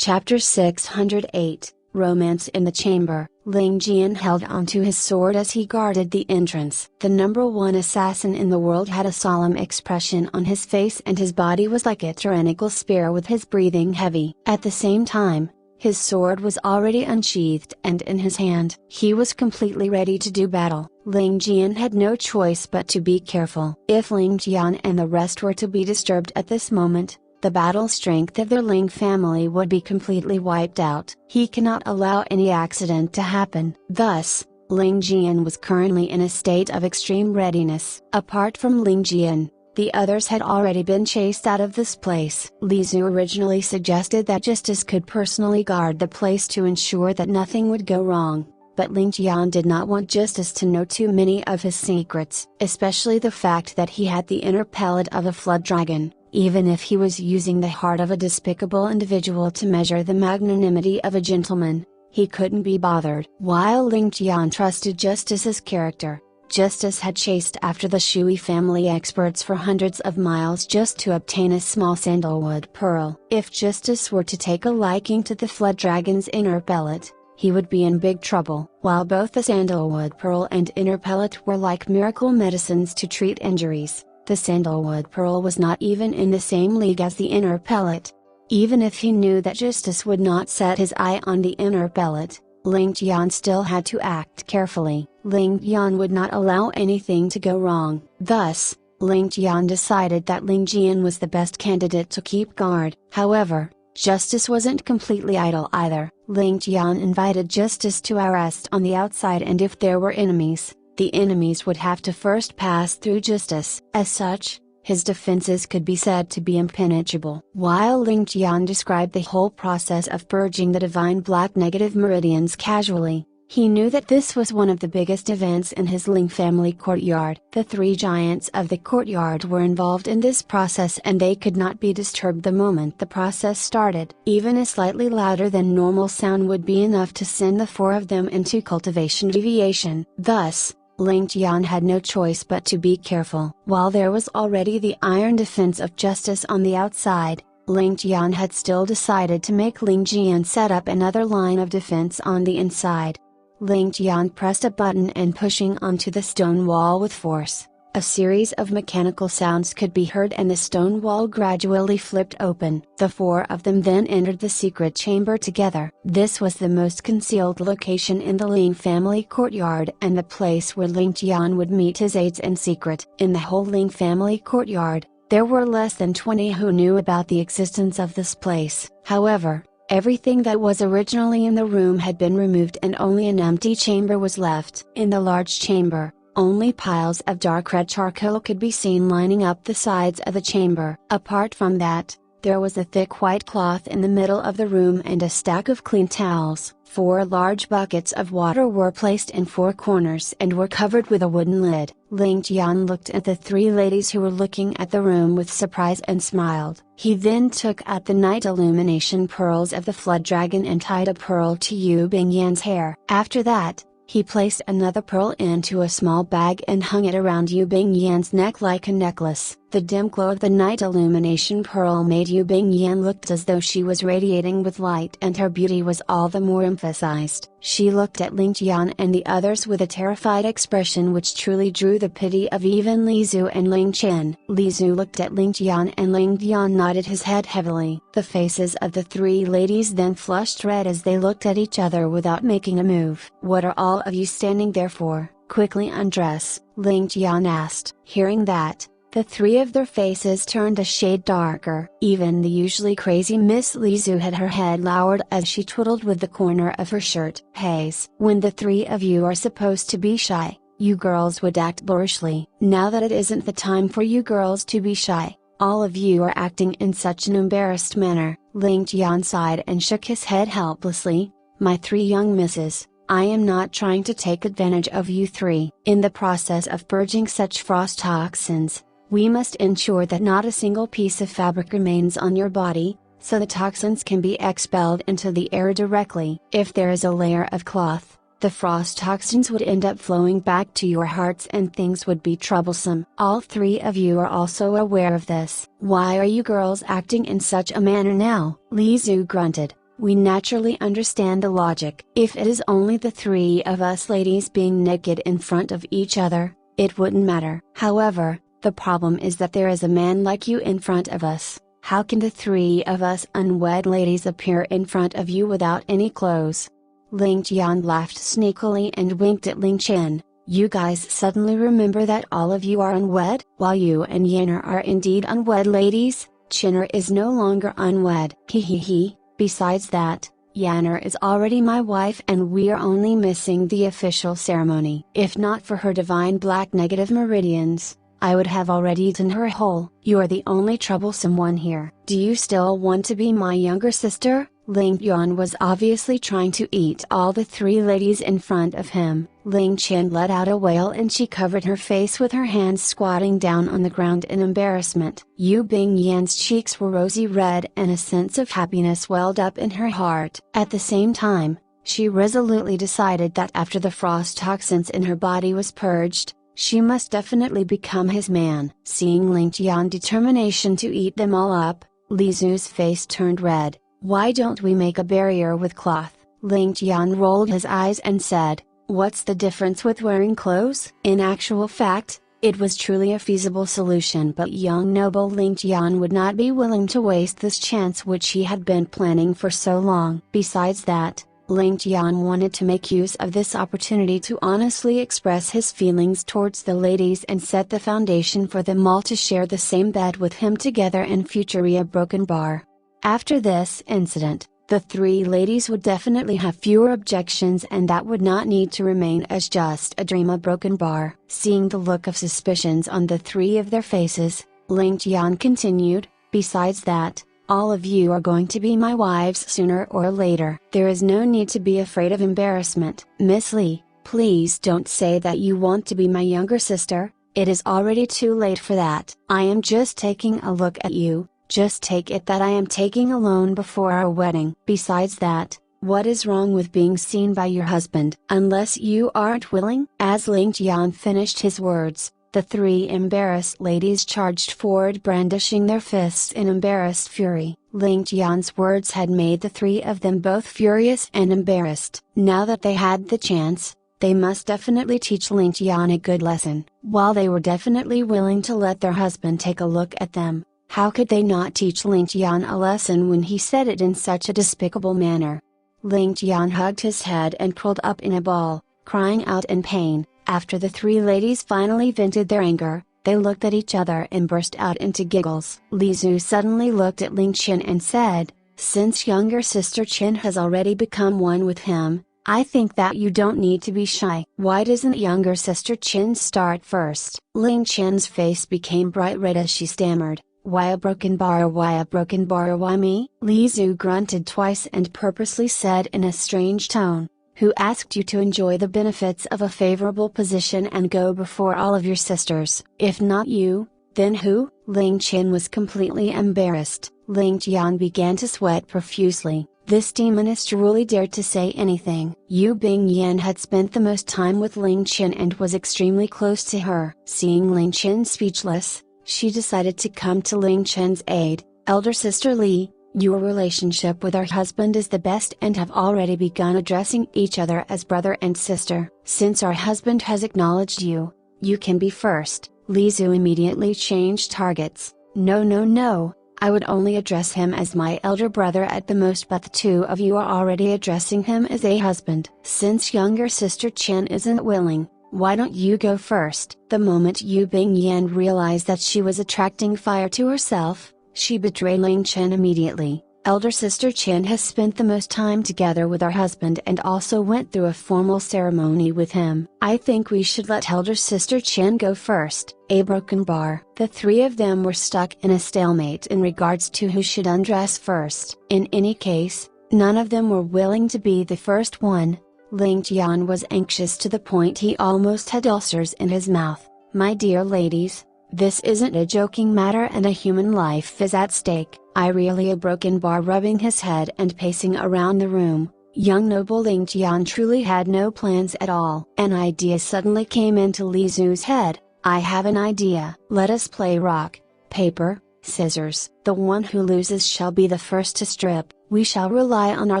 Chapter 608, Romance in the Chamber. Ling Tian held onto his sword as he guarded the entrance. The #1 assassin in the world had a solemn expression on his face and his body was like a tyrannical spear with his breathing heavy. At the same time, his sword was already unsheathed and in his hand. He was completely ready to do battle. Ling Tian had no choice but to be careful. If Ling Tian and the rest were to be disturbed at this moment, the battle strength of their Ling family would be completely wiped out. He cannot allow any accident to happen. Thus, Ling Tian was currently in a state of extreme readiness. Apart from Ling Tian, the others had already been chased out of this place. Li Zu originally suggested that Justice could personally guard the place to ensure that nothing would go wrong, but Ling Tian did not want Justice to know too many of his secrets, especially the fact that he had the inner pellet of a flood dragon. Even if he was using the heart of a despicable individual to measure the magnanimity of a gentleman, he couldn't be bothered. While Ling Tian trusted Justice's character, Justice had chased after the Shui family experts for hundreds of miles just to obtain a small sandalwood pearl. If Justice were to take a liking to the flood dragon's inner pellet, he would be in big trouble. While both the sandalwood pearl and inner pellet were like miracle medicines to treat injuries, the sandalwood pearl was not even in the same league as the inner pellet. Even if he knew that Justice would not set his eye on the inner pellet, Ling Tian still had to act carefully. Ling Tian would not allow anything to go wrong. Thus, Ling Tian decided that Ling Tian was the best candidate to keep guard. However, Justice wasn't completely idle either. Ling Tian invited Justice to arrest on the outside, and if there were enemies, the enemies would have to first pass through Justice. As such, his defenses could be said to be impenetrable. While Ling Tian described the whole process of purging the divine black negative meridians casually, he knew that this was one of the biggest events in his Ling family courtyard. The 3 giants of the courtyard were involved in this process and they could not be disturbed the moment the process started. Even a slightly louder than normal sound would be enough to send the 4 of them into cultivation deviation. Thus, Ling Tian had no choice but to be careful. While there was already the iron defense of Justice on the outside, Ling Tian had still decided to make Ling Tian set up another line of defense on the inside. Ling Tian pressed a button and pushing onto the stone wall with force, a series of mechanical sounds could be heard and the stone wall gradually flipped open. The 4 of them then entered the secret chamber together. This was the most concealed location in the Ling family courtyard and the place where Ling Tian would meet his aides in secret. In the whole Ling family courtyard, there were less than 20 who knew about the existence of this place. However, everything that was originally in the room had been removed and only an empty chamber was left. In the large chamber, only piles of dark red charcoal could be seen lining up the sides of the chamber. Apart from that, there was a thick white cloth in the middle of the room and a stack of clean towels. 4 large buckets of water were placed in 4 corners and were covered with a wooden lid. Ling Tian looked at the 3 ladies who were looking at the room with surprise and smiled. He then took out the night illumination pearls of the flood dragon and tied a pearl to Yu Bingyan's hair. After that, he placed another pearl into a small bag and hung it around Yu Bingyan's neck like a necklace. The dim glow of the night illumination pearl made Yu Bingyan look as though she was radiating with light, and her beauty was all the more emphasized. She looked at Ling Tian and the others with a terrified expression which truly drew the pity of even Li Zu and Ling Chen. Li Zu looked at Ling Tian and Ling Tian nodded his head heavily. The faces of the 3 ladies then flushed red as they looked at each other without making a move. "What are all of you standing there for? Quickly undress," Ling Tian asked. Hearing that, the 3 of their faces turned a shade darker. Even the usually crazy Miss Li Zu had her head lowered as she twiddled with the corner of her shirt. "Haze, when the 3 of you are supposed to be shy, you girls would act boorishly. Now that it isn't the time for you girls to be shy, all of you are acting in such an embarrassed manner." Ling Tian sighed and shook his head helplessly. "My 3 young misses, I am not trying to take advantage of you 3. In the process of purging such frost toxins, we must ensure that not a single piece of fabric remains on your body, so the toxins can be expelled into the air directly. If there is a layer of cloth, the frost toxins would end up flowing back to your hearts and things would be troublesome. All 3 of you are also aware of this. Why are you girls acting in such a manner now?" Li Zu grunted. we naturally understand the logic. If it is only the three of us ladies being naked in front of each other, it wouldn't matter. However, the problem is that there is a man like you in front of us. How can the three of us unwed ladies appear in front of you without any clothes? Ling Tian laughed sneakily and winked at Ling Tian. You guys suddenly remember that all of you are unwed? While you and Yanner are indeed unwed ladies, Chinner is no longer unwed. He. Besides that, Yanner is already my wife and we are only missing the official ceremony. If not for her divine black negative meridians, I would have already eaten her whole. You are the only troublesome one here. Do you still want to be my younger sister? Ling Tian was obviously trying to eat all the three ladies in front of him. Ling Tian let out a wail and she covered her face with her hands, squatting down on the ground in embarrassment. Yu Bingyan's cheeks were rosy red and a sense of happiness welled up in her heart. At the same time, she resolutely decided that after the frost toxins in her body was purged, she must definitely become his man. Seeing Ling Tian's determination to eat them all up, Li Zu's face turned red. Why don't we make a barrier with cloth? Ling Tian rolled his eyes and said, what's the difference with wearing clothes? In actual fact, it was truly a feasible solution, but young noble Ling Tian would not be willing to waste this chance which he had been planning for so long. Besides that, Ling Tian wanted to make use of this opportunity to honestly express his feelings towards the ladies and set the foundation for them all to share the same bed with him together in Futuria Broken Bar. After this incident, the three ladies would definitely have fewer objections and that would not need to remain as just a dream of Broken Bar. Seeing the look of suspicions on the three of their faces, Ling Tian continued, besides that, all of you are going to be my wives sooner or later. There is no need to be afraid of embarrassment. Miss Li, please don't say that you want to be my younger sister, it is already too late for that. I am just taking a look at you. Just take it that I am taking a loan before our wedding. Besides that, what is wrong with being seen by your husband? Unless you aren't willing? As Ling Tian finished his words, the three embarrassed ladies charged forward, brandishing their fists in embarrassed fury. Ling Tian's words had made the three of them both furious and embarrassed. Now that they had the chance, they must definitely teach Ling Tian a good lesson. While they were definitely willing to let their husband take a look at them, how could they not teach Ling Tian a lesson when he said it in such a despicable manner? Ling Tian hugged his head and curled up in a ball, crying out in pain. After the three ladies finally vented their anger, they looked at each other and burst out into giggles. Li Zu suddenly looked at Ling Chen and said, since younger sister Chen has already become one with him, I think that you don't need to be shy. Why doesn't younger sister Chen start first? Ling Chen's face became bright red as she stammered. Why a broken bar? Why a broken bar? Why me? Li Zu grunted twice and purposely said in a strange tone, who asked you to enjoy the benefits of a favorable position and go before all of your sisters? If not you, then who? Ling Chen was completely embarrassed. Ling Tian began to sweat profusely. This demoness truly dared to say anything. Yu Bingyan had spent the most time with Ling Chen and was extremely close to her. Seeing Ling Chen speechless, she decided to come to Ling Chen's aid. Elder sister Li, your relationship with our husband is the best and have already begun addressing each other as brother and sister. Since our husband has acknowledged you, you can be first. Li Zu immediately changed targets. No, I would only address him as my elder brother at the most, but the two of you are already addressing him as a husband. Since younger sister Chen isn't willing, why don't you go first? The moment Yu Bingyan realized that she was attracting fire to herself, she betrayed Ling Chen immediately. Elder sister Chen has spent the most time together with our husband and also went through a formal ceremony with him. I think we should let elder sister Chen go first. A broken bar. The three of them were stuck in a stalemate in regards to who should undress first. In any case, none of them were willing to be the first one. Ling Tian was anxious to the point he almost had ulcers in his mouth. My dear ladies, this isn't a joking matter and a human life is at stake. I really a broken bar. Rubbing his head and pacing around the room, young noble Ling Tian truly had no plans at all. An idea suddenly came into Li Zu's head. I have an idea. Let us play rock, paper, scissors. The one who loses shall be the first to strip. We shall rely on our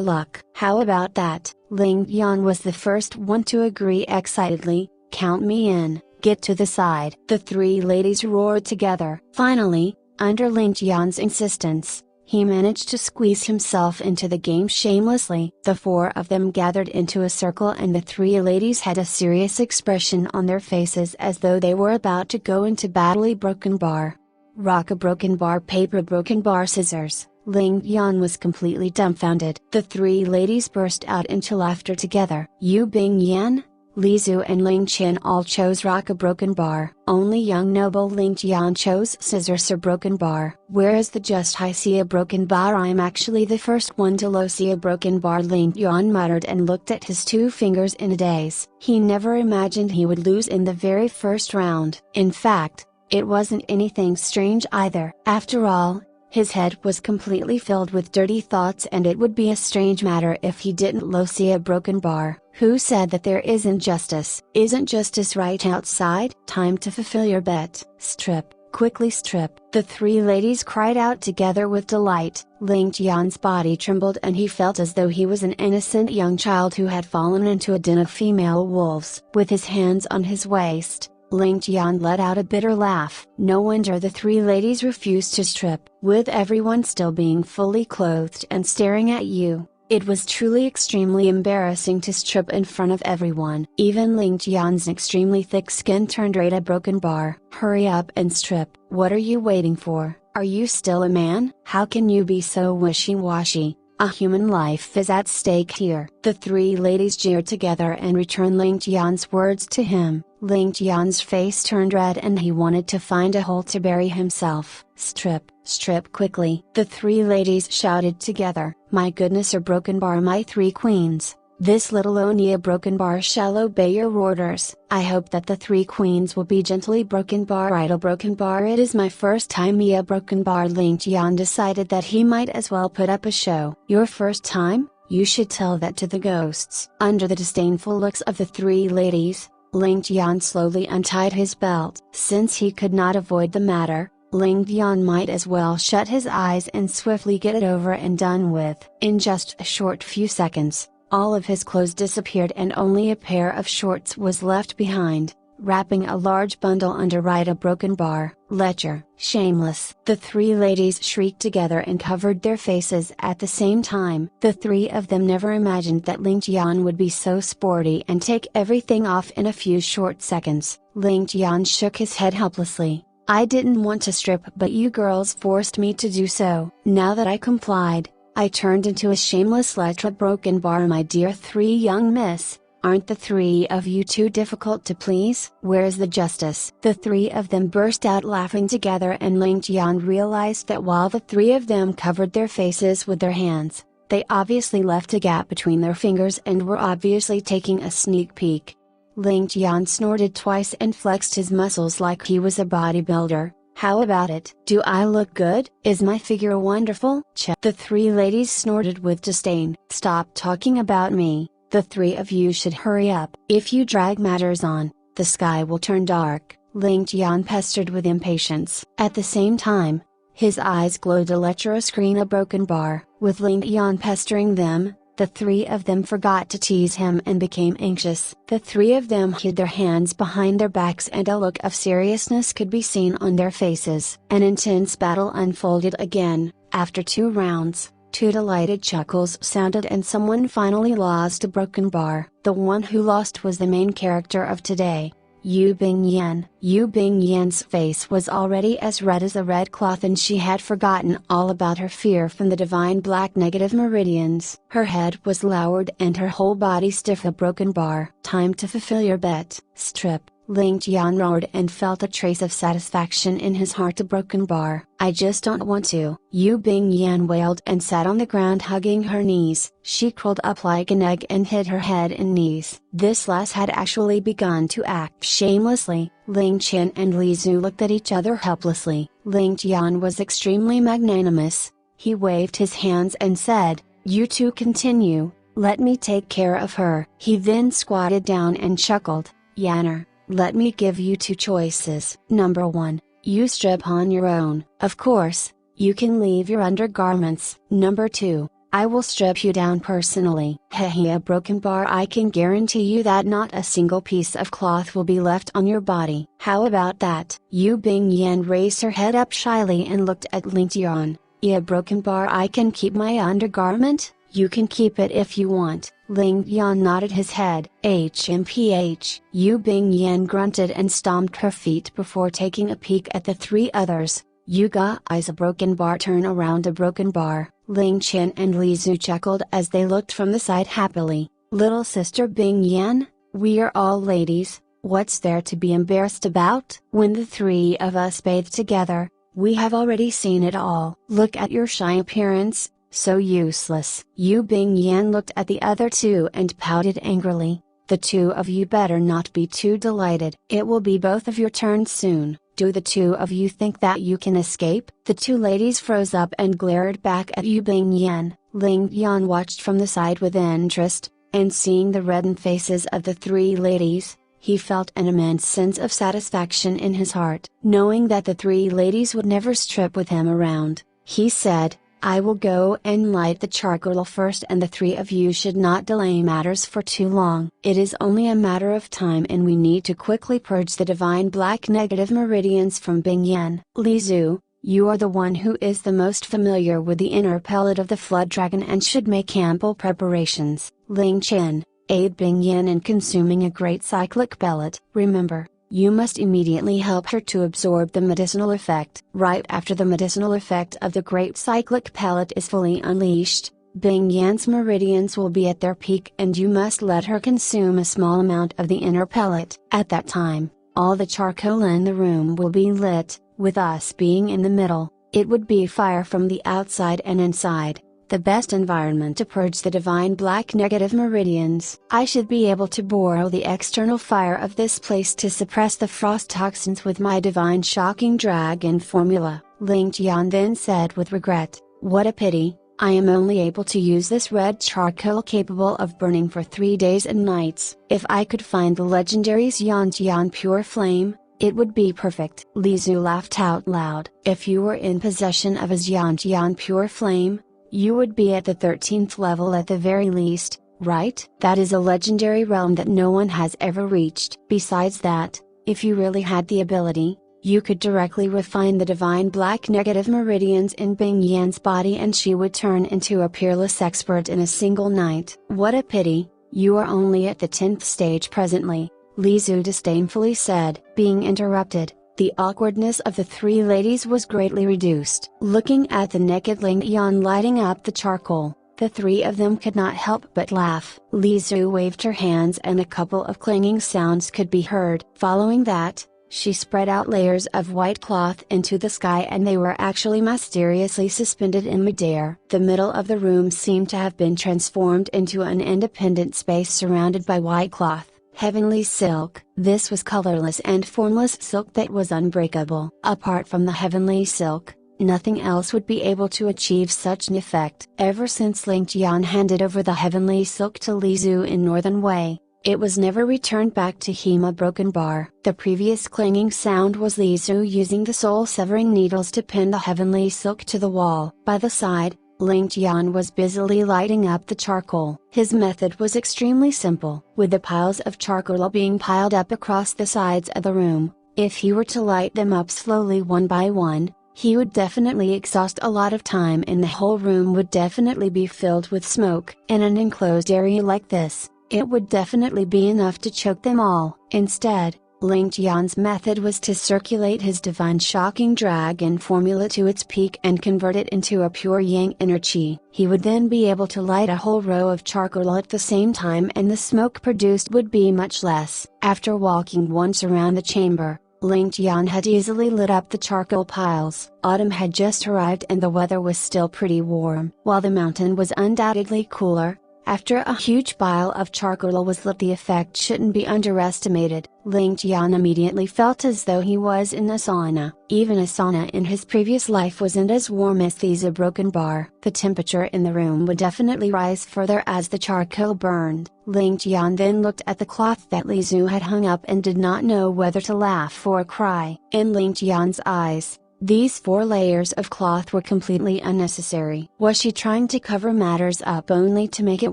luck. How about that? Ling Tian was the first one to agree excitedly. Count me in, get to the side. The three ladies roared together. Finally, under Ling Tian's insistence, he managed to squeeze himself into the game shamelessly. The four of them gathered into a circle and the three ladies had a serious expression on their faces as though they were about to go into battle. Broken bar. Rock a broken bar, paper broken bar, scissors. Ling Tian was completely dumbfounded. The three ladies burst out into laughter together. Yu Bingyan, Li Zhu and Ling Tian all chose rock a broken bar. Only young noble Ling Tian chose scissors or broken bar. Whereas the just high see a broken bar, I'm actually the first one to low see a broken bar, Ling Tian muttered and looked at his two fingers in a daze. He never imagined he would lose in the very first round. In fact, it wasn't anything strange either. After all, his head was completely filled with dirty thoughts and it would be a strange matter if he didn't low see a broken bar. Who said that there isn't justice? Isn't justice right outside? Time to fulfill your bet. Strip, quickly strip. The three ladies cried out together with delight. Ling Tian's body trembled and he felt as though he was an innocent young child who had fallen into a den of female wolves. With his hands on his waist, Ling Tian let out a bitter laugh. No wonder the three ladies refused to strip. With everyone still being fully clothed and staring at you, it was truly extremely embarrassing to strip in front of everyone. Even Ling Tian's extremely thick skin turned red. A broken bar. Hurry up and strip. What are you waiting for? Are you still a man? How can you be so wishy-washy? A human life is at stake here. The three ladies jeered together and returned Ling Tian's words to him. Ling Tian's face turned red and he wanted to find a hole to bury himself. Strip, strip quickly. The three ladies shouted together. My goodness, a broken bar, my three queens. This little only a broken bar shall obey your orders. I hope that the three queens will be gently broken bar. Idle broken bar, it is my first time me a broken bar. Ling Tian decided that he might as well put up a show. Your first time? You should tell that to the ghosts. Under the disdainful looks of the three ladies, Ling Tian slowly untied his belt. Since he could not avoid the matter, Ling Tian might as well shut his eyes and swiftly get it over and done with. In just a short few seconds, all of his clothes disappeared and only a pair of shorts was left behind, wrapping a large bundle under a broken bar. Lecher, shameless. The three ladies shrieked together and covered their faces at the same time. The three of them never imagined that Ling Tian would be so sporty and take everything off in a few short seconds. Ling Tian shook his head helplessly. I didn't want to strip, but you girls forced me to do so. Now that I complied, I turned into a shameless lecher. Broken bar, my dear three young miss. Aren't the three of you too difficult to please? Where's the justice? The three of them burst out laughing together and Ling Tian realized that while the three of them covered their faces with their hands, they obviously left a gap between their fingers and were obviously taking a sneak peek. Ling Tian snorted twice and flexed his muscles like he was a bodybuilder. How about it? Do I look good? Is my figure wonderful? The three ladies snorted with disdain. Stop talking about me. The three of you should hurry up. If you drag matters on, the sky will turn dark. Ling Tian pestered with impatience. At the same time, his eyes glowed. A lecherous screen, a broken bar. With Ling Tian pestering them, the three of them forgot to tease him and became anxious. The three of them hid their hands behind their backs and a look of seriousness could be seen on their faces. An intense battle unfolded again. After 2 rounds, 2 delighted chuckles sounded and someone finally lost a broken bar. The one who lost was the main character of today, Yu Bingyan. Yu Bingyan's face was already as red as a red cloth and she had forgotten all about her fear from the divine black negative meridians. Her head was lowered and her whole body stiff. A broken bar. Time to fulfill your bet. Strip. Ling Tian roared and felt a trace of satisfaction in his heart. A broken bar. I just don't want to. Yu Bingyan wailed and sat on the ground hugging her knees. She curled up like an egg and hid her head in knees. This lass had actually begun to act shamelessly. Ling Tian and Li Zhu looked at each other helplessly. Ling Tian was extremely magnanimous. He waved his hands and said, "You two continue, let me take care of her." He then squatted down and chuckled, "Yanner, let me give you 2 choices. Number 1, you strip on your own. Of course, you can leave your undergarments. Number 2, I will strip you down personally. Hehe, a broken bar. I can guarantee you that not a single piece of cloth will be left on your body. How about that? Yu Bingyan raised her head up shyly and looked at Ling Tian. A broken bar. I can keep my undergarment? You can keep it if you want. Ling Tian nodded his head. HMPH. Yu Bingyan grunted and stomped her feet before taking a peek at the three others. You guys, a broken bar. Turn around, a broken bar. Ling Chen and Li Zhu chuckled as they looked from the side happily. Little sister Bingyan, we are all ladies, what's there to be embarrassed about? When the three of us bathe together, we have already seen it all. Look at your shy appearance, so useless. Yu Bingyan looked at the other two and pouted angrily. The two of you better not be too delighted. It will be both of your turns soon. Do the two of you think that you can escape? The two ladies froze up and glared back at Yu Bingyan. Ling Tian watched from the side with interest, and seeing the reddened faces of the three ladies, he felt an immense sense of satisfaction in his heart. Knowing that the three ladies would never strip with him around, he said, I will go and light the charcoal first, and the three of you should not delay matters for too long. It is only a matter of time, and we need to quickly purge the divine black negative meridians from Bingyan. Li Zhu, you are the one who is the most familiar with the inner pellet of the flood dragon and should make ample preparations. Ling Chen, aid Bingyan in consuming a great cyclic pellet. Remember, you must immediately help her to absorb the medicinal effect. Right after the medicinal effect of the great cyclic pellet is fully unleashed, Bingyan's meridians will be at their peak, and you must let her consume a small amount of the inner pellet. At that time, all the charcoal in the room will be lit, with us being in the middle. It would be fire from the outside and inside. The best environment to purge the divine black negative meridians. I should be able to borrow the external fire of this place to suppress the frost toxins with my divine shocking dragon formula. Ling Tian then said with regret, what a pity, I am only able to use this red charcoal capable of burning for 3 days and nights. If I could find the legendary Xian pure flame, it would be perfect. Li Zhu laughed out loud. If you were in possession of a Xian pure flame, you would be at the 13th level at the very least, right? That is a legendary realm that no one has ever reached. Besides that, if you really had the ability, you could directly refine the divine black negative meridians in Bingyan's body and she would turn into a peerless expert in a single night. What a pity, you are only at the 10th stage presently, Li Zhu disdainfully said. Being interrupted, the awkwardness of the three ladies was greatly reduced. Looking at the naked Ling Tian lighting up the charcoal, the three of them could not help but laugh. Li Zhu waved her hands and a couple of clanging sounds could be heard. Following that, she spread out layers of white cloth into the sky and they were actually mysteriously suspended in midair. The middle of the room seemed to have been transformed into an independent space surrounded by white cloth. Heavenly silk. This was colorless and formless silk that was unbreakable. Apart from the heavenly silk, nothing else would be able to achieve such an effect. Ever since Ling Tian handed over the heavenly silk to Li Zhu in Northern Wei, it was never returned back to him. A broken bar. The previous clanging sound was Li Zhu using the soul-severing needles to pin the heavenly silk to the wall. By the side, Ling Tian was busily lighting up the charcoal. His method was extremely simple. With the piles of charcoal being piled up across the sides of the room, if he were to light them up slowly one by one, he would definitely exhaust a lot of time and the whole room would definitely be filled with smoke. In an enclosed area like this, it would definitely be enough to choke them all. Instead, Ling Tian's method was to circulate his divine shocking dragon formula to its peak and convert it into a pure yang energy. He would then be able to light a whole row of charcoal at the same time and the smoke produced would be much less. After walking once around the chamber, Ling Tian had easily lit up the charcoal piles. Autumn had just arrived and the weather was still pretty warm. While the mountain was undoubtedly cooler, after a huge pile of charcoal was lit, the effect shouldn't be underestimated. Ling Tian immediately felt as though he was in a sauna. Even a sauna in his previous life wasn't as warm as these. A broken bar. The temperature in the room would definitely rise further as the charcoal burned. Ling Tian then looked at the cloth that Li Zhu had hung up and did not know whether to laugh or cry. In Ling Tian's eyes, These 4 layers of cloth were completely unnecessary. Was she trying to cover matters up only to make it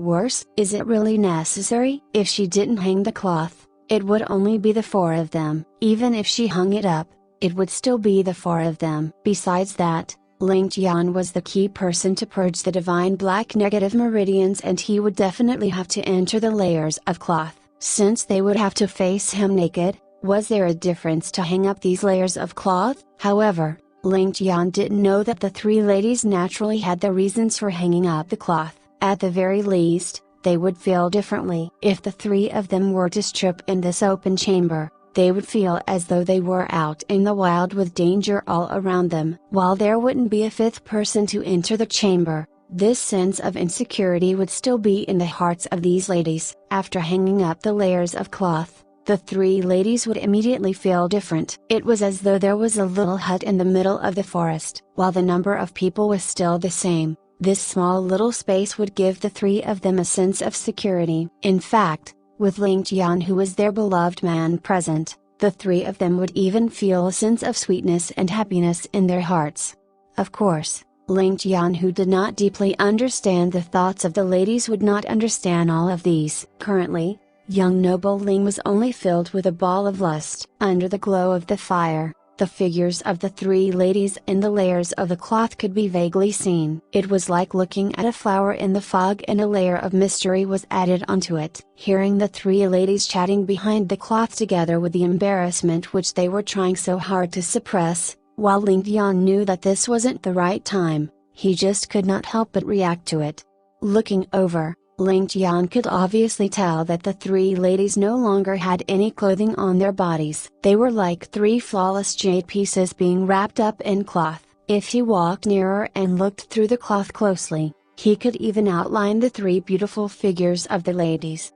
worse? Is it really necessary? If she didn't hang the cloth, it would only be the 4 of them. Even if she hung it up, it would still be the 4 of them. Besides that, Ling Tian was the key person to purge the divine black negative meridians, and he would definitely have to enter the layers of cloth. Since they would have to face him naked, was there a difference to hang up these layers of cloth? However, Ling Tian didn't know that the 3 ladies naturally had their reasons for hanging up the cloth. At the very least, they would feel differently. If the 3 of them were to strip in this open chamber, they would feel as though they were out in the wild with danger all around them. While there wouldn't be a 5th person to enter the chamber, this sense of insecurity would still be in the hearts of these ladies. After hanging up the layers of cloth, the 3 ladies would immediately feel different. It was as though there was a little hut in the middle of the forest. While the number of people was still the same, this small little space would give the 3 of them a sense of security. In fact, with Ling Tian, who was their beloved man, present, the 3 of them would even feel a sense of sweetness and happiness in their hearts. Of course, Ling Tian, who did not deeply understand the thoughts of the ladies, would not understand all of these. Currently, young noble Ling was only filled with a ball of lust. Under the glow of the fire, the figures of the 3 ladies in the layers of the cloth could be vaguely seen. It was like looking at a flower in the fog, and a layer of mystery was added onto it. Hearing the 3 ladies chatting behind the cloth, together with the embarrassment which they were trying so hard to suppress, while Ling Tian knew that this wasn't the right time, he just could not help but react to it. Looking over, Ling Tian could obviously tell that the 3 ladies no longer had any clothing on their bodies. They were like 3 flawless jade pieces being wrapped up in cloth. If he walked nearer and looked through the cloth closely, he could even outline the 3 beautiful figures of the ladies.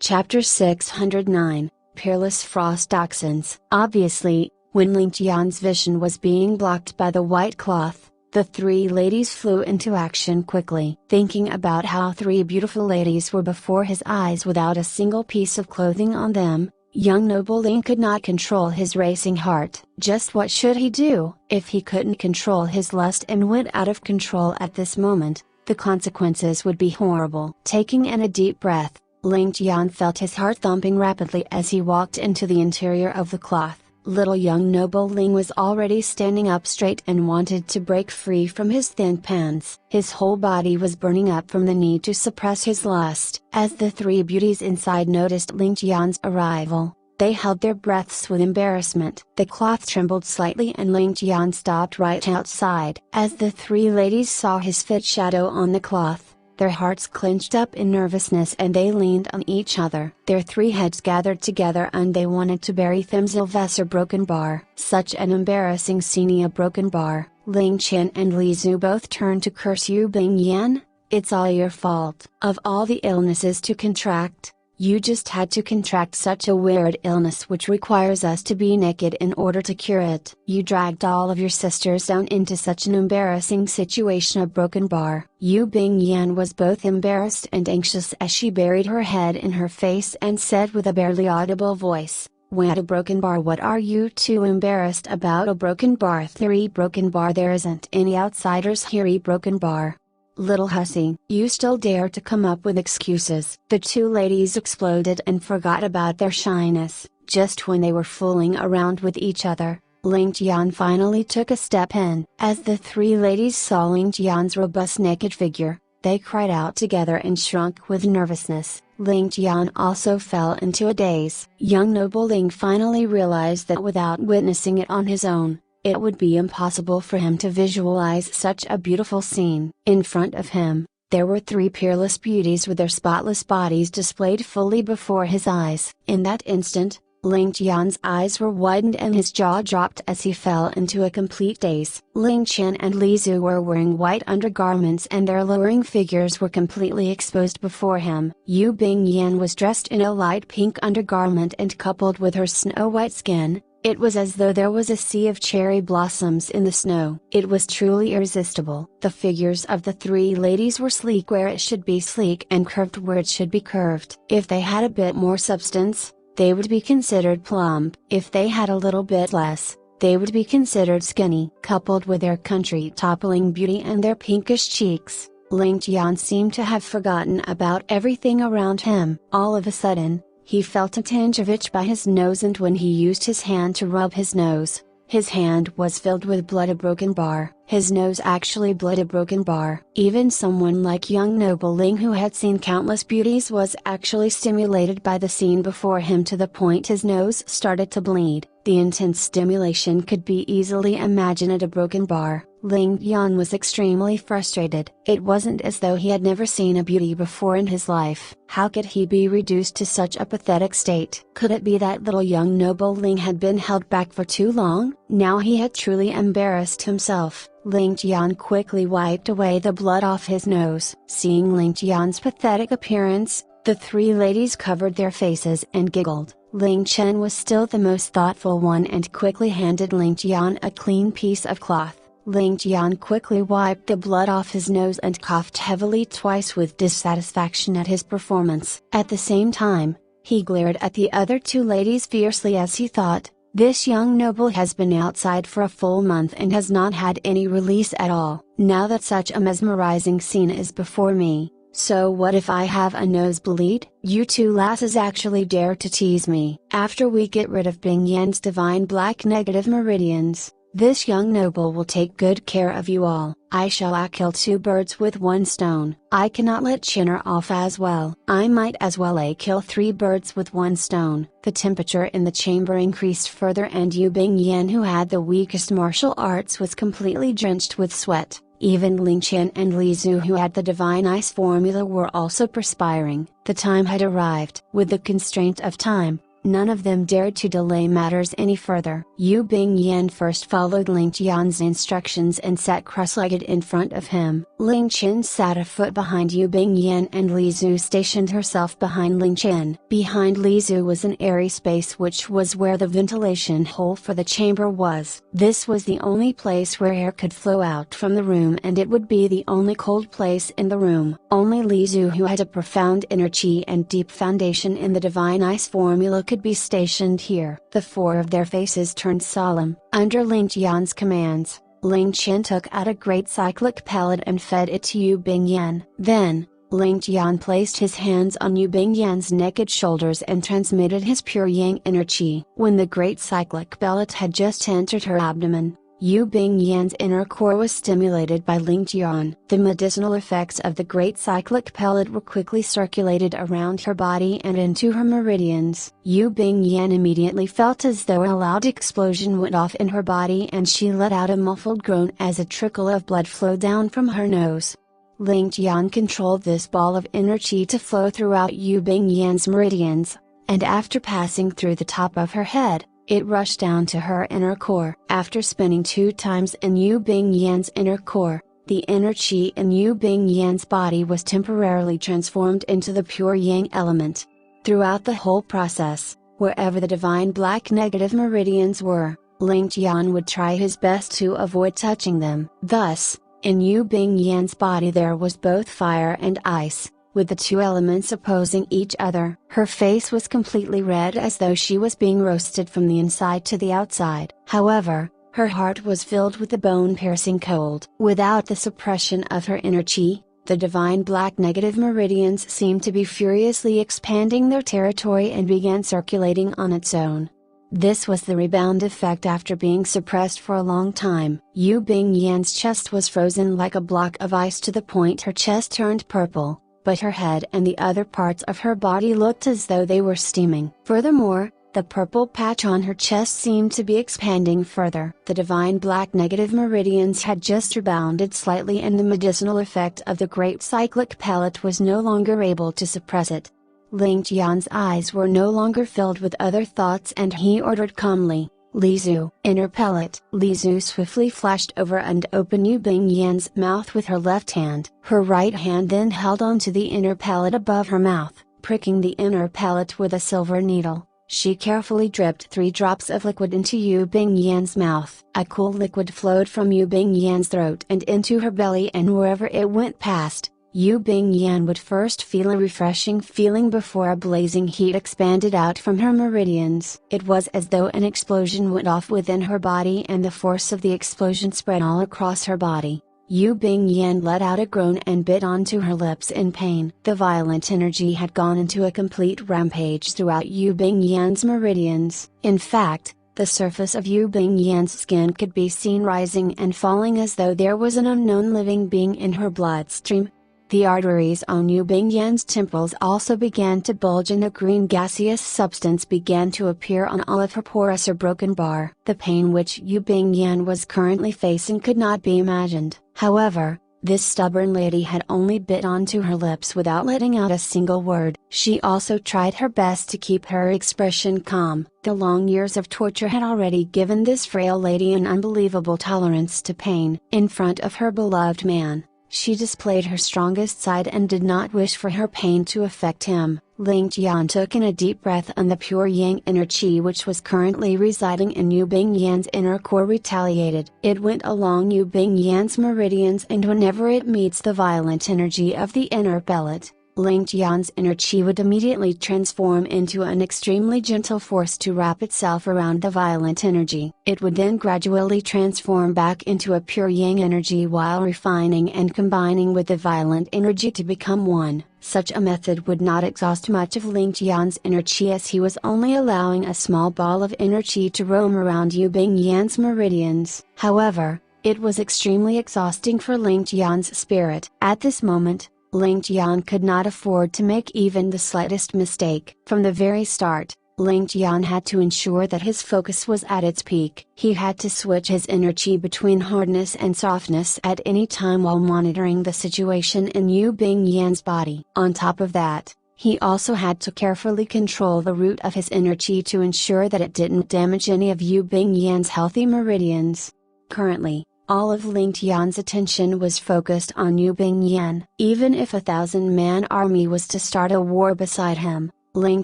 Chapter 609, Peerless Frost Dachshunds. Obviously, when Ling Tian's vision was being blocked by the white cloth, the 3 ladies flew into action quickly. Thinking about how 3 beautiful ladies were before his eyes without a single piece of clothing on them, young noble Ling could not control his racing heart. Just what should he do? If he couldn't control his lust and went out of control at this moment, the consequences would be horrible. Taking in a deep breath, Ling Tian felt his heart thumping rapidly as he walked into the interior of the cloth. Little young noble Ling was already standing up straight and wanted to break free from his thin pants. His whole body was burning up from the need to suppress his lust. As the 3 beauties inside noticed Ling Tian's arrival, they held their breaths with embarrassment. The cloth trembled slightly and Ling Tian stopped right outside. As the 3 ladies saw his fit shadow on the cloth, their hearts clenched up in nervousness and they leaned on each other. Their 3 heads gathered together and they wanted to bury Themselves broken bar. Such an embarrassing scene. A broken bar. Ling Chen and Li Zhu both turned to curse Yu Bingyan. It's all your fault. Of all the illnesses to contract, you just had to contract such a weird illness which requires us to be naked in order to cure it. You dragged all of your sisters down into such an embarrassing situation. A broken bar. Yu Bingyan was both embarrassed and anxious as she buried her head in her face and said with a barely audible voice, "What a broken bar? What are you 2 embarrassed about? A broken bar? 3 broken bar? There isn't any outsiders here. A broken bar. Little hussy, you still dare to come up with excuses." The 2 ladies exploded and forgot about their shyness. Just when they were fooling around with each other, Ling Tian finally took a step in. As the 3 ladies saw Ling Tian's robust naked figure, they cried out together and shrunk with nervousness. Ling Tian also fell into a daze. Young noble Ling finally realized that without witnessing it on his own, it would be impossible for him to visualize such a beautiful scene. In front of him, there were 3 peerless beauties with their spotless bodies displayed fully before his eyes. In that instant, Ling Tian's eyes were widened and his jaw dropped as he fell into a complete daze. Ling Tian and Li Zhu were wearing white undergarments and their lowering figures were completely exposed before him. Yu Bingyan was dressed in a light pink undergarment and coupled with her snow-white skin, it was as though there was a sea of cherry blossoms in the snow. It was truly irresistible. The figures of the three ladies were sleek where it should be sleek and curved where it should be curved. If they had a bit more substance, they would be considered plump. If they had a little bit less, they would be considered skinny. Coupled with their country-toppling beauty and their pinkish cheeks, Ling Tian seemed to have forgotten about everything around him. All of a sudden, he felt a tinge of itch by his nose, and when he used his hand to rub his nose, his hand was filled with blood. A broken bar. His nose actually bled. A broken bar. Even someone like young noble Ling, who had seen countless beauties, was actually stimulated by the scene before him to the point his nose started to bleed. The intense stimulation could be easily imagined at a broken bar. Ling Tian was extremely frustrated. It wasn't as though he had never seen a beauty before in his life. How could he be reduced to such a pathetic state? Could it be that little young noble Ling had been held back for too long? Now he had truly embarrassed himself. Ling Tian quickly wiped away the blood off his nose. Seeing Ling Tian's pathetic appearance, the three ladies covered their faces and giggled. Ling Chen was still the most thoughtful one and quickly handed Ling Tian a clean piece of cloth. Ling Tian quickly wiped the blood off his nose and coughed heavily twice with dissatisfaction at his performance. At the same time, he glared at the other two ladies fiercely as he thought, "This young noble has been outside for a full month and has not had any release at all. Now that such a mesmerizing scene is before me, so what if I have a nosebleed? You two lasses actually dare to tease me. After we get rid of Bing Yan's divine black negative meridians, this young noble will take good care of you all. I shall kill two birds with one stone. I cannot let Chinner off as well. I might as well kill three birds with one stone." The temperature in the chamber increased further and Yu Bingyan, who had the weakest martial arts, was completely drenched with sweat. Even Ling Qian and Li Zhu, who had the divine ice formula, were also perspiring. The time had arrived. With the constraint of time, none of them dared to delay matters any further. Yu Bingyan first followed Ling Tian's instructions and sat cross-legged in front of him. Ling Qian sat a foot behind Yu Bingyan and Li Zhu stationed herself behind Ling Qian. Behind Li Zhu was an airy space, which was where the ventilation hole for the chamber was. This was the only place where air could flow out from the room, and it would be the only cold place in the room. Only Li Zhu, who had a profound inner chi and deep foundation in the divine ice formula, could be stationed here. The four of their faces turned solemn. Under Ling Tian's commands, Ling Qian took out a great cyclic pellet and fed it to Yu Bingyan. Then, Ling Tian placed his hands on Yu Bingyan's naked shoulders and transmitted his pure yang inner chi. When the great cyclic pellet had just entered her abdomen, Yu Bingyan's inner core was stimulated by Ling Tian. The medicinal effects of the great cyclic pellet were quickly circulated around her body and into her meridians. Yu Bingyan immediately felt as though a loud explosion went off in her body, and she let out a muffled groan as a trickle of blood flowed down from her nose. Ling Tian controlled this ball of inner chi to flow throughout Yu Bingyan's meridians, and after passing through the top of her head, it rushed down to her inner core. After spinning 2 times in Yu Bingyan's inner core, the inner chi in Yu Bingyan's body was temporarily transformed into the pure yang element. Throughout the whole process, wherever the divine black negative meridians were, Ling Tian would try his best to avoid touching them. Thus, in Yu Bingyan's body there was both fire and ice, with the two elements opposing each other. Her face was completely red, as though she was being roasted from the inside to the outside. However, her heart was filled with the bone-piercing cold. Without the suppression of her inner chi, the divine black negative meridians seemed to be furiously expanding their territory and began circulating on its own. This was the rebound effect after being suppressed for a long time. Yu Bingyan's chest was frozen like a block of ice to the point her chest turned purple, but her head and the other parts of her body looked as though they were steaming. Furthermore, the purple patch on her chest seemed to be expanding further. The divine black negative meridians had just rebounded slightly, and the medicinal effect of the great cyclic pellet was no longer able to suppress it. Ling Tian's eyes were no longer filled with other thoughts and he ordered calmly, "Li Zhu, inner pellet." Li Zhu swiftly flashed over and opened Yu Bingyan's mouth with her left hand. Her right hand then held onto the inner pellet above her mouth, pricking the inner pellet with a silver needle. She carefully dripped 3 drops of liquid into Yu Bingyan's mouth. A cool liquid flowed from Yu Bingyan's throat and into her belly, and wherever it went past, Yu Bingyan would first feel a refreshing feeling before a blazing heat expanded out from her meridians. It was as though an explosion went off within her body and the force of the explosion spread all across her body. Yu Bingyan let out a groan and bit onto her lips in pain. The violent energy had gone into a complete rampage throughout Yu Bingyan's meridians. In fact, the surface of Yu Bingyan's skin could be seen rising and falling as though there was an unknown living being in her bloodstream. The arteries on Yu Bingyan's temples also began to bulge and a green gaseous substance began to appear on all of her pores or broken bar. The pain which Yu Bingyan was currently facing could not be imagined. However, this stubborn lady had only bit onto her lips without letting out a single word. She also tried her best to keep her expression calm. The long years of torture had already given this frail lady an unbelievable tolerance to pain. In front of her beloved man, she displayed her strongest side and did not wish for her pain to affect him. Ling Tian took in a deep breath and the pure yang inner chi which was currently residing in Yu Bingyan's inner core retaliated. It went along Yu Bingyan's meridians, and whenever it meets the violent energy of the inner pellet, Ling Tian's inner chi would immediately transform into an extremely gentle force to wrap itself around the violent energy. It would then gradually transform back into a pure yang energy while refining and combining with the violent energy to become one. Such a method would not exhaust much of Ling Tian's inner chi, as he was only allowing a small ball of inner chi to roam around Yu Bingyan's meridians. However, it was extremely exhausting for Ling Tian's spirit. At this moment, Ling Tian could not afford to make even the slightest mistake. From the very start, Ling Tian had to ensure that his focus was at its peak. He had to switch his inner chi between hardness and softness at any time while monitoring the situation in Yu Bingyan's body. On top of that, he also had to carefully control the root of his inner chi to ensure that it didn't damage any of Yu Bingyan's healthy meridians. Currently, all of Ling Tian's attention was focused on Yu Bingyan. Even if a 1,000-man army was to start a war beside him, Ling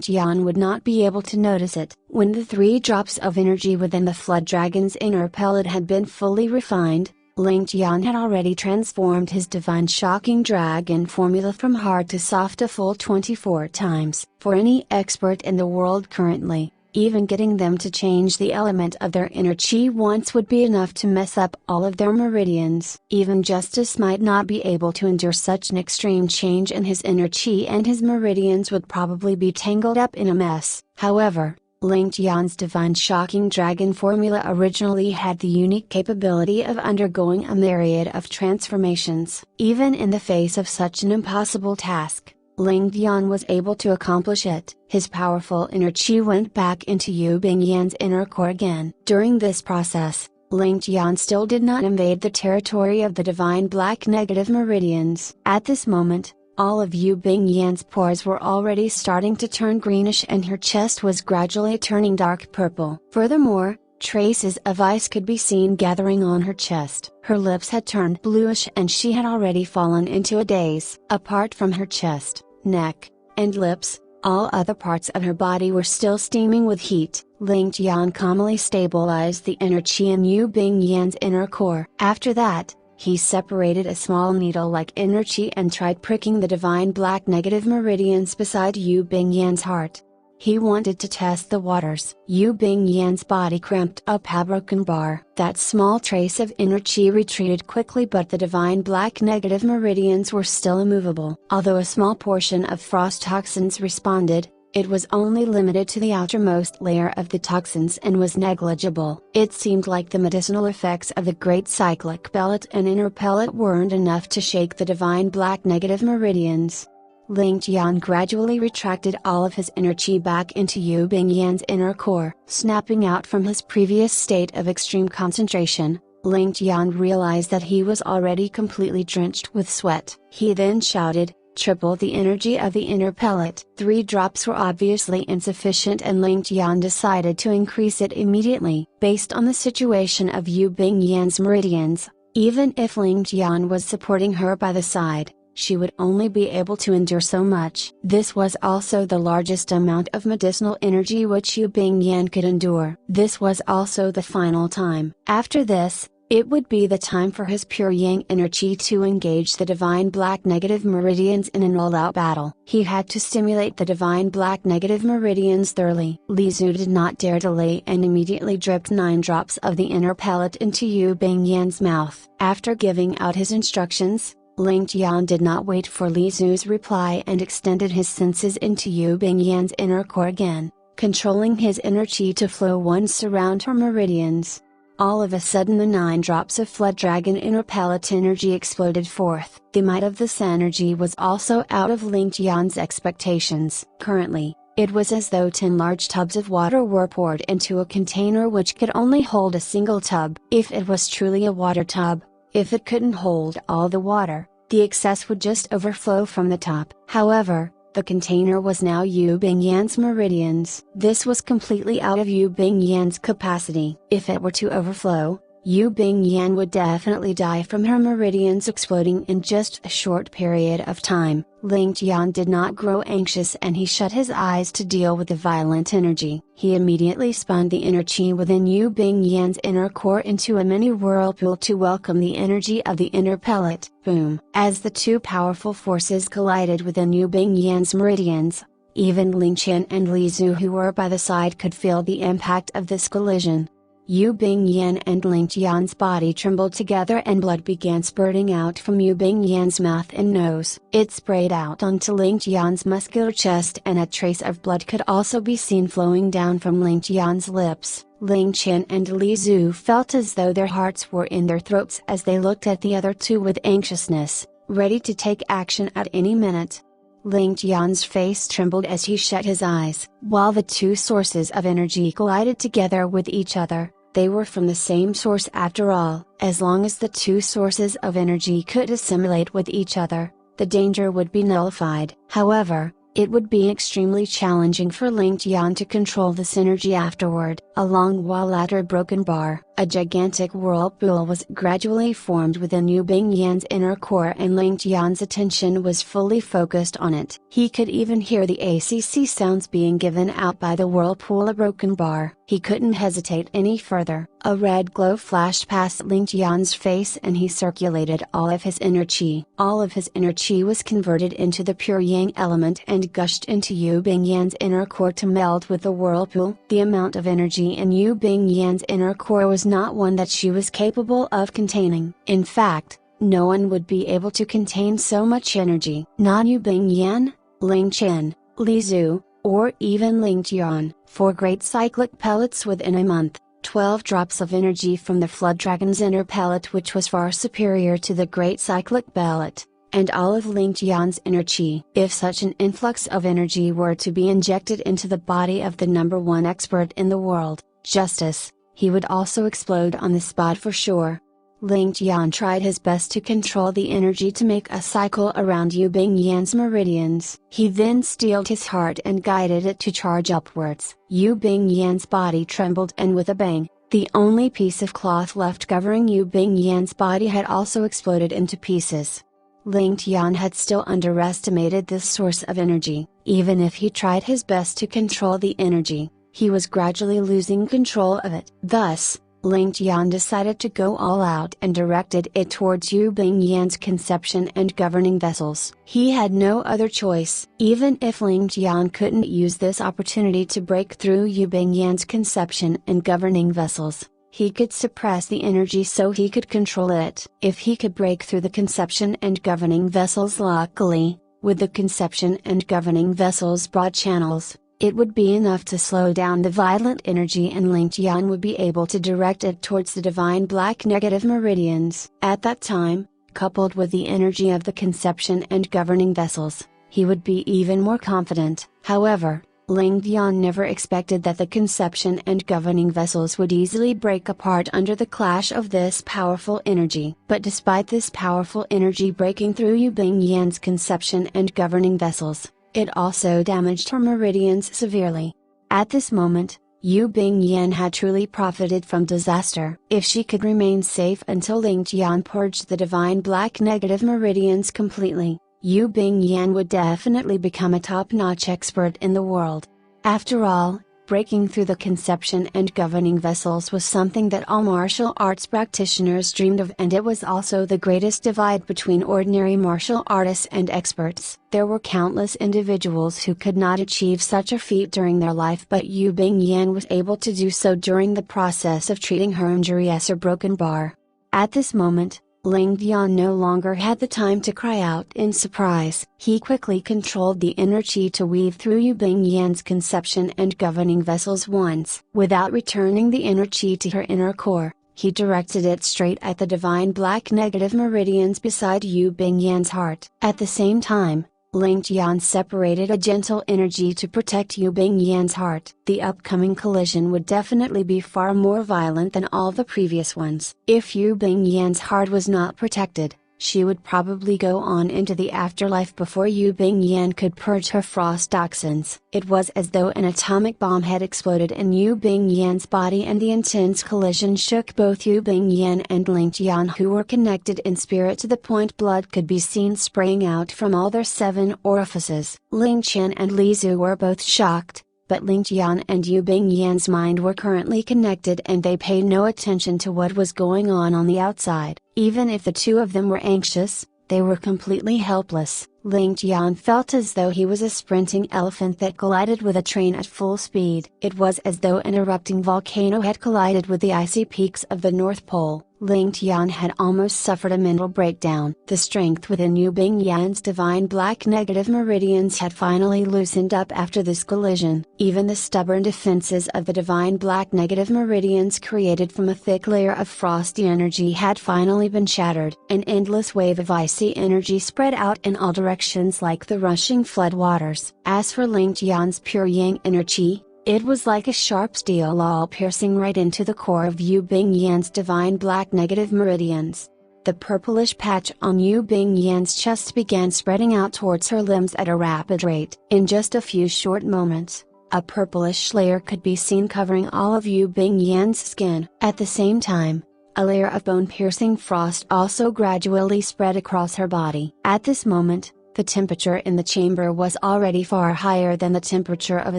Tian would not be able to notice it. When the 3 drops of energy within the Flood Dragon's inner pellet had been fully refined, Ling Tian had already transformed his divine shocking dragon formula from hard to soft a full 24 times. For any expert in the world currently, even getting them to change the element of their inner chi once would be enough to mess up all of their meridians. Even justice might not be able to endure such an extreme change in his inner chi, and his meridians would probably be tangled up in a mess. However, Ling Tian's divine shocking dragon formula originally had the unique capability of undergoing a myriad of transformations. Even in the face of such an impossible task, Ling Tian was able to accomplish it. His powerful inner chi went back into Yu Bingyan's inner core again. During this process, Ling Tian still did not invade the territory of the divine black negative meridians. At this moment, all of Yu Bingyan's pores were already starting to turn greenish and her chest was gradually turning dark purple. Furthermore, traces of ice could be seen gathering on her chest. Her lips had turned bluish and she had already fallen into a daze. Apart from her chest, neck, and lips, all other parts of her body were still steaming with heat. Ling Tian calmly stabilized the inner chi in Yu Bingyan's inner core. After that, he separated a small needle-like inner chi and tried pricking the divine black negative meridians beside Yu Bingyan's heart. He wanted to test the waters. Yu Bingyan's body cramped up a broken bar. That small trace of inner chi retreated quickly, but the divine black negative meridians were still immovable. Although a small portion of frost toxins responded, it was only limited to the outermost layer of the toxins and was negligible. It seemed like the medicinal effects of the great cyclic pellet and inner pellet weren't enough to shake the divine black negative meridians. Ling Tian gradually retracted all of his inner chi back into Yu Bingyan's inner core. Snapping out from his previous state of extreme concentration, Ling Tian realized that he was already completely drenched with sweat. He then shouted, triple the energy of the inner pellet. 3 drops were obviously insufficient, and Ling Tian decided to increase it immediately. Based on the situation of Yu Bingyan's meridians, even if Ling Tian was supporting her by the side, she would only be able to endure so much. This was also the largest amount of medicinal energy which Yu Bingyan could endure. This was also the final time. After this, it would be the time for his pure yang inner chi to engage the divine black negative meridians in an all-out battle. He had to stimulate the divine black negative meridians thoroughly. Li Zu did not dare delay and immediately dripped 9 drops of the inner pellet into Yu Bingyan's mouth. After giving out his instructions, Ling Tian did not wait for Li Zu's reply and extended his senses into Yu Bingyan's inner core again, controlling his inner chi to flow once around her meridians. All of a sudden the 9 drops of Flood Dragon inner pellet energy exploded forth. The might of this energy was also out of Ling Tian's expectations. Currently, it was as though 10 large tubs of water were poured into a container which could only hold a single tub. If it was truly a water tub, if it couldn't hold all the water, the excess would just overflow from the top. However, the container was now Yu Bingyan's meridians. This was completely out of Yu Bingyan's capacity. If it were to overflow, Yu Bingyan would definitely die from her meridians exploding in just a short period of time. Ling Tian did not grow anxious, and he shut his eyes to deal with the violent energy. He immediately spun the inner chi within Yu Bingyan's inner core into a mini whirlpool to welcome the energy of the inner pellet. Boom! As the 2 powerful forces collided within Yu Bingyan's meridians, even Ling Tian and Li Zu, who were by the side, could feel the impact of this collision. Yu Bingyan and Ling Tian's body trembled together, and blood began spurting out from Yu Bingyan's mouth and nose. It sprayed out onto Ling Tian's muscular chest, and a trace of blood could also be seen flowing down from Ling Tian's lips. Ling Tian and Li Zu felt as though their hearts were in their throats as they looked at the other 2 with anxiousness, ready to take action at any minute. Ling Tian's face trembled as he shut his eyes. While the 2 sources of energy collided together with each other, they were from the same source after all. As long as the 2 sources of energy could assimilate with each other, the danger would be nullified. However, it would be extremely challenging for Ling Tian to control this energy afterward. Along Walater Broken Bar, a gigantic whirlpool was gradually formed within Yu Bingyan's inner core, and Ling Tian's attention was fully focused on it. He could even hear the ACC sounds being given out by the whirlpool of Broken Bar. He couldn't hesitate any further. A red glow flashed past Ling Tian's face, and he circulated all of his inner chi. All of his inner chi was converted into the pure yang element and gushed into Yu Bingyan's inner core to meld with the whirlpool. The amount of energy in Yu Bingyan's inner core was not one that she was capable of containing. In fact, no one would be able to contain so much energy. Not Yu Bingyan, Ling Tian, Li Zu, or even Ling Tian. 4 great cyclic pellets within a month. 12 drops of energy from the Flood Dragon's inner pellet, which was far superior to the great cyclic pellet, and all of Ling Tian's inner chi. If such an influx of energy were to be injected into the body of the #1 expert in the world, Justice, he would also explode on the spot for sure. Ling Tian tried his best to control the energy to make a cycle around Yu Bingyan's meridians. He then steeled his heart and guided it to charge upwards. Yu Bingyan's body trembled, and with a bang, the only piece of cloth left covering Yu Bingyan's body had also exploded into pieces. Ling Tian had still underestimated this source of energy. Even if he tried his best to control the energy, he was gradually losing control of it. Thus, Ling Tian decided to go all out and directed it towards Yu Bingyan's conception and governing vessels. He had no other choice. Even if Ling Tian couldn't use this opportunity to break through Yu Bingyan's conception and governing vessels, he could suppress the energy so he could control it. If he could break through the conception and governing vessels, luckily, with the conception and governing vessels broad channels, it would be enough to slow down the violent energy, and Ling Tian would be able to direct it towards the divine black negative meridians. At that time, coupled with the energy of the conception and governing vessels, he would be even more confident. However, Ling Tian never expected that the conception and governing vessels would easily break apart under the clash of this powerful energy. But despite this powerful energy breaking through Yu Bingyan's conception and governing vessels, it also damaged her meridians severely. At this moment, Yu Bingyan had truly profited from disaster. If she could remain safe until Ling Tian purged the divine black negative meridians completely, Yu Bingyan would definitely become a top-notch expert in the world. After all, breaking through the conception and governing vessels was something that all martial arts practitioners dreamed of, and it was also the greatest divide between ordinary martial artists and experts. There were countless individuals who could not achieve such a feat during their life, but Yu Bingyan was able to do so during the process of treating her injury as her broken bar. At this moment, Ling Tian no longer had the time to cry out in surprise. He quickly controlled the inner chi to weave through Yu Bingyan's conception and governing vessels once. Without returning the inner chi to her inner core, he directed it straight at the divine black negative meridians beside Yu Bingyan's heart. At the same time, Ling Tian separated a gentle energy to protect Yu Bingyan's heart. The upcoming collision would definitely be far more violent than all the previous ones. If Yu Bingyan's heart was not protected, she would probably go on into the afterlife before Yu Bingyan could purge her frost toxins. It was as though an atomic bomb had exploded in Yu Bingyan's body, and the intense collision shook both Yu Bingyan and Ling Tian, who were connected in spirit to the point blood could be seen spraying out from all their 7 orifices. Ling Tian and Li Zhu were both shocked, but Ling Tian and Yu Bingyan's mind were currently connected, and they paid no attention to what was going on the outside. Even if the two of them were anxious, they were completely helpless. Ling Tian felt as though he was a sprinting elephant that collided with a train at full speed. It was as though an erupting volcano had collided with the icy peaks of the North Pole. Ling Tian had almost suffered a mental breakdown. The strength within Yu Bingyan's divine black negative meridians had finally loosened up after this collision. Even the stubborn defenses of the divine black negative meridians created from a thick layer of frosty energy had finally been shattered. An endless wave of icy energy spread out in all directions like the rushing flood waters. As for Ling Tian's pure yang energy, it was like a sharp steel awl piercing right into the core of Yu Bingyan's divine black negative meridians. The purplish patch on Yu Bingyan's chest began spreading out towards her limbs at a rapid rate. In just a few short moments, a purplish layer could be seen covering all of Yu Bingyan's skin. At the same time, a layer of bone-piercing frost also gradually spread across her body. At this moment, the temperature in the chamber was already far higher than the temperature of a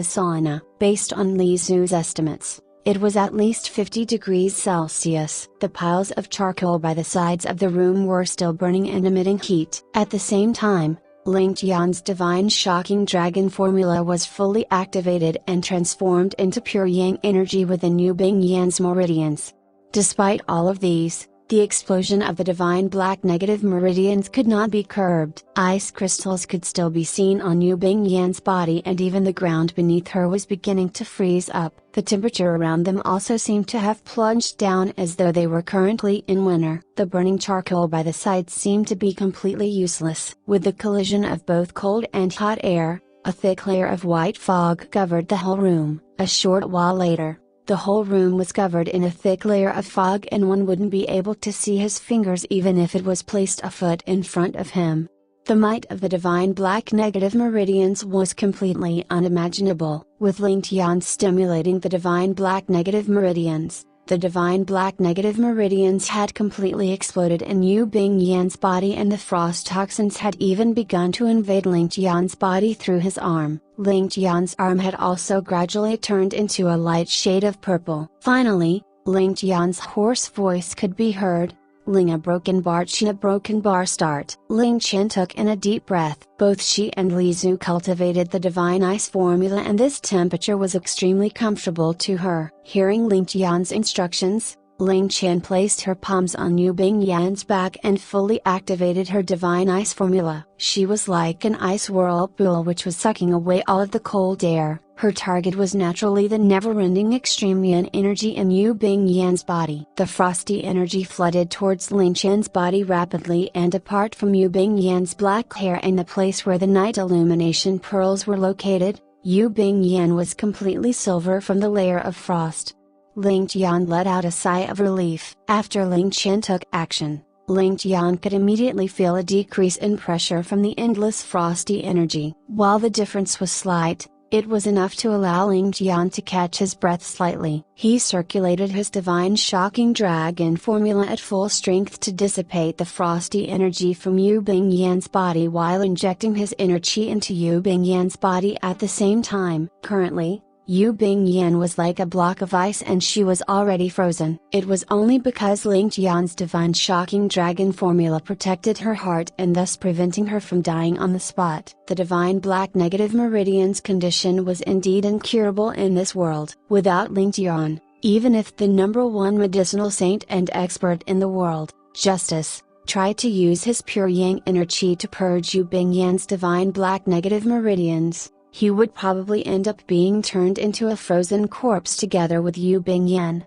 sauna. Based on Li Zhu's estimates, it was at least 50 degrees Celsius. The piles of charcoal by the sides of the room were still burning and emitting heat. At the same time, Ling Tian's divine shocking dragon formula was fully activated and transformed into pure yang energy within Yu Bingyan's meridians. Despite all of these, the explosion of the divine black negative meridians could not be curbed. Ice crystals could still be seen on Yu Bingyan's body, and even the ground beneath her was beginning to freeze up. The temperature around them also seemed to have plunged down as though they were currently in winter. The burning charcoal by the sides seemed to be completely useless. With the collision of both cold and hot air, a thick layer of white fog covered the whole room. A short while later, the whole room was covered in a thick layer of fog, and one wouldn't be able to see his fingers even if it was placed a foot in front of him. The might of the divine black negative meridians was completely unimaginable. With Ling Tian stimulating the divine black negative meridians, the divine black negative meridians had completely exploded in Yu Bingyan's body, and the frost toxins had even begun to invade Ling Tian's body through his arm. Ling Tian's arm had also gradually turned into a light shade of purple. Finally, Ling Tian's hoarse voice could be heard. Ling a broken bar start. Ling Chen took in a deep breath. Both she and Li Zhu cultivated the divine ice formula, and this temperature was extremely comfortable to her. Hearing Ling Tian's instructions, Ling Chen placed her palms on Yu Bingyan's back and fully activated her divine ice formula. She was like an ice whirlpool which was sucking away all of the cold air. Her target was naturally the never-ending extreme yin energy in Yu Bingyan's body. The frosty energy flooded towards Ling Chen's body rapidly, and apart from Yu Bingyan's black hair and the place where the night illumination pearls were located, Yu Bingyan was completely silver from the layer of frost. Ling Tian let out a sigh of relief. After Ling Tian took action, Ling Tian could immediately feel a decrease in pressure from the endless frosty energy. While the difference was slight, it was enough to allow Ling Tian to catch his breath slightly. He circulated his divine shocking dragon formula at full strength to dissipate the frosty energy from Yu Bingyan's body while injecting his inner chi into Yu Bingyan's body at the same time. Currently, Yu Bingyan was like a block of ice and she was already frozen. It was only because Ling Tian's divine shocking dragon formula protected her heart and thus preventing her from dying on the spot. The divine black negative meridian's condition was indeed incurable in this world. Without Ling Tian, even if the #1 medicinal saint and expert in the world, Justice, tried to use his pure yang inner chi to purge Yu Bingyan's divine black negative meridians, he would probably end up being turned into a frozen corpse together with Yu Bingyan.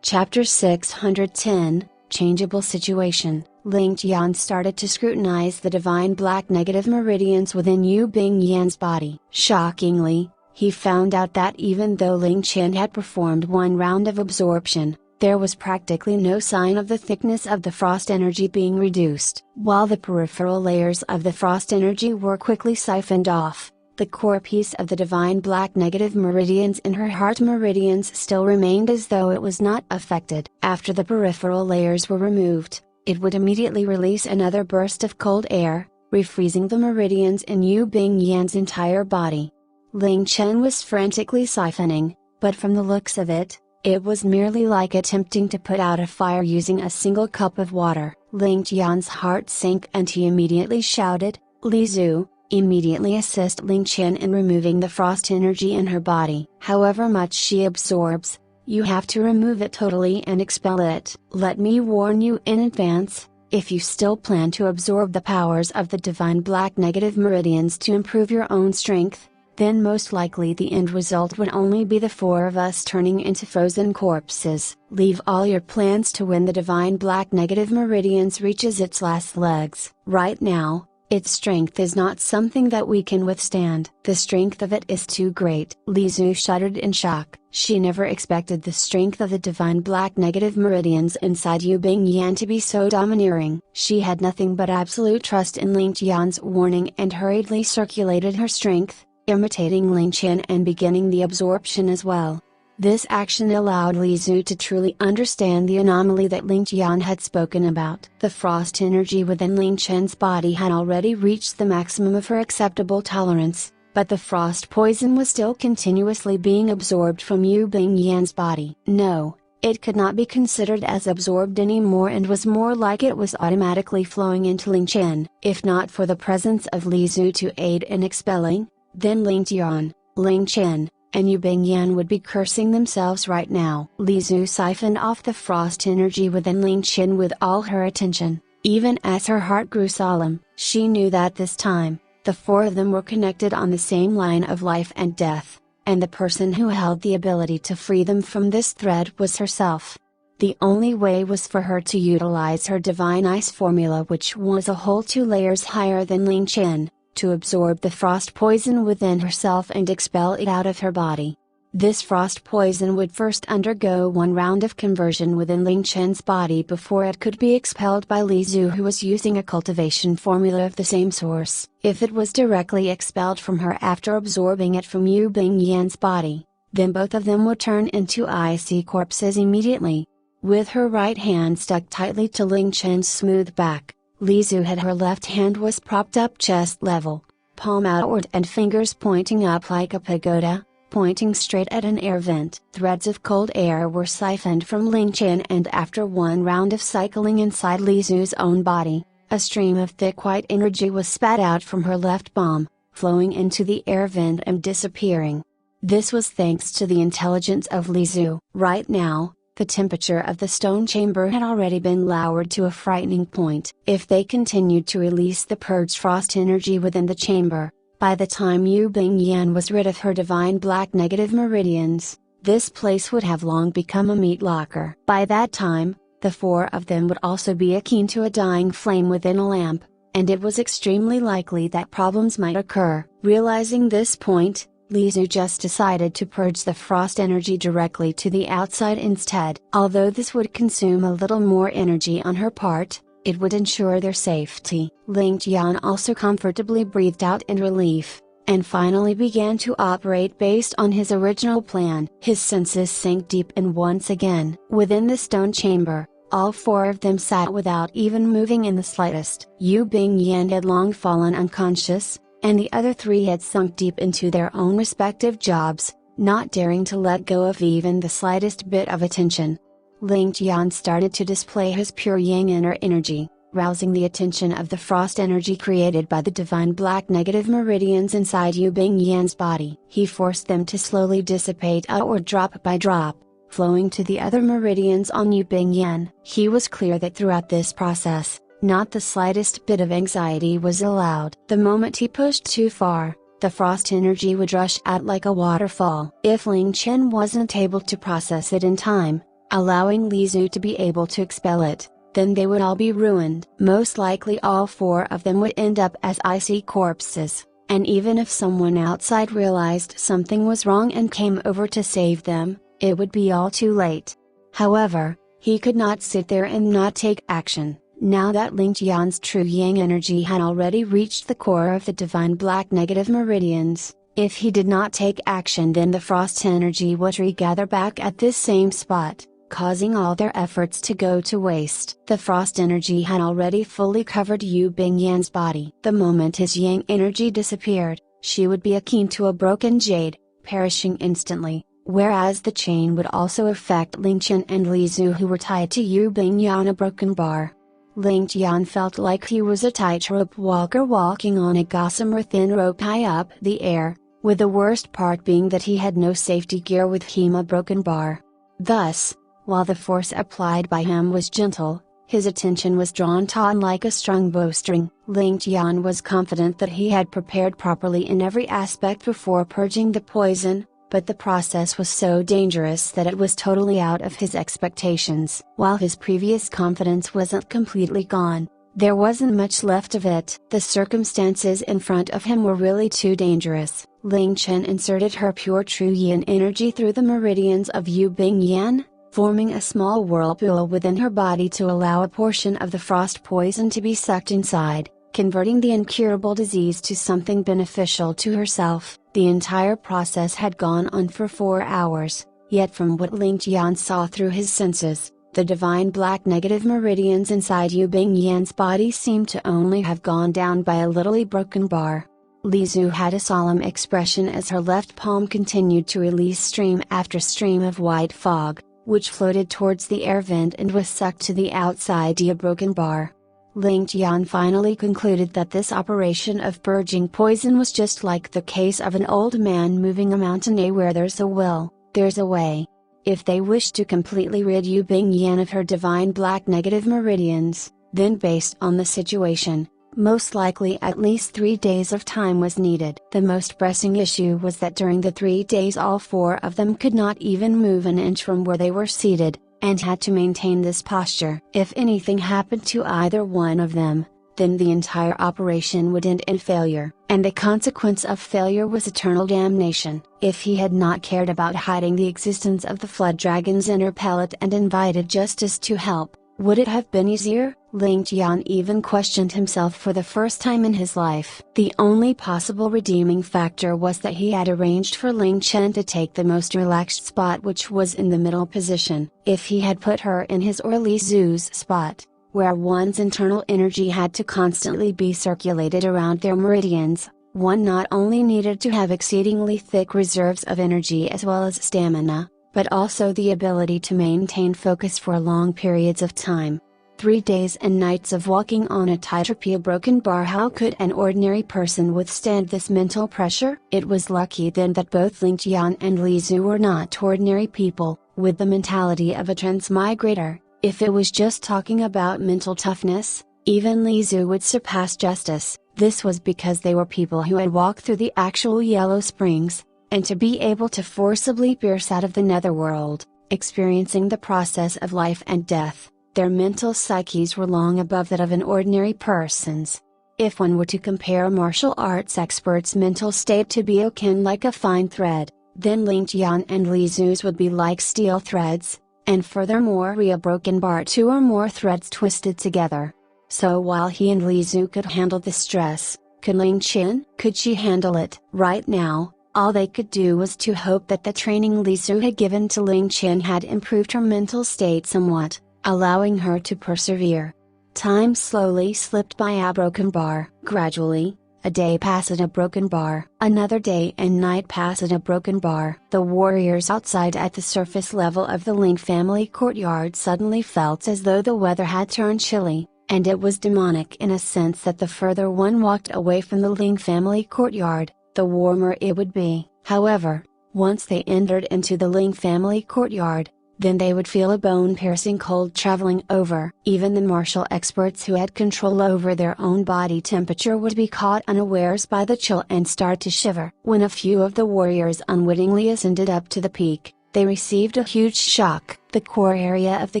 Chapter 610, Changeable Situation. Ling Tian started to scrutinize the divine black negative meridians within Yu Bingyan's body. Shockingly, he found out that even though Ling Tian had performed one round of absorption, there was practically no sign of the thickness of the frost energy being reduced. While the peripheral layers of the frost energy were quickly siphoned off, the core piece of the divine black negative meridians in her heart meridians still remained as though it was not affected. After the peripheral layers were removed, it would immediately release another burst of cold air, refreezing the meridians in Yu Bingyan's entire body. Ling Chen was frantically siphoning, but from the looks of it, it was merely like attempting to put out a fire using a single cup of water. Ling Tian's heart sank and he immediately shouted, "Li Zhu, immediately assist Ling Chen in removing the frost energy in her body. However much she absorbs, you have to remove it totally and expel it. Let me warn you in advance, if you still plan to absorb the powers of the divine black negative meridians to improve your own strength, then most likely the end result would only be the four of us turning into frozen corpses. Leave all your plans to when the divine black negative meridians reaches its last legs. Right now, its strength is not something that we can withstand. The strength of it is too great." Li Zhu shuddered in shock. She never expected the strength of the divine black negative meridians inside Yu Bingyan to be so domineering. She had nothing but absolute trust in Ling Tian's warning and hurriedly circulated her strength, imitating Ling Chen and beginning the absorption as well. This action allowed Li Zhu to truly understand the anomaly that Ling Tian had spoken about. The frost energy within Ling Chen's body had already reached the maximum of her acceptable tolerance, but the frost poison was still continuously being absorbed from Yu Bingyan's body. No, it could not be considered as absorbed anymore and was more like it was automatically flowing into Ling Chen. If not for the presence of Li Zhu to aid in expelling, then Ling Tian, Ling Chen, and Yu Bingyan would be cursing themselves right now. Li Zhu siphoned off the frost energy within Ling Chen with all her attention. Even as her heart grew solemn, she knew that this time, the four of them were connected on the same line of life and death, and the person who held the ability to free them from this thread was herself. The only way was for her to utilize her divine ice formula, which was a whole 2 layers higher than Ling Chen, to absorb the frost poison within herself and expel it out of her body. This frost poison would first undergo one round of conversion within Ling Chen's body before it could be expelled by Li Zhu, who was using a cultivation formula of the same source. If it was directly expelled from her after absorbing it from Yu Bingyan's body, then both of them would turn into icy corpses immediately. With her right hand stuck tightly to Ling Chen's smooth back, Li Zhu had her left hand was propped up chest level, palm outward and fingers pointing up like a pagoda, pointing straight at an air vent. Threads of cold air were siphoned from Ling Chen, and after one round of cycling inside Li Zhu's own body, a stream of thick white energy was spat out from her left palm, flowing into the air vent and disappearing. This was thanks to the intelligence of Li Zhu. Right now, the temperature of the stone chamber had already been lowered to a frightening point. If they continued to release the purged frost energy within the chamber, by the time Yu Bingyan was rid of her divine black negative meridians, this place would have long become a meat locker. By that time, the four of them would also be akin to a dying flame within a lamp, and it was extremely likely that problems might occur. Realizing this point, Li Zhu just decided to purge the frost energy directly to the outside instead. Although this would consume a little more energy on her part, it would ensure their safety. Ling Tian also comfortably breathed out in relief, and finally began to operate based on his original plan. His senses sank deep in once again. Within the stone chamber, all four of them sat without even moving in the slightest. Yu Bingyan had long fallen unconscious, and the other three had sunk deep into their own respective jobs, not daring to let go of even the slightest bit of attention. Ling Tian started to display his pure yang inner energy, rousing the attention of the frost energy created by the divine black negative meridians inside Yu Bingyan's body. He forced them to slowly dissipate outward drop by drop, flowing to the other meridians on Yu Bingyan. He was clear that throughout this process, not the slightest bit of anxiety was allowed. The moment he pushed too far, the frost energy would rush out like a waterfall. If Ling Chen wasn't able to process it in time, allowing Li Zhu to be able to expel it, then they would all be ruined. Most likely all four of them would end up as icy corpses, and even if someone outside realized something was wrong and came over to save them, it would be all too late. However, he could not sit there and not take action. Now that Ling Tian's true yang energy had already reached the core of the divine black negative meridians, if he did not take action, then the frost energy would regather back at this same spot, causing all their efforts to go to waste. The frost energy had already fully covered Yu Bingyan's body. The moment his yang energy disappeared, she would be akin to a broken jade, perishing instantly, whereas the chain would also affect Ling Chen and Li Zhu, who were tied to Yu Bingyan a broken bar. Ling Tian felt like he was a tightrope walker walking on a gossamer thin rope high up the air, with the worst part being that he had no safety gear with him a broken bar. Thus, while the force applied by him was gentle, his attention was drawn taut like a strung bowstring. Ling Tian was confident that he had prepared properly in every aspect before purging the poison, but the process was so dangerous that it was totally out of his expectations. While his previous confidence wasn't completely gone, there wasn't much left of it. The circumstances in front of him were really too dangerous. Ling Chen inserted her pure true yin energy through the meridians of Yu Bingyan, forming a small whirlpool within her body to allow a portion of the frost poison to be sucked inside, converting the incurable disease to something beneficial to herself. The entire process had gone on for 4 hours, yet from what Ling Tian saw through his senses, the divine black negative meridians inside Yu Bingyan's body seemed to only have gone down by a little broken bar. Li Zhu had a solemn expression as her left palm continued to release stream after stream of white fog, which floated towards the air vent and was sucked to the outside via broken bar. Ling Tian finally concluded that this operation of purging poison was just like the case of an old man moving a mountain. Where there's a will, there's a way. If they wished to completely rid Yu Bingyan of her divine black negative meridians, then based on the situation, most likely at least 3 days of time was needed. The most pressing issue was that during the 3 days all 4 of them could not even move an inch from where they were seated, and had to maintain this posture. If anything happened to either one of them, then the entire operation would end in failure, and the consequence of failure was eternal damnation. If he had not cared about hiding the existence of the flood dragon's inner pellet and invited justice to help, would it have been easier? Ling Tian even questioned himself for the first time in his life. The only possible redeeming factor was that he had arranged for Ling Chen to take the most relaxed spot, which was in the middle position. If he had put her in his or Li Zhu's spot, where one's internal energy had to constantly be circulated around their meridians, one not only needed to have exceedingly thick reserves of energy as well as stamina, but also the ability to maintain focus for long periods of time. 3 days and nights of walking on a tightrope, a broken bar. How could an ordinary person withstand this mental pressure? It was lucky then that both Ling Tian and Li Zhu were not ordinary people, with the mentality of a transmigrator. If it was just talking about mental toughness, even Li Zhu would surpass justice. This was because they were people who had walked through the actual Yellow Springs, and to be able to forcibly pierce out of the netherworld, experiencing the process of life and death, their mental psyches were long above that of an ordinary person's. If one were to compare martial arts experts' mental state to be akin like a fine thread, then Ling Tian and Li Zhu's would be like steel threads, and furthermore a broken bar, 2 or more threads twisted together. So while he and Li Zhu could handle the stress, could Ling Tian? Could she handle it? Right now, all they could do was to hope that the training Li Zhu had given to Ling Tian had improved her mental state somewhat, allowing her to persevere. Time slowly slipped by a broken bar. Gradually, a day passed at a broken bar. Another day and night passed at a broken bar. The warriors outside at the surface level of the Ling family courtyard suddenly felt as though the weather had turned chilly, and it was demonic in a sense that the further one walked away from the Ling family courtyard, the warmer it would be. However, once they entered into the Ling family courtyard, then they would feel a bone-piercing cold traveling over. Even the martial experts who had control over their own body temperature would be caught unawares by the chill and start to shiver. When a few of the warriors unwittingly ascended up to the peak, they received a huge shock. The core area of the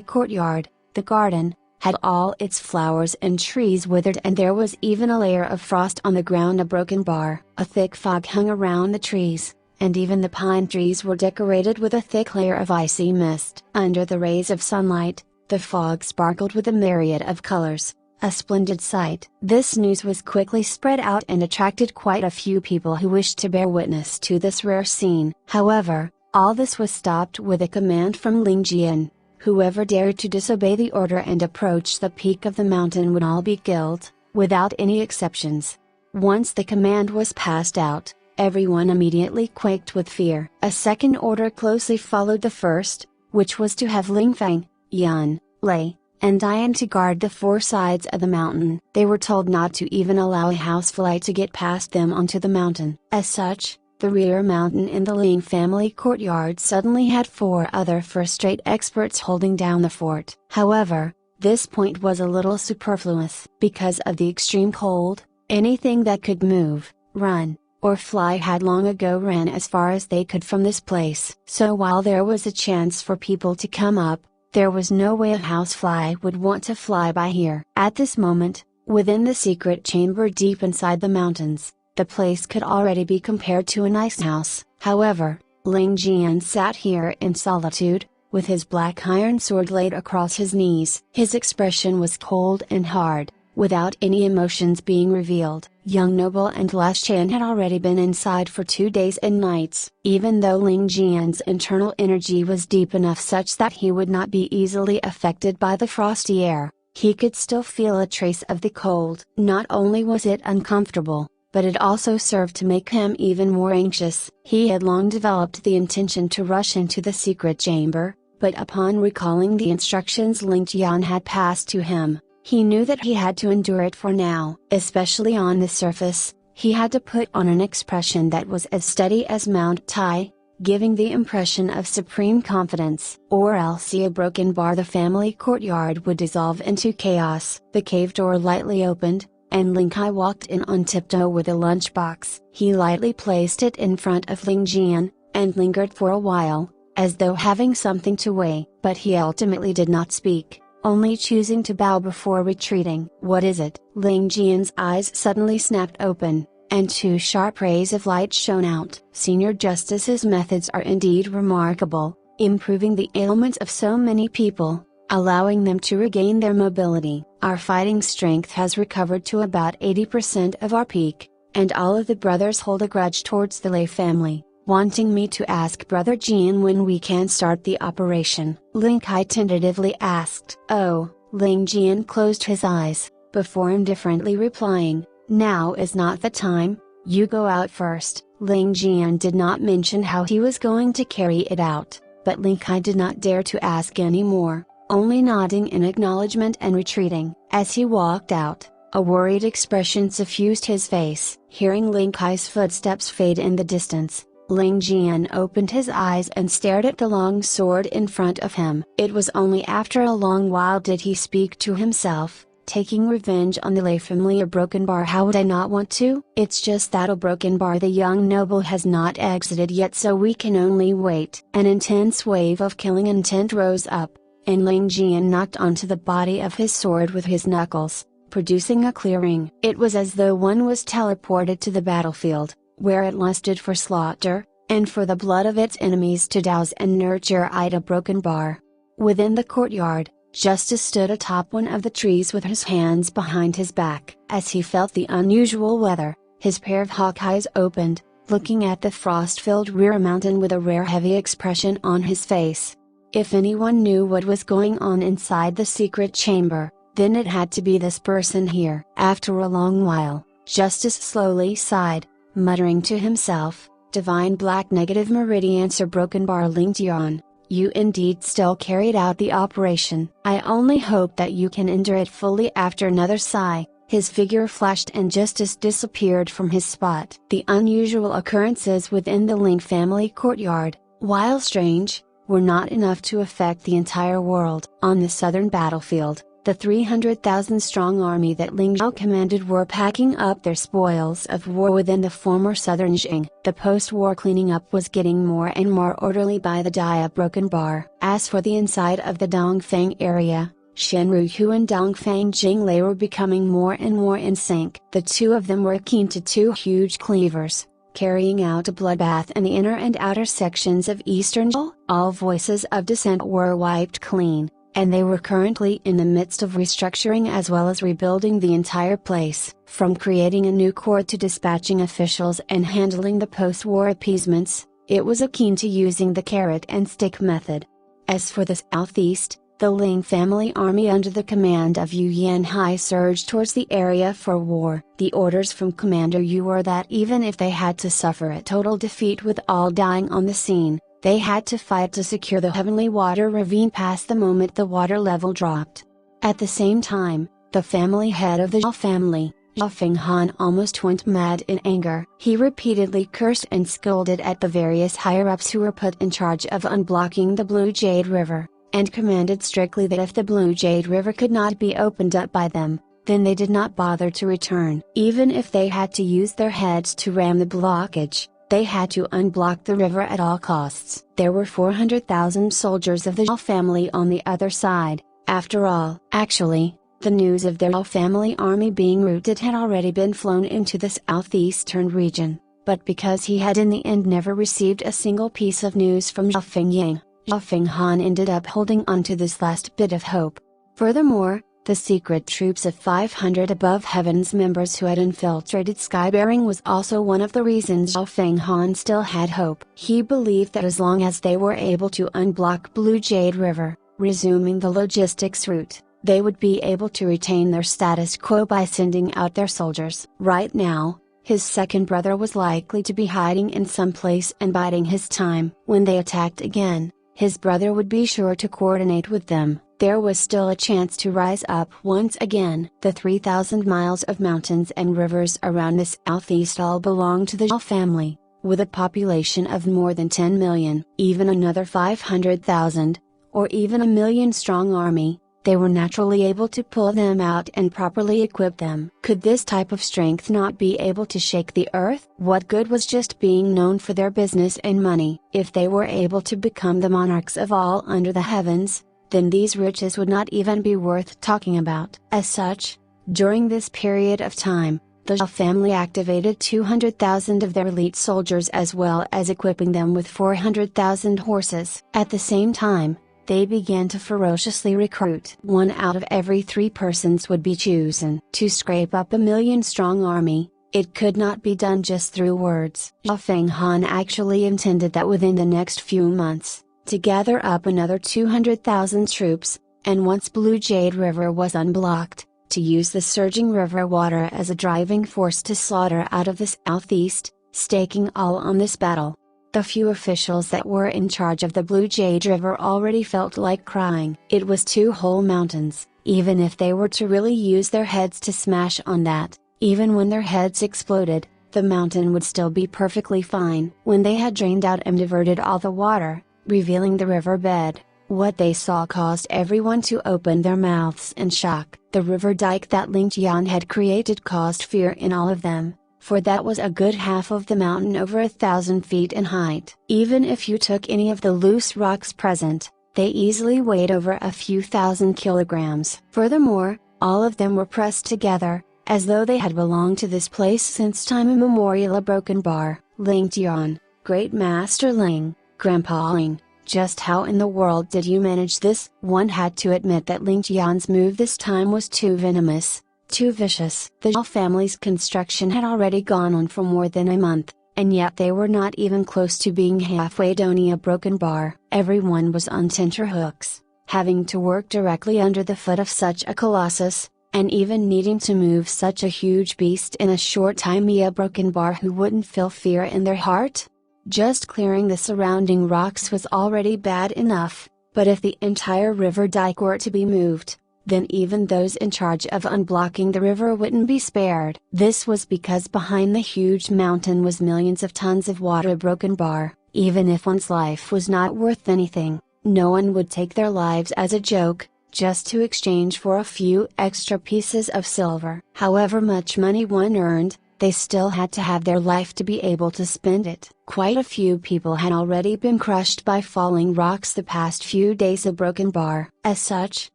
courtyard, the garden, had all its flowers and trees withered, and there was even a layer of frost on the ground. A broken bar. A thick fog hung around the trees, and even the pine trees were decorated with a thick layer of icy mist. Under the rays of sunlight, the fog sparkled with a myriad of colors, a splendid sight. This news was quickly spread out and attracted quite a few people who wished to bear witness to this rare scene. However, all this was stopped with a command from Ling Tian. Whoever dared to disobey the order and approach the peak of the mountain would all be killed, without any exceptions. Once the command was passed out, everyone immediately quaked with fear. A second order closely followed the first, which was to have Ling Fang, Yan, Lei, and Dian to guard the 4 sides of the mountain. They were told not to even allow a housefly to get past them onto the mountain. As such, the rear mountain in the Ling family courtyard suddenly had 4 other first-rate experts holding down the fort. However, this point was a little superfluous. Because of the extreme cold, anything that could move, run, or fly had long ago ran as far as they could from this place. So while there was a chance for people to come up, there was no way a housefly would want to fly by here. At this moment, within the secret chamber deep inside the mountains, the place could already be compared to an ice house. However, Ling Tian sat here in solitude, with his black iron sword laid across his knees. His expression was cold and hard, without any emotions being revealed. Young Noble and Lash Chan had already been inside for 2 days and nights. Even though Ling Tian's internal energy was deep enough such that he would not be easily affected by the frosty air, he could still feel a trace of the cold. Not only was it uncomfortable, but it also served to make him even more anxious. He had long developed the intention to rush into the secret chamber, but upon recalling the instructions Ling Tian had passed to him, he knew that he had to endure it for now. Especially on the surface, he had to put on an expression that was as steady as Mount Tai, giving the impression of supreme confidence. Or else a broken bar the family courtyard would dissolve into chaos. The cave door lightly opened, and Ling Kai walked in on tiptoe with a lunchbox. He lightly placed it in front of Ling Tian, and lingered for a while, as though having something to weigh. But he ultimately did not speak, only choosing to bow before retreating. "What is it?" Ling Tian's eyes suddenly snapped open, and 2 sharp rays of light shone out. Senior Justice's methods are indeed remarkable, improving the ailments of so many people, allowing them to regain their mobility. Our fighting strength has recovered to about 80% of our peak, and all of the brothers hold a grudge towards the Lei family, wanting me to ask Brother Jian when we can start the operation. Ling Kai tentatively asked. "Oh," Ling Jian closed his eyes, before indifferently replying, "Now is not the time, you go out first." Ling Jian did not mention how he was going to carry it out, but Ling Kai did not dare to ask any more. only nodding in acknowledgement and retreating. As he walked out, a worried expression suffused his face. Hearing Ling Kai's footsteps fade in the distance, Ling Tian opened his eyes and stared at the long sword in front of him. It was only after a long while did he speak to himself, taking revenge on the late family of Broken Bar. How would I not want to? It's just that a Broken Bar, the young noble, has not exited yet, so we can only wait. An intense wave of killing intent rose up, and Ling Tian knocked onto the body of his sword with his knuckles, producing a clearing. It was as though one was teleported to the battlefield, where it lusted for slaughter, and for the blood of its enemies to douse and nurture. A Broken Bar. Within the courtyard, Justice stood atop one of the trees with his hands behind his back. As he felt the unusual weather, his pair of hawk eyes opened, looking at the frost-filled rear mountain with a rare heavy expression on his face. If anyone knew what was going on inside the secret chamber, then it had to be this person here. After a long while, Justice slowly sighed, muttering to himself, "Divine Black Negative Meridian Sir Broken Bar Ling Tian, you indeed still carried out the operation. I only hope that you can endure it fully." After another sigh, his figure flashed and Justice disappeared from his spot. The unusual occurrences within the Ling family courtyard, while strange, were not enough to affect the entire world. On the southern battlefield, the 300,000 strong army that Ling Zhao commanded were packing up their spoils of war within the former southern Jing. The post-war cleaning up was getting more and more orderly by the day of Broken Bar. As for the inside of the Dongfang area, Shen Ruhu and Dongfang Jinglei were becoming more and more in sync. The two of them were akin to two huge cleavers, carrying out a bloodbath in the inner and outer sections of Eastern Zhou. All voices of dissent were wiped clean, and they were currently in the midst of restructuring as well as rebuilding the entire place. From creating a new court to dispatching officials and handling the post-war appeasements, it was akin to using the carrot and stick method. As for the southeast, the Ling family army under the command of Yu Yanhai surged towards the area for war. The orders from Commander Yu were that even if they had to suffer a total defeat with all dying on the scene, they had to fight to secure the Heavenly Water Ravine Pass the moment the water level dropped. At the same time, the family head of the Zhao family, Zhao Fenghan, almost went mad in anger. He repeatedly cursed and scolded at the various higher-ups who were put in charge of unblocking the Blue Jade River, and commanded strictly that if the Blue Jade River could not be opened up by them, then they did not bother to return. Even if they had to use their heads to ram the blockage, they had to unblock the river at all costs. There were 400,000 soldiers of the Zhao family on the other side, after all. Actually, the news of their Zhao family army being routed had already been flown into the southeastern region, but because he had in the end never received a single piece of news from Zhao Fengyang, Zhao Fenghan ended up holding onto this last bit of hope. Furthermore, the secret troops of 500 Above Heavens members who had infiltrated Skybearing was also one of the reasons Zhao Fenghan still had hope. He believed that as long as they were able to unblock Blue Jade River, resuming the logistics route, they would be able to retain their status quo by sending out their soldiers. Right now, his second brother was likely to be hiding in some place and biding his time. When they attacked again, his brother would be sure to coordinate with them. There was still a chance to rise up once again. The 3,000 miles of mountains and rivers around the southeast all belonged to the Zhao family, with a population of more than 10 million. Even another 500,000, or even a million-strong army, they were naturally able to pull them out and properly equip them. Could this type of strength not be able to shake the earth? What good was just being known for their business and money? If they were able to become the monarchs of all under the heavens, then these riches would not even be worth talking about. As such, during this period of time, the Zhao family activated 200,000 of their elite soldiers as well as equipping them with 400,000 horses. At the same time, they began to ferociously recruit. 1 out of every 3 persons would be chosen. To scrape up a million-strong army, it could not be done just through words. Zhao Fenghan actually intended that within the next few months, to gather up another 200,000 troops, and once Blue Jade River was unblocked, to use the surging river water as a driving force to slaughter out of the southeast, staking all on this battle. The few officials that were in charge of the Blue Jade River already felt like crying. It was 2 whole mountains. Even if they were to really use their heads to smash on that, even when their heads exploded, the mountain would still be perfectly fine. When they had drained out and diverted all the water, revealing the riverbed, what they saw caused everyone to open their mouths in shock. The river dike that Ling Tian had created caused fear in all of them, for that was a good half of the mountain over 1,000 feet in height. Even if you took any of the loose rocks present, they easily weighed over a few thousand kilograms. Furthermore, all of them were pressed together, as though they had belonged to this place since time immemorial. A broken bar. Ling Tian, Great Master Ling, Grandpa Ling, just how in the world did you manage this? One had to admit that Ling Tian's move this time was too venomous, too vicious. The Zhao family's construction had already gone on for more than a month, and yet they were not even close to being halfway done. A broken bar. Everyone was on tenterhooks, having to work directly under the foot of such a colossus, and even needing to move such a huge beast in a short time. A broken bar. Who wouldn't feel fear in their heart? Just clearing the surrounding rocks was already bad enough, but if the entire river dike were to be moved, then even those in charge of unblocking the river wouldn't be spared. This was because behind the huge mountain was millions of tons of water. A broken bar. Even if one's life was not worth anything, no one would take their lives as a joke, just to exchange for a few extra pieces of silver. However much money one earned, they still had to have their life to be able to spend it. Quite a few people had already been crushed by falling rocks the past few days. A broken bar. As such,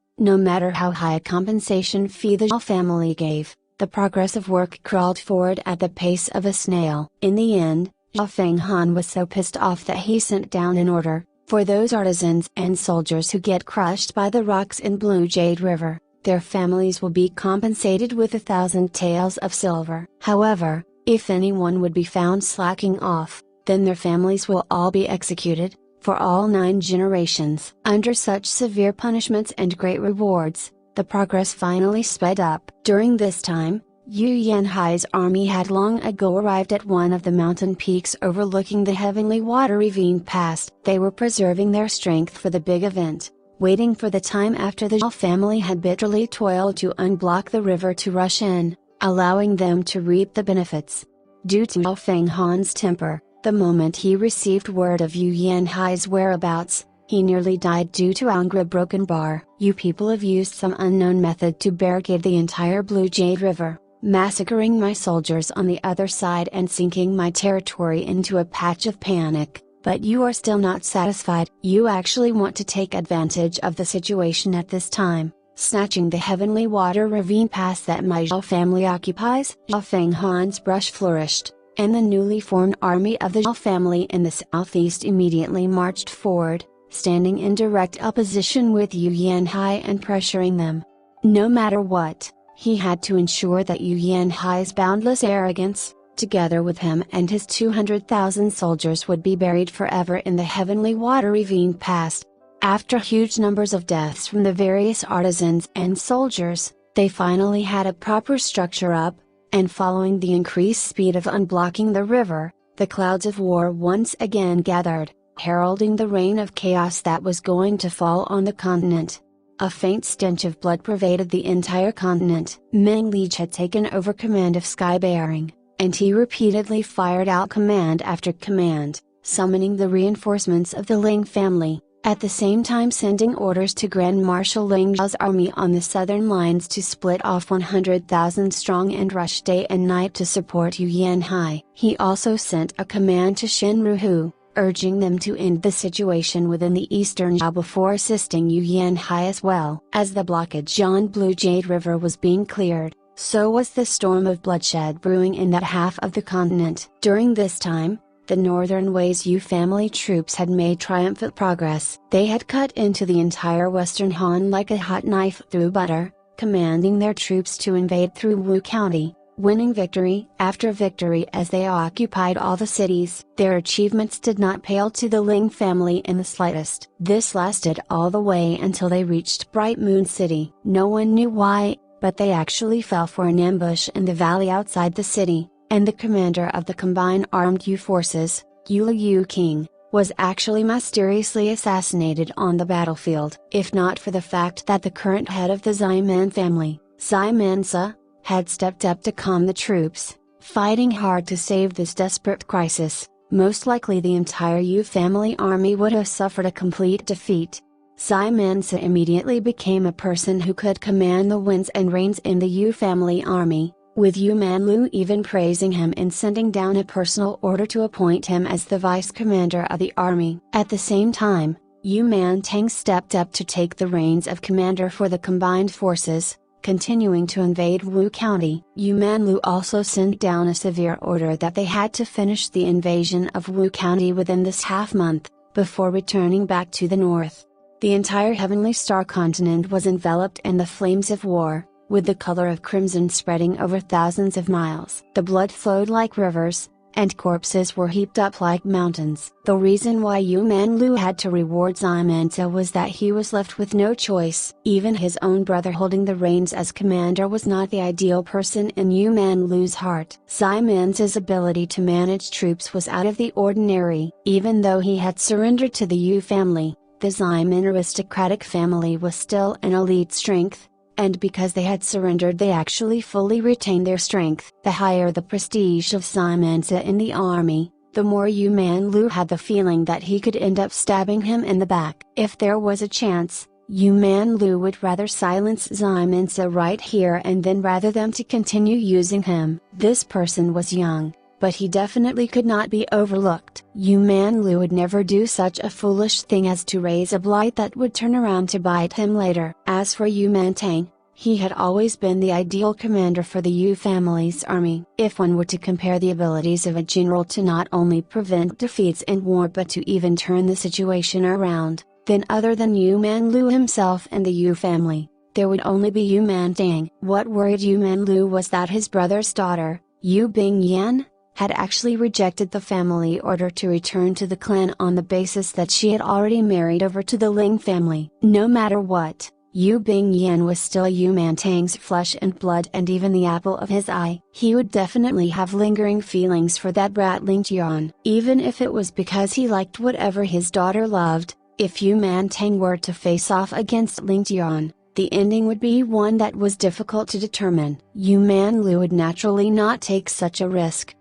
no matter how high a compensation fee the Zhao family gave, the progress of work crawled forward at the pace of a snail. In the end, Zhao Fenghan was so pissed off that he sent down an order: for those artisans and soldiers who get crushed by the rocks in Blue Jade River, their families will be compensated with 1,000 taels of silver. However, if anyone would be found slacking off, then their families will all be executed, for all 9 generations. Under such severe punishments and great rewards, the progress finally sped up. During this time, Yu Yanhai's army had long ago arrived at one of the mountain peaks overlooking the heavenly water ravine pass. They were preserving their strength for the big event, waiting for the time after the Zhao family had bitterly toiled to unblock the river to rush in, allowing them to reap the benefits. Due to Zhao Fenghan's temper, the moment he received word of Yu Yanhai's whereabouts, he nearly died due to anger. A broken bar. You people have used some unknown method to barricade the entire Blue Jade River, massacring my soldiers on the other side and sinking my territory into a patch of panic. But you are still not satisfied. You actually want to take advantage of the situation at this time, snatching the heavenly water ravine pass that my Zhao family occupies. Zhao Fenghan's brush flourished, and the newly formed army of the Zhao family in the southeast immediately marched forward, standing in direct opposition with Yu Yanhai and pressuring them. No matter what, he had to ensure that Yu Yanhai's boundless arrogance, together with him and his 200,000 soldiers, would be buried forever in the heavenly water ravine pass. After huge numbers of deaths from the various artisans and soldiers, they finally had a proper structure up, and following the increased speed of unblocking the river, the clouds of war once again gathered, heralding the reign of chaos that was going to fall on the continent. A faint stench of blood pervaded the entire continent. Meng Liege had taken over command of Skybearing, and he repeatedly fired out command after command, summoning the reinforcements of the Ling family, at the same time sending orders to Grand Marshal Ling Zhao's army on the southern lines to split off 100,000 strong and rush day and night to support Yu Yanhai. He also sent a command to Shenruhu, urging them to end the situation within the eastern Zhao before assisting Yu Yanhai as well. As the blockage on Blue Jade River was being cleared, so was the storm of bloodshed brewing in that half of the continent. During this time, the northern Wei's Yu family troops had made triumphant progress. They had cut into the entire western Han like a hot knife through butter, commanding their troops to invade through Wu County, winning victory after victory as they occupied all the cities. Their achievements did not pale to the Ling family in the slightest. This lasted all the way until they reached Bright Moon City. No one knew why, but they actually fell for an ambush in the valley outside the city, and the commander of the combined armed Yu forces, Liu King, was actually mysteriously assassinated on the battlefield. If not for the fact that the current head of the Ximen family, Ximensa, had stepped up to calm the troops, fighting hard to save this desperate crisis, most likely the entire Yu family army would have suffered a complete defeat. Ximensa immediately became a person who could command the winds and rains in the Yu family army, with Yu Manlu even praising him and sending down a personal order to appoint him as the vice commander of the army. At the same time, Yu Mantang stepped up to take the reins of commander for the combined forces, continuing to invade Wu County. Yu Manlu also sent down a severe order that they had to finish the invasion of Wu County within this half-month, before returning back to the north. The entire Heavenly Star continent was enveloped in the flames of war, with the color of crimson spreading over thousands of miles. The blood flowed like rivers, and corpses were heaped up like mountains. The reason why Yu Manlu had to reward Ximensa was that he was left with no choice. Even his own brother holding the reins as commander was not the ideal person in Yu Manlu's heart. Ximensa's ability to manage troops was out of the ordinary. Even though he had surrendered to the Yu family, the Ximen aristocratic family was still an elite strength, and because they had surrendered they actually fully retained their strength. The higher the prestige of Ximensa in the army, the more Yu Manlu had the feeling that he could end up stabbing him in the back. If there was a chance, Yu Manlu would rather silence Ximensa right here and then rather than to continue using him. This person was young, but he definitely could not be overlooked. Yu Manlu would never do such a foolish thing as to raise a blight that would turn around to bite him later. As for Yu Mantang, he had always been the ideal commander for the Yu family's army. If one were to compare the abilities of a general to not only prevent defeats in war but to even turn the situation around, then other than Yu Manlu himself and the Yu family, there would only be Yu Mantang. What worried Yu Manlu was that his brother's daughter, Yu Bingyan, had actually rejected the family order to return to the clan on the basis that she had already married over to the Ling family. No matter what, Yu Bingyan was still Yu Mantang's flesh and blood and even the apple of his eye. He would definitely have lingering feelings for that brat Ling Tian. Even if it was because he liked whatever his daughter loved, if Yu Mantang were to face off against Ling Tian, the ending would be one that was difficult to determine. Yu Manlu would naturally not take such a risk.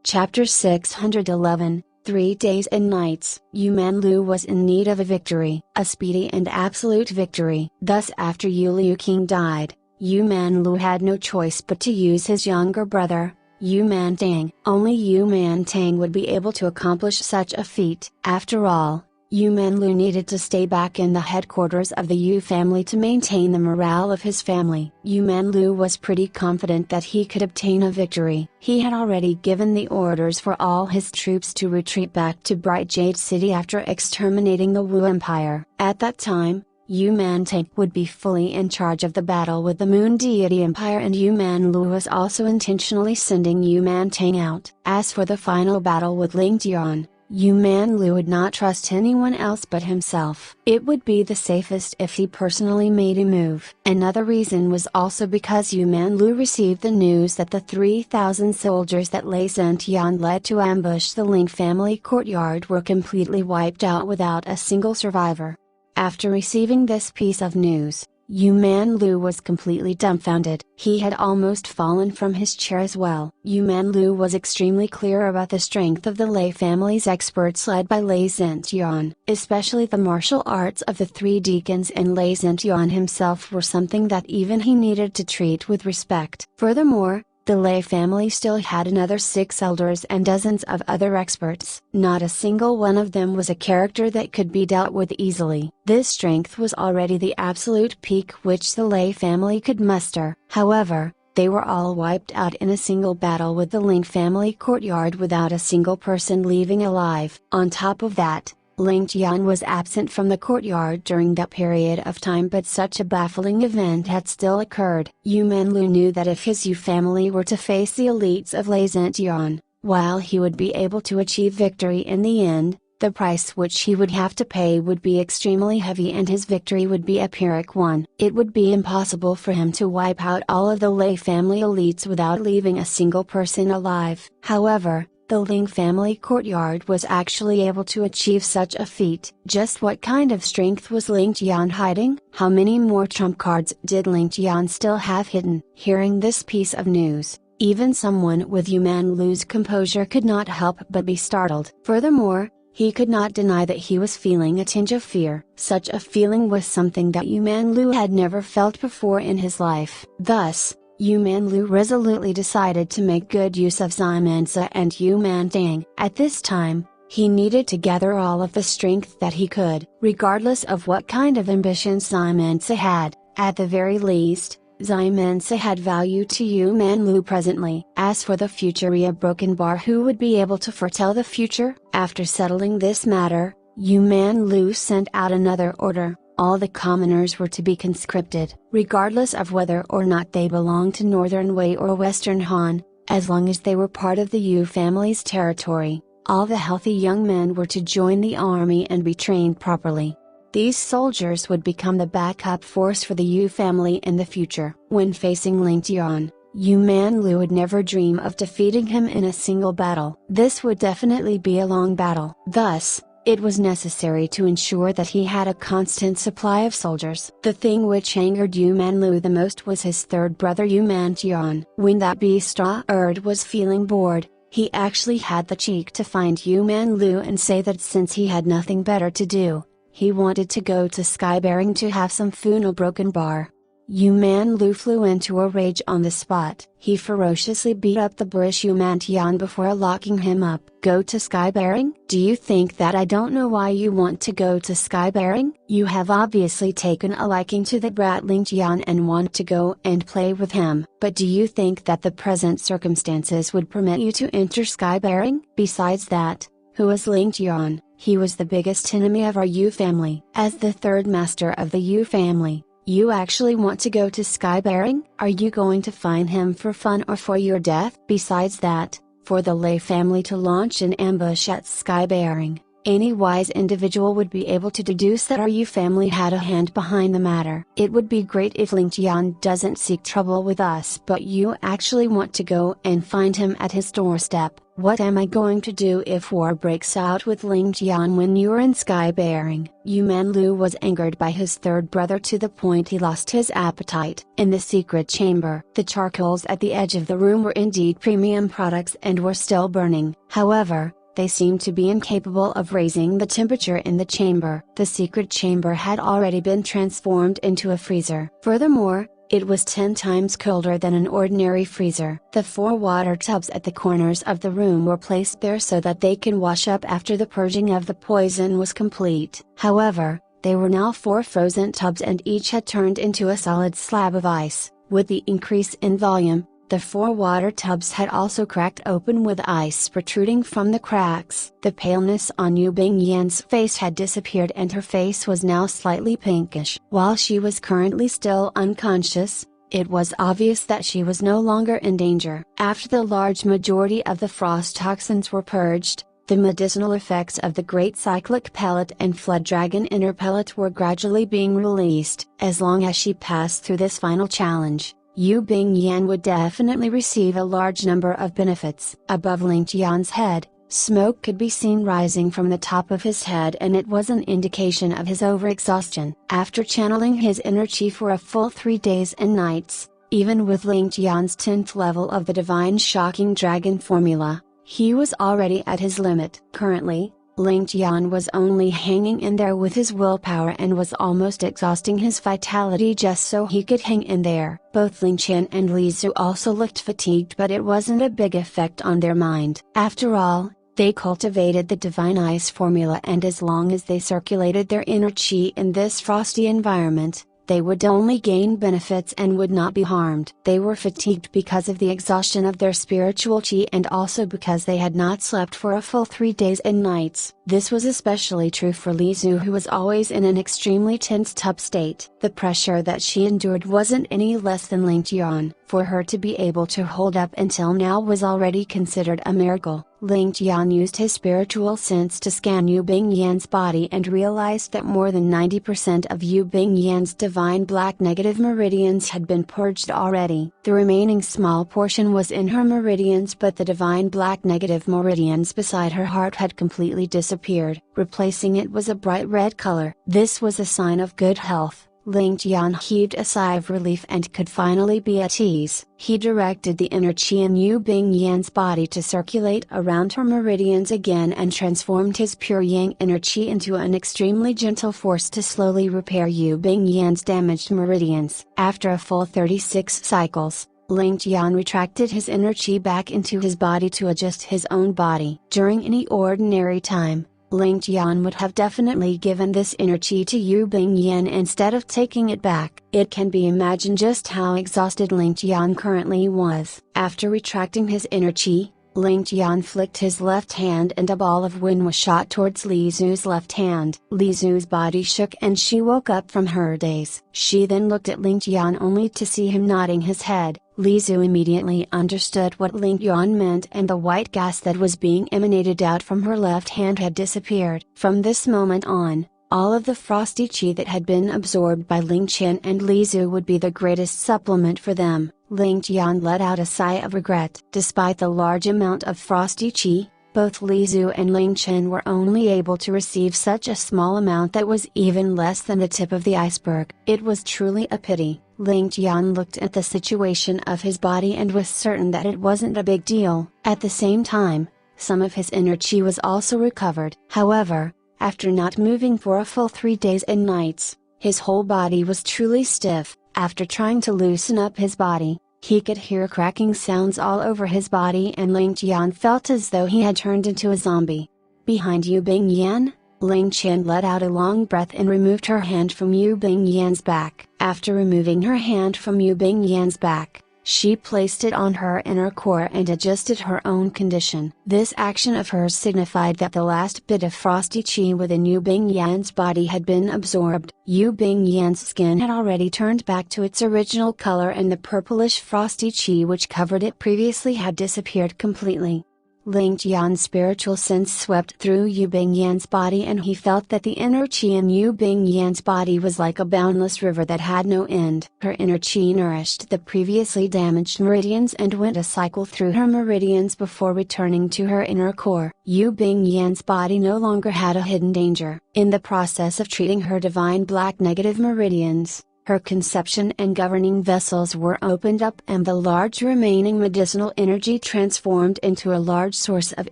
Chapter 611, 3 Days and Nights. Yu Manlu was in need of a victory, a speedy and absolute victory. Thus after Liu King died, Yu Manlu had no choice but to use his younger brother, Yu Mantang. Only Yu Mantang would be able to accomplish such a feat. After all, Yu Manlu needed to stay back in the headquarters of the Yu family to maintain the morale of his family. Yu Manlu was pretty confident that he could obtain a victory. He had already given the orders for all his troops to retreat back to Bright Jade City after exterminating the Wu Empire. At that time, Yu Mantang would be fully in charge of the battle with the Moon Deity Empire, and Yu Manlu was also intentionally sending Yu Mantang out. As for the final battle with Ling Tian, Yu Manlu would not trust anyone else but himself. It would be the safest if he personally made a move. Another reason was also because Yu Manlu received the news that the 3,000 soldiers that Ling Tian led to ambush the Ling family courtyard were completely wiped out without a single survivor. After receiving this piece of news, Yu Manlu was completely dumbfounded. He had almost fallen from his chair as well. Yu Manlu was extremely clear about the strength of the Lei family's experts led by Lei Zentian. Especially the martial arts of the three deacons and Lei Zentian himself were something that even he needed to treat with respect. Furthermore, the Lei family still had another 6 elders and dozens of other experts. Not a single one of them was a character that could be dealt with easily. This strength was already the absolute peak which the Lei family could muster. However, they were all wiped out in a single battle with the Ling family courtyard without a single person leaving alive. On top of that, Ling Tian was absent from the courtyard during that period of time, but such a baffling event had still occurred. Yu Manlu knew that if his Yu family were to face the elites of Ling Tian, while he would be able to achieve victory in the end, the price which he would have to pay would be extremely heavy and his victory would be a Pyrrhic one. It would be impossible for him to wipe out all of the Lei family elites without leaving a single person alive. However, the Ling family courtyard was actually able to achieve such a feat. Just what kind of strength was Ling Tian hiding? How many more trump cards did Ling Tian still have hidden? Hearing this piece of news, even someone with Yu Manlu's composure could not help but be startled. Furthermore, he could not deny that he was feeling a tinge of fear. Such a feeling was something that Yu Manlu had never felt before in his life. Thus, Yu Manlu resolutely decided to make good use of Ximensa and Yu Mantang. At this time, he needed to gather all of the strength that he could. Regardless of what kind of ambition Ximensa had, at the very least, Ximensa had value to Yu Manlu presently. As for the future Broken Bar, who would be able to foretell the future? After settling this matter, Yu Manlu sent out another order. All the commoners were to be conscripted, regardless of whether or not they belonged to Northern Wei or Western Han, as long as they were part of the Yu family's territory. All the healthy young men were to join the army and be trained properly. These soldiers would become the backup force for the Yu family in the future. When facing Ling Tian, Yu Manlu would never dream of defeating him in a single battle. This would definitely be a long battle. Thus, it was necessary to ensure that he had a constant supply of soldiers. The thing which angered Yu Manlu the most was his third brother Yu Mantian. When that beast was feeling bored, he actually had the cheek to find Yu Manlu and say that since he had nothing better to do, he wanted to go to Skybearing to have some food or broken bar. Yu Manlu flew into a rage on the spot. He ferociously beat up the boorish Yu Mantian before locking him up. Go to Skybearing? Do you think that I don't know why you want to go to Skybearing? You have obviously taken a liking to the brat Ling Tian and want to go and play with him. But do you think that the present circumstances would permit you to enter Skybearing? Besides that, who is Ling Tian? He was the biggest enemy of our Yu family. As the third master of the Yu family, you actually want to go to Skybearing? Are you going to find him for fun or for your death? Besides that, for the Lei family to launch an ambush at Skybearing, any wise individual would be able to deduce that our Yu family had a hand behind the matter. It would be great if Ling Tian doesn't seek trouble with us, but you actually want to go and find him at his doorstep. What am I going to do if war breaks out with Ling Tian when you're in Skybearing? Yu Manlu was angered by his third brother to the point he lost his appetite. In the secret chamber, the charcoals at the edge of the room were indeed premium products and were still burning. However, they seemed to be incapable of raising the temperature in the chamber. The secret chamber had already been transformed into a freezer. Furthermore, it was 10 times colder than an ordinary freezer. The 4 water tubs at the corners of the room were placed there so that they can wash up after the purging of the poison was complete. However, they were now 4 frozen tubs and each had turned into a solid slab of ice. With the increase in volume, the 4 water tubs had also cracked open with ice protruding from the cracks. The paleness on Yu Bingyan's face had disappeared and her face was now slightly pinkish. While she was currently still unconscious, it was obvious that she was no longer in danger. After the large majority of the frost toxins were purged, the medicinal effects of the Great Cyclic Pellet and Flood Dragon Inner Pellet were gradually being released. As long as she passed through this final challenge, Yu Bingyan would definitely receive a large number of benefits. Above Ling Tian's head, smoke could be seen rising from the top of his head and it was an indication of his overexhaustion. After channeling his inner chi for a full 3 days and nights, even with Ling Tian's 10th level of the Divine Shocking Dragon formula, he was already at his limit. Currently, Ling Tian was only hanging in there with his willpower and was almost exhausting his vitality just so he could hang in there. Both Ling Tian and Li Zhu also looked fatigued, but it wasn't a big effect on their mind. After all, they cultivated the Divine Ice formula and as long as they circulated their inner chi in this frosty environment, they would only gain benefits and would not be harmed. They were fatigued because of the exhaustion of their spiritual chi and also because they had not slept for a full 3 days and nights. This was especially true for Li Zu, who was always in an extremely tensed up state. The pressure that she endured wasn't any less than Ling Tian. For her to be able to hold up until now was already considered a miracle. Ling Tian used his spiritual sense to scan Yu Bingyan's body and realized that more than 90% of Yu Bingyan's divine black negative meridians had been purged already. The remaining small portion was in her meridians, but the divine black negative meridians beside her heart had completely disappeared. Replacing it was a bright red color. This was a sign of good health. Ling Tian heaved a sigh of relief and could finally be at ease. He directed the inner chi in Yu Bingyan's body to circulate around her meridians again and transformed his pure yang inner chi into an extremely gentle force to slowly repair Yu Bingyan's damaged meridians. After a full 36 cycles, Ling Tian retracted his inner chi back into his body to adjust his own body. During any ordinary time, Ling Tian would have definitely given this inner chi to Yu Bingyan instead of taking it back. It can be imagined just how exhausted Ling Tian currently was. After retracting his inner chi, Ling Tian flicked his left hand and a ball of wind was shot towards Li Zu's left hand. Li Zu's body shook and she woke up from her daze. She then looked at Ling Tian only to see him nodding his head. Li Zu immediately understood what Ling Tian meant, and the white gas that was being emanated out from her left hand had disappeared. From this moment on, all of the frosty chi that had been absorbed by Ling Tian and Li Zu would be the greatest supplement for them. Ling Tian let out a sigh of regret. Despite the large amount of frosty chi, both Li Zu and Ling Tian were only able to receive such a small amount that was even less than the tip of the iceberg. It was truly a pity. Ling Tian looked at the situation of his body and was certain that it wasn't a big deal. At the same time, some of his inner chi was also recovered. However, after not moving for a full 3 days and nights, his whole body was truly stiff. After trying to loosen up his body, he could hear cracking sounds all over his body and Ling Tian felt as though he had turned into a zombie. Behind Yu Bingyan, Ling Tian let out a long breath and removed her hand from Yu Bingyan's back. After removing her hand from Yu Bingyan's back, she placed it on her inner core and adjusted her own condition. This action of hers signified that the last bit of frosty chi within Yu Bingyan's body had been absorbed. Yu Bingyan's skin had already turned back to its original color and the purplish frosty chi which covered it previously had disappeared completely. Ling Tian's spiritual sense swept through Yu Bingyan's body and he felt that the inner chi in Yu Bingyan's body was like a boundless river that had no end. Her inner chi nourished the previously damaged meridians and went a cycle through her meridians before returning to her inner core. Yu Bingyan's body no longer had a hidden danger. In the process of treating her divine black negative meridians, her conception and governing vessels were opened up and the large remaining medicinal energy transformed into a large source of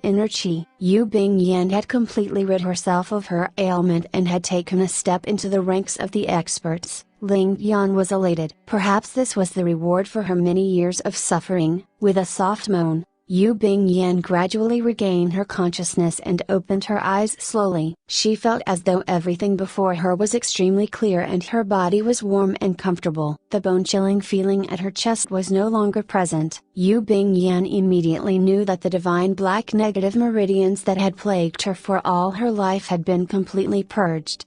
inner chi. Yu Bingyan had completely rid herself of her ailment and had taken a step into the ranks of the experts. Ling Tian was elated. Perhaps this was the reward for her many years of suffering. With a soft moan, Yu Bingyan gradually regained her consciousness and opened her eyes slowly. She felt as though everything before her was extremely clear and her body was warm and comfortable. The bone-chilling feeling at her chest was no longer present. Yu Bingyan immediately knew that the divine black negative meridians that had plagued her for all her life had been completely purged.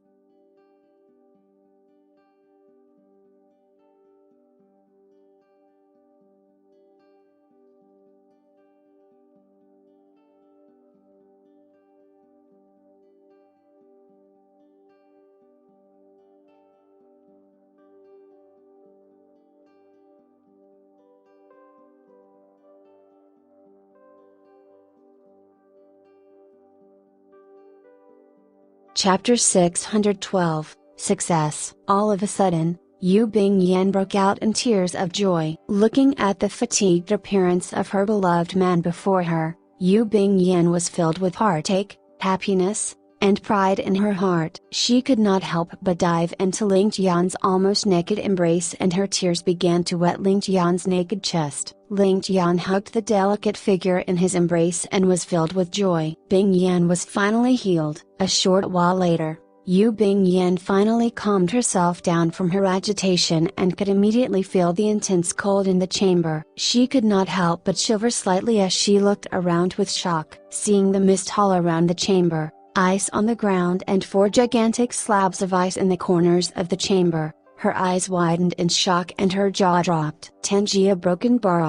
Chapter 612, Success. All of a sudden, Yu Bingyan broke out in tears of joy. Looking at the fatigued appearance of her beloved man before her, Yu Bingyan was filled with heartache, happiness, and pride in her heart. She could not help but dive into Ling Tian's almost naked embrace and her tears began to wet Ling Tian's naked chest. Ling Tian hugged the delicate figure in his embrace and was filled with joy. Bingyan was finally healed. A short while later, Yu Bingyan finally calmed herself down from her agitation and could immediately feel the intense cold in the chamber. She could not help but shiver slightly as she looked around with shock, seeing the mist all around the chamber, ice on the ground and 4 gigantic slabs of ice in the corners of the chamber. Her eyes widened in shock and her jaw dropped. Tenji, a broken bar,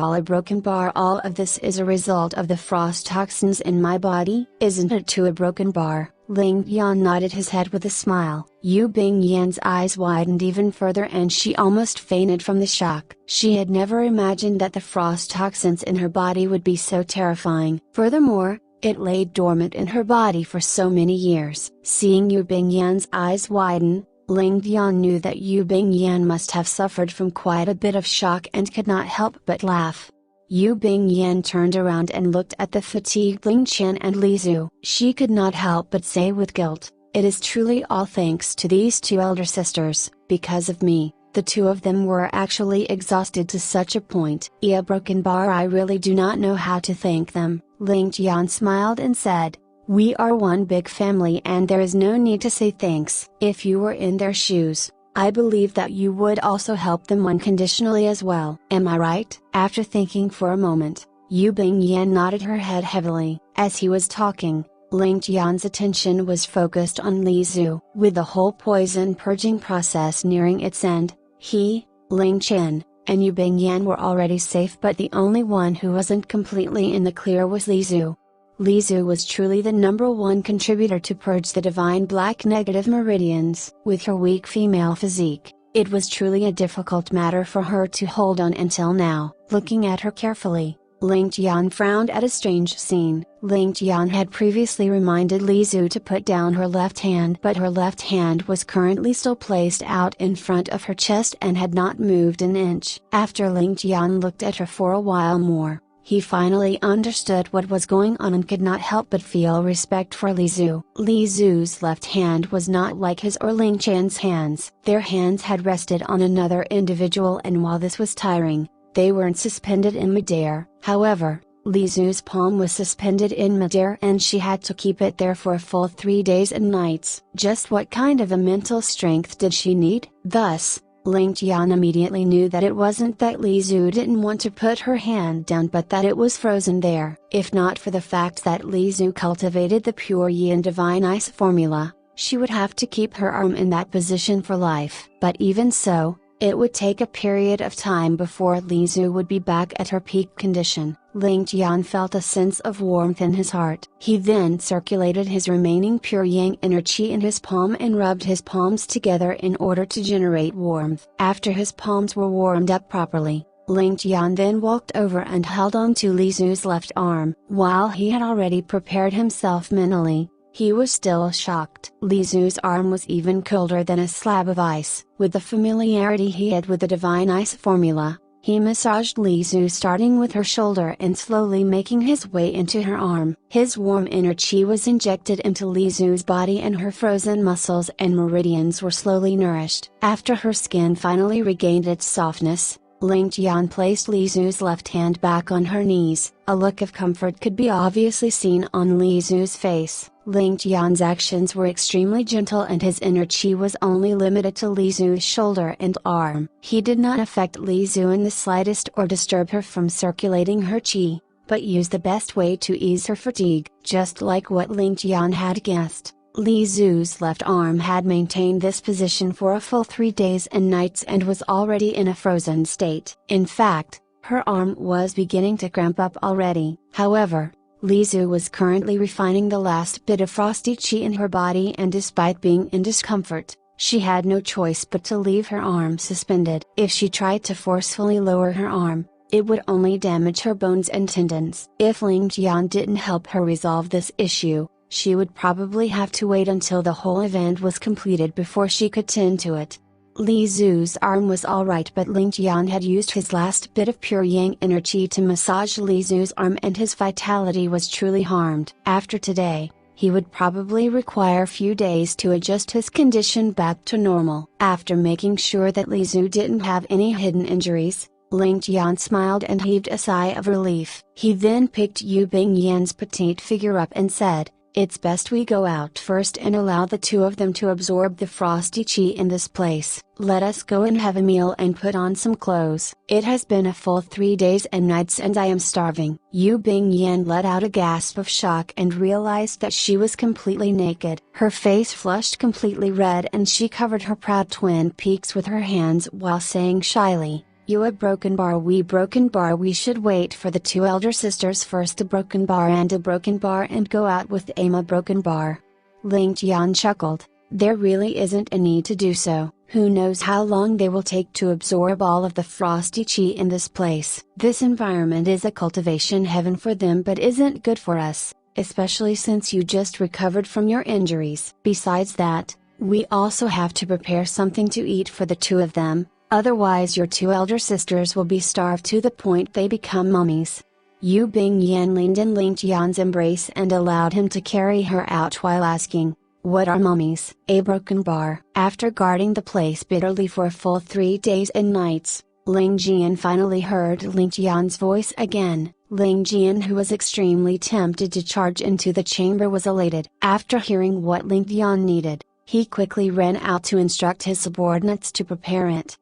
all of this is a result of the frost toxins in my body, isn't it? To a broken bar, Ling Tian nodded his head with a smile. Yu Bingyan's eyes widened even further and she almost fainted from the shock. She had never imagined that the frost toxins in her body would be so terrifying. Furthermore, it lay dormant in her body for so many years. Seeing Yu Bingyan's eyes widen, Ling Tian knew that Yu Bingyan must have suffered from quite a bit of shock and could not help but laugh. Yu Bingyan turned around and looked at the fatigued Ling Tian and Li Zhu. She could not help but say with guilt, "It is truly all thanks to these 2 elder sisters. Because of me, the 2 of them were actually exhausted to such a point. A broken bar, I really do not know how to thank them." Ling Tian smiled and said, "We are one big family and there is no need to say thanks. If you were in their shoes, I believe that you would also help them unconditionally as well. Am I right?" After thinking for a moment, Yu Bingyan nodded her head heavily. As he was talking, Ling Tian's attention was focused on Li Zhu. With the whole poison purging process nearing its end, he, Ling Tian, and Yu Bingyan were already safe, but the only one who wasn't completely in the clear was Li Zhu. Li Zhu was truly the #1 contributor to purge the divine black negative meridians. With her weak female physique, it was truly a difficult matter for her to hold on until now. Looking at her carefully, Ling Tian frowned at a strange scene. Ling Tian had previously reminded Li Zhu to put down her left hand, but her left hand was currently still placed out in front of her chest and had not moved an inch. After Ling Tian looked at her for a while more, he finally understood what was going on and could not help but feel respect for Li Zhu. Li Zhu's left hand was not like his or Ling Tian's hands. Their hands had rested on another individual, and while this was tiring, they weren't suspended in midair. However, Li Zhu's palm was suspended in midair and she had to keep it there for a full 3 days and nights. Just what kind of a mental strength did she need? Thus, Ling Tian immediately knew that it wasn't that Li Zhu didn't want to put her hand down, but that it was frozen there. If not for the fact that Li Zhu cultivated the pure Yi and divine ice formula, she would have to keep her arm in that position for life. But even so, it would take a period of time before Li Zhu would be back at her peak condition. Ling Tian felt a sense of warmth in his heart. He then circulated his remaining pure yang inner chi in his palm and rubbed his palms together in order to generate warmth. After his palms were warmed up properly, Ling Tian then walked over and held on to Li Zhu's left arm. While he had already prepared himself mentally, he was still shocked. Li Zhu's arm was even colder than a slab of ice. With the familiarity he had with the divine ice formula, he massaged Li Zhu, starting with her shoulder and slowly making his way into her arm. His warm inner chi was injected into Li Zhu's body and her frozen muscles and meridians were slowly nourished. After her skin finally regained its softness, Ling Tian placed Li Zhu's left hand back on her knees. A look of comfort could be obviously seen on Li Zhu's face. Ling Tian's actions were extremely gentle and his inner chi was only limited to Li Zhu's shoulder and arm. He did not affect Li Zhu in the slightest or disturb her from circulating her chi, but used the best way to ease her fatigue. Just like what Ling Tian had guessed, Li Zhu's left arm had maintained this position for a full 3 days and nights and was already in a frozen state. In fact, her arm was beginning to cramp up already. However, Li Zhu was currently refining the last bit of frosty chi in her body, and despite being in discomfort, she had no choice but to leave her arm suspended. If she tried to forcefully lower her arm, it would only damage her bones and tendons. If Ling Tian didn't help her resolve this issue, she would probably have to wait until the whole event was completed before she could tend to it. Li Zhu's arm was alright, but Ling Tian had used his last bit of pure yang inner chi to massage Li Zhu's arm and his vitality was truly harmed. After today, he would probably require a few days to adjust his condition back to normal. After making sure that Li Zhu didn't have any hidden injuries, Ling Tian smiled and heaved a sigh of relief. He then picked Yu Bingyan's petite figure up and said, It's best we go out first and allow the two of them to absorb the frosty qi in this place. Let us go and have a meal and put on some clothes. It has been a full 3 days and nights and I am starving. Yu Bingyan let out a gasp of shock and realized that she was completely naked. Her face flushed completely red and she covered her proud twin peaks with her hands while saying shyly, "You a broken bar, we should wait for the two elder sisters first, a broken bar and go out with a broken bar." Ling Tian chuckled, "There really isn't a need to do so. Who knows how long they will take to absorb all of the frosty qi in this place. This environment is a cultivation heaven for them but isn't good for us, especially since you just recovered from your injuries. Besides that, we also have to prepare something to eat for the two of them. Otherwise your two elder sisters will be starved to the point they become mummies." Yu Bingyan leaned in Ling Tian's embrace and allowed him to carry her out while asking, "What are mummies?" "A broken bar." After guarding the place bitterly for a full 3 days and nights, Ling Jian finally heard Ling Tian's voice again. Ling Jian, who was extremely tempted to charge into the chamber, was elated. After hearing what Ling Tian needed, he quickly ran out to instruct his subordinates to prepare it.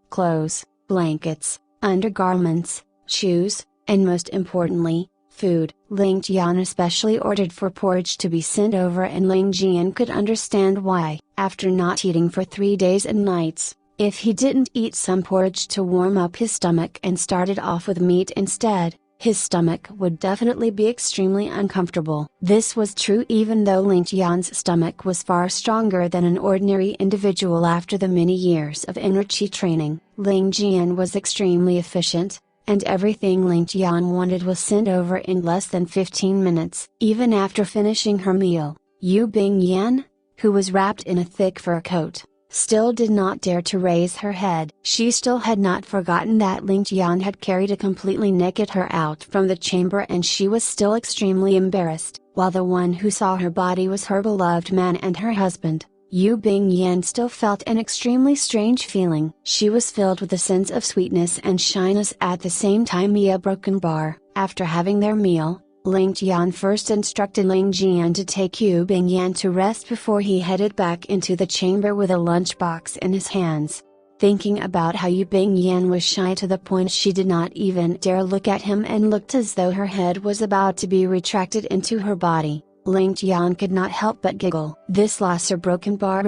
Clothes, blankets, undergarments, shoes, and most importantly, food. Ling Tian especially ordered for porridge to be sent over and Ling Jian could understand why. After not eating for 3 days and nights, if he didn't eat some porridge to warm up his stomach and started off with meat instead, his stomach would definitely be extremely uncomfortable. This was true even though Ling Tian's stomach was far stronger than an ordinary individual after the many years of inner qi training. Ling Jian was extremely efficient, and everything Ling Tian wanted was sent over in less than 15 minutes. Even after finishing her meal, Yu Bingyan, who was wrapped in a thick fur coat, still did not dare to raise her head. She still had not forgotten that Ling Tian had carried a completely naked her out from the chamber and she was still extremely embarrassed. While the one who saw her body was her beloved man and her husband, Yu Bingyan still felt an extremely strange feeling. She was filled with a sense of sweetness and shyness at the same time. A broken bar. After having their meal, Ling Tian first instructed Ling Jian to take Yu Bingyan to rest before he headed back into the chamber with a lunchbox in his hands. Thinking about how Yu Bingyan was shy to the point she did not even dare look at him and looked as though her head was about to be retracted into her body, Ling Tian could not help but giggle. This lost her broken bar.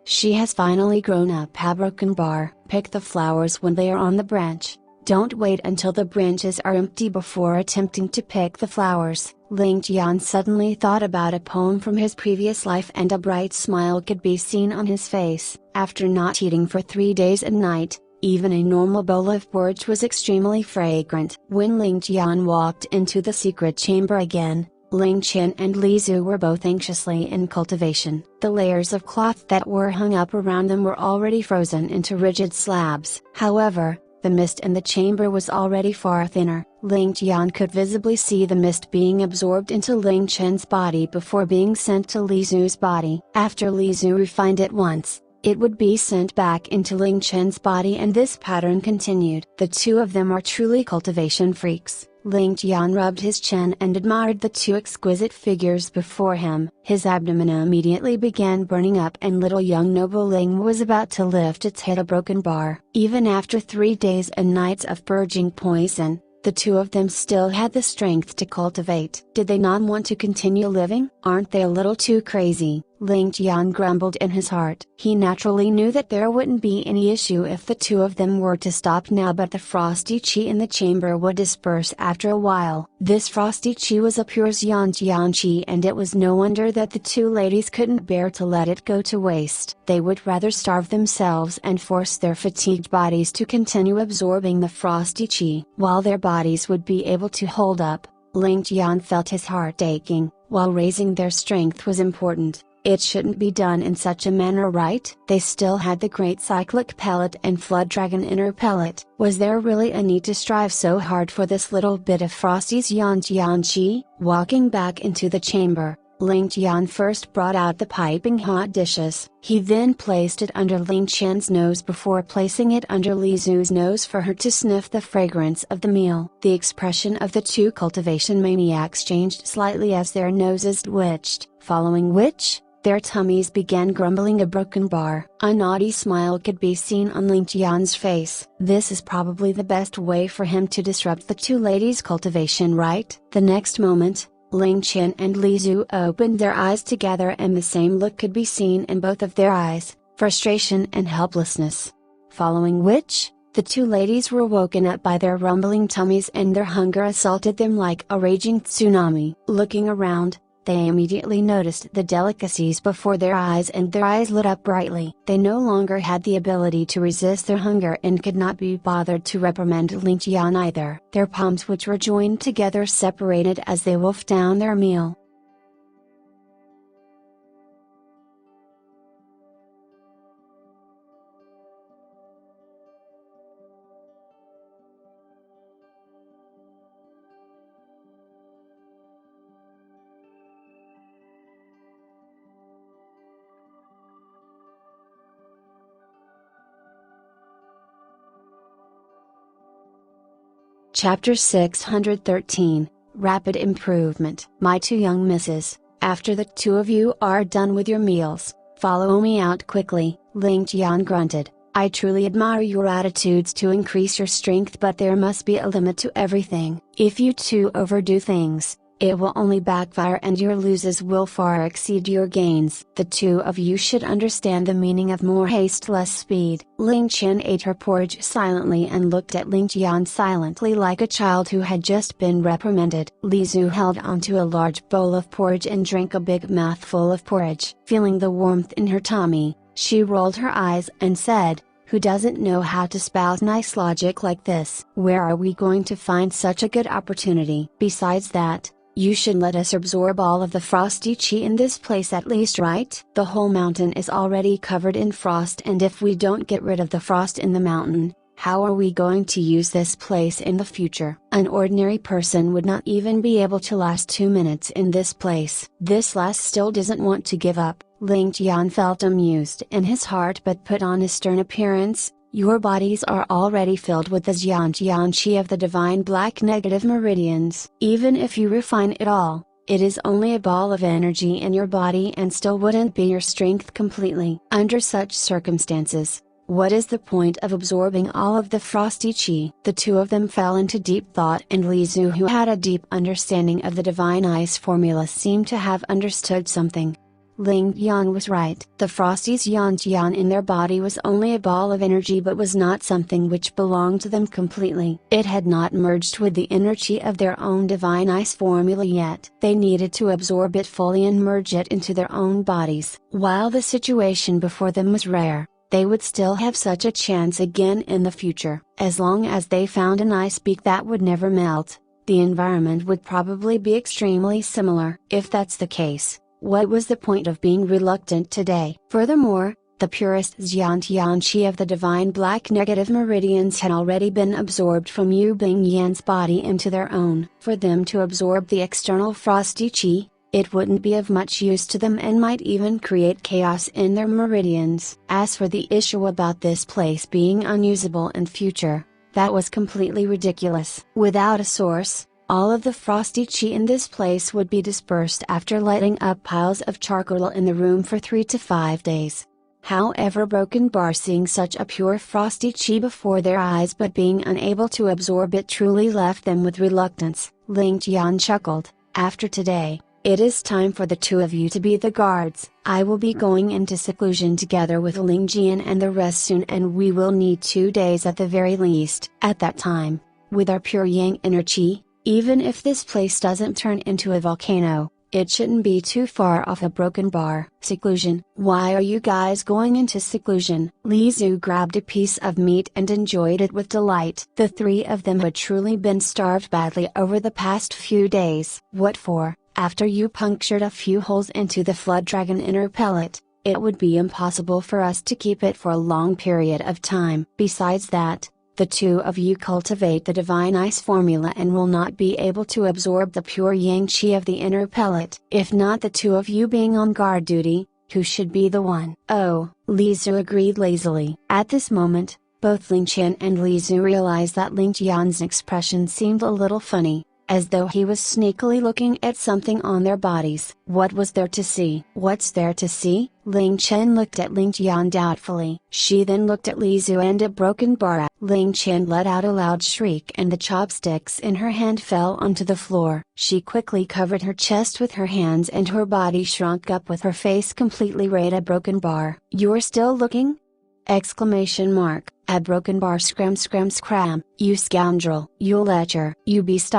She has finally grown up. A broken bar. Pick the flowers when they are on the branch. Don't wait until the branches are empty before attempting to pick the flowers. Ling Tian suddenly thought about a poem from his previous life and a bright smile could be seen on his face. After not eating for 3 days and night, even a normal bowl of porridge was extremely fragrant. When Ling Tian walked into the secret chamber again, Ling Chen and Li Zhu were both anxiously in cultivation. The layers of cloth that were hung up around them were already frozen into rigid slabs. However, the mist in the chamber was already far thinner. Ling Tian could visibly see the mist being absorbed into Ling Chen's body before being sent to Li Zhu's body. After Li Zhu refined it once, it would be sent back into Ling Chen's body and this pattern continued. The two of them are truly cultivation freaks. Ling Tian rubbed his chin and admired the two exquisite figures before him. His abdomen immediately began burning up and little young noble Ling was about to lift its head. A broken bar. Even after 3 days and nights of purging poison, the two of them still had the strength to cultivate. Did they not want to continue living? Aren't they a little too crazy? Ling Tian grumbled in his heart. He naturally knew that there wouldn't be any issue if the two of them were to stop now, but the frosty qi in the chamber would disperse after a while. This frosty qi was a pure Xian qi and it was no wonder that the two ladies couldn't bear to let it go to waste. They would rather starve themselves and force their fatigued bodies to continue absorbing the frosty qi. While their bodies would be able to hold up, Ling Tian felt his heart aching. While raising their strength was important, it shouldn't be done in such a manner, right? They still had the great cyclic pellet and flood dragon inner pellet. Was there really a need to strive so hard for this little bit of frosty Xian qi? Walking back into the chamber, Ling Tian first brought out the piping hot dishes. He then placed it under Ling Tian's nose before placing it under Li Zu's nose for her to sniff the fragrance of the meal. The expression of the two cultivation maniacs changed slightly as their noses twitched, following which, their tummies began grumbling a broken bar. A naughty smile could be seen on Ling Tian's face. This is probably the best way for him to disrupt the two ladies' cultivation, right? The next moment, Ling Tian and Li Zu opened their eyes together and the same look could be seen in both of their eyes, frustration and helplessness. Following which, the two ladies were woken up by their rumbling tummies and their hunger assaulted them like a raging tsunami. Looking around, they immediately noticed the delicacies before their eyes and their eyes lit up brightly. They no longer had the ability to resist their hunger and could not be bothered to reprimand Ling Tian either. Their palms, which were joined together, separated as they wolfed down their meal. Chapter 613, Rapid Improvement. My two young misses, after the two of you are done with your meals, follow me out quickly, Ling Tian grunted. I truly admire your attitudes to increase your strength, but there must be a limit to everything. If you two overdo things, it will only backfire and your losses will far exceed your gains. The two of you should understand the meaning of more haste, less speed. Ling Tian ate her porridge silently and looked at Ling Tian silently like a child who had just been reprimanded. Li Zu held onto a large bowl of porridge and drank a big mouthful of porridge. Feeling the warmth in her tummy, she rolled her eyes and said, "Who doesn't know how to spout nice logic like this? Where are we going to find such a good opportunity? Besides that, you should let us absorb all of the frosty chi in this place at least, right? The whole mountain is already covered in frost, and if we don't get rid of the frost in the mountain, how are we going to use this place in the future? An ordinary person would not even be able to last 2 minutes in this place." This last still doesn't want to give up. Ling Tian felt amused in his heart but put on a stern appearance. Your bodies are already filled with the Jian Chi of the divine black negative meridians. Even if you refine it all, it is only a ball of energy in your body and still wouldn't be your strength completely. Under such circumstances, what is the point of absorbing all of the frosty chi? The two of them fell into deep thought, and Li Zu, who had a deep understanding of the divine ice formula, seemed to have understood something. Ling Tian was right. The frosty Jian in their body was only a ball of energy but was not something which belonged to them completely. It had not merged with the energy of their own divine ice formula yet. They needed to absorb it fully and merge it into their own bodies. While the situation before them was rare, they would still have such a chance again in the future. As long as they found an ice peak that would never melt, the environment would probably be extremely similar. If that's the case, what was the point of being reluctant today? Furthermore, the purest Jian Chi of the divine black negative meridians had already been absorbed from Yu Bing Yan's body into their own. For them to absorb the external frosty chi, it wouldn't be of much use to them and might even create chaos in their meridians. As for the issue about this place being unusable in future, that was completely ridiculous. Without a source, all of the frosty chi in this place would be dispersed after lighting up piles of charcoal in the room for 3 to 5 days. However, Broken Bar, seeing such a pure frosty chi before their eyes but being unable to absorb it, truly left them with reluctance. Ling Tian chuckled, "After today, it is time for the two of you to be the guards. I will be going into seclusion together with Ling Jian and the rest soon, and we will need 2 days at the very least. At that time, with our pure yang energy, even if this place doesn't turn into a volcano, it shouldn't be too far off a Broken Bar." Seclusion? Why are you guys going into seclusion? Li Zu grabbed a piece of meat and enjoyed it with delight. The three of them had truly been starved badly over the past few days. What for? After you punctured a few holes into the flood dragon inner pellet, it would be impossible for us to keep it for a long period of time. Besides that, The two of you cultivate the divine ice formula and will not be able to absorb the pure yang qi of the inner pellet. If not the two of you being on guard duty, who should be the one? Oh, Li Zu agreed lazily. At this moment, both Ling Tian and Li Zu realized that Ling Tian's expression seemed a little funny, as though he was sneakily looking at something on their bodies. What was there to see? What's there to see? Ling Tian looked at Ling Tian doubtfully. She then looked at Li Zu and a broken bar. Ling Tian let out a loud shriek and the chopsticks in her hand fell onto the floor. She quickly covered her chest with her hands and her body shrunk up with her face completely rayed. A broken bar. You're still looking? Exclamation mark. A broken bar. Scram, you scoundrel. You lecher. You beast.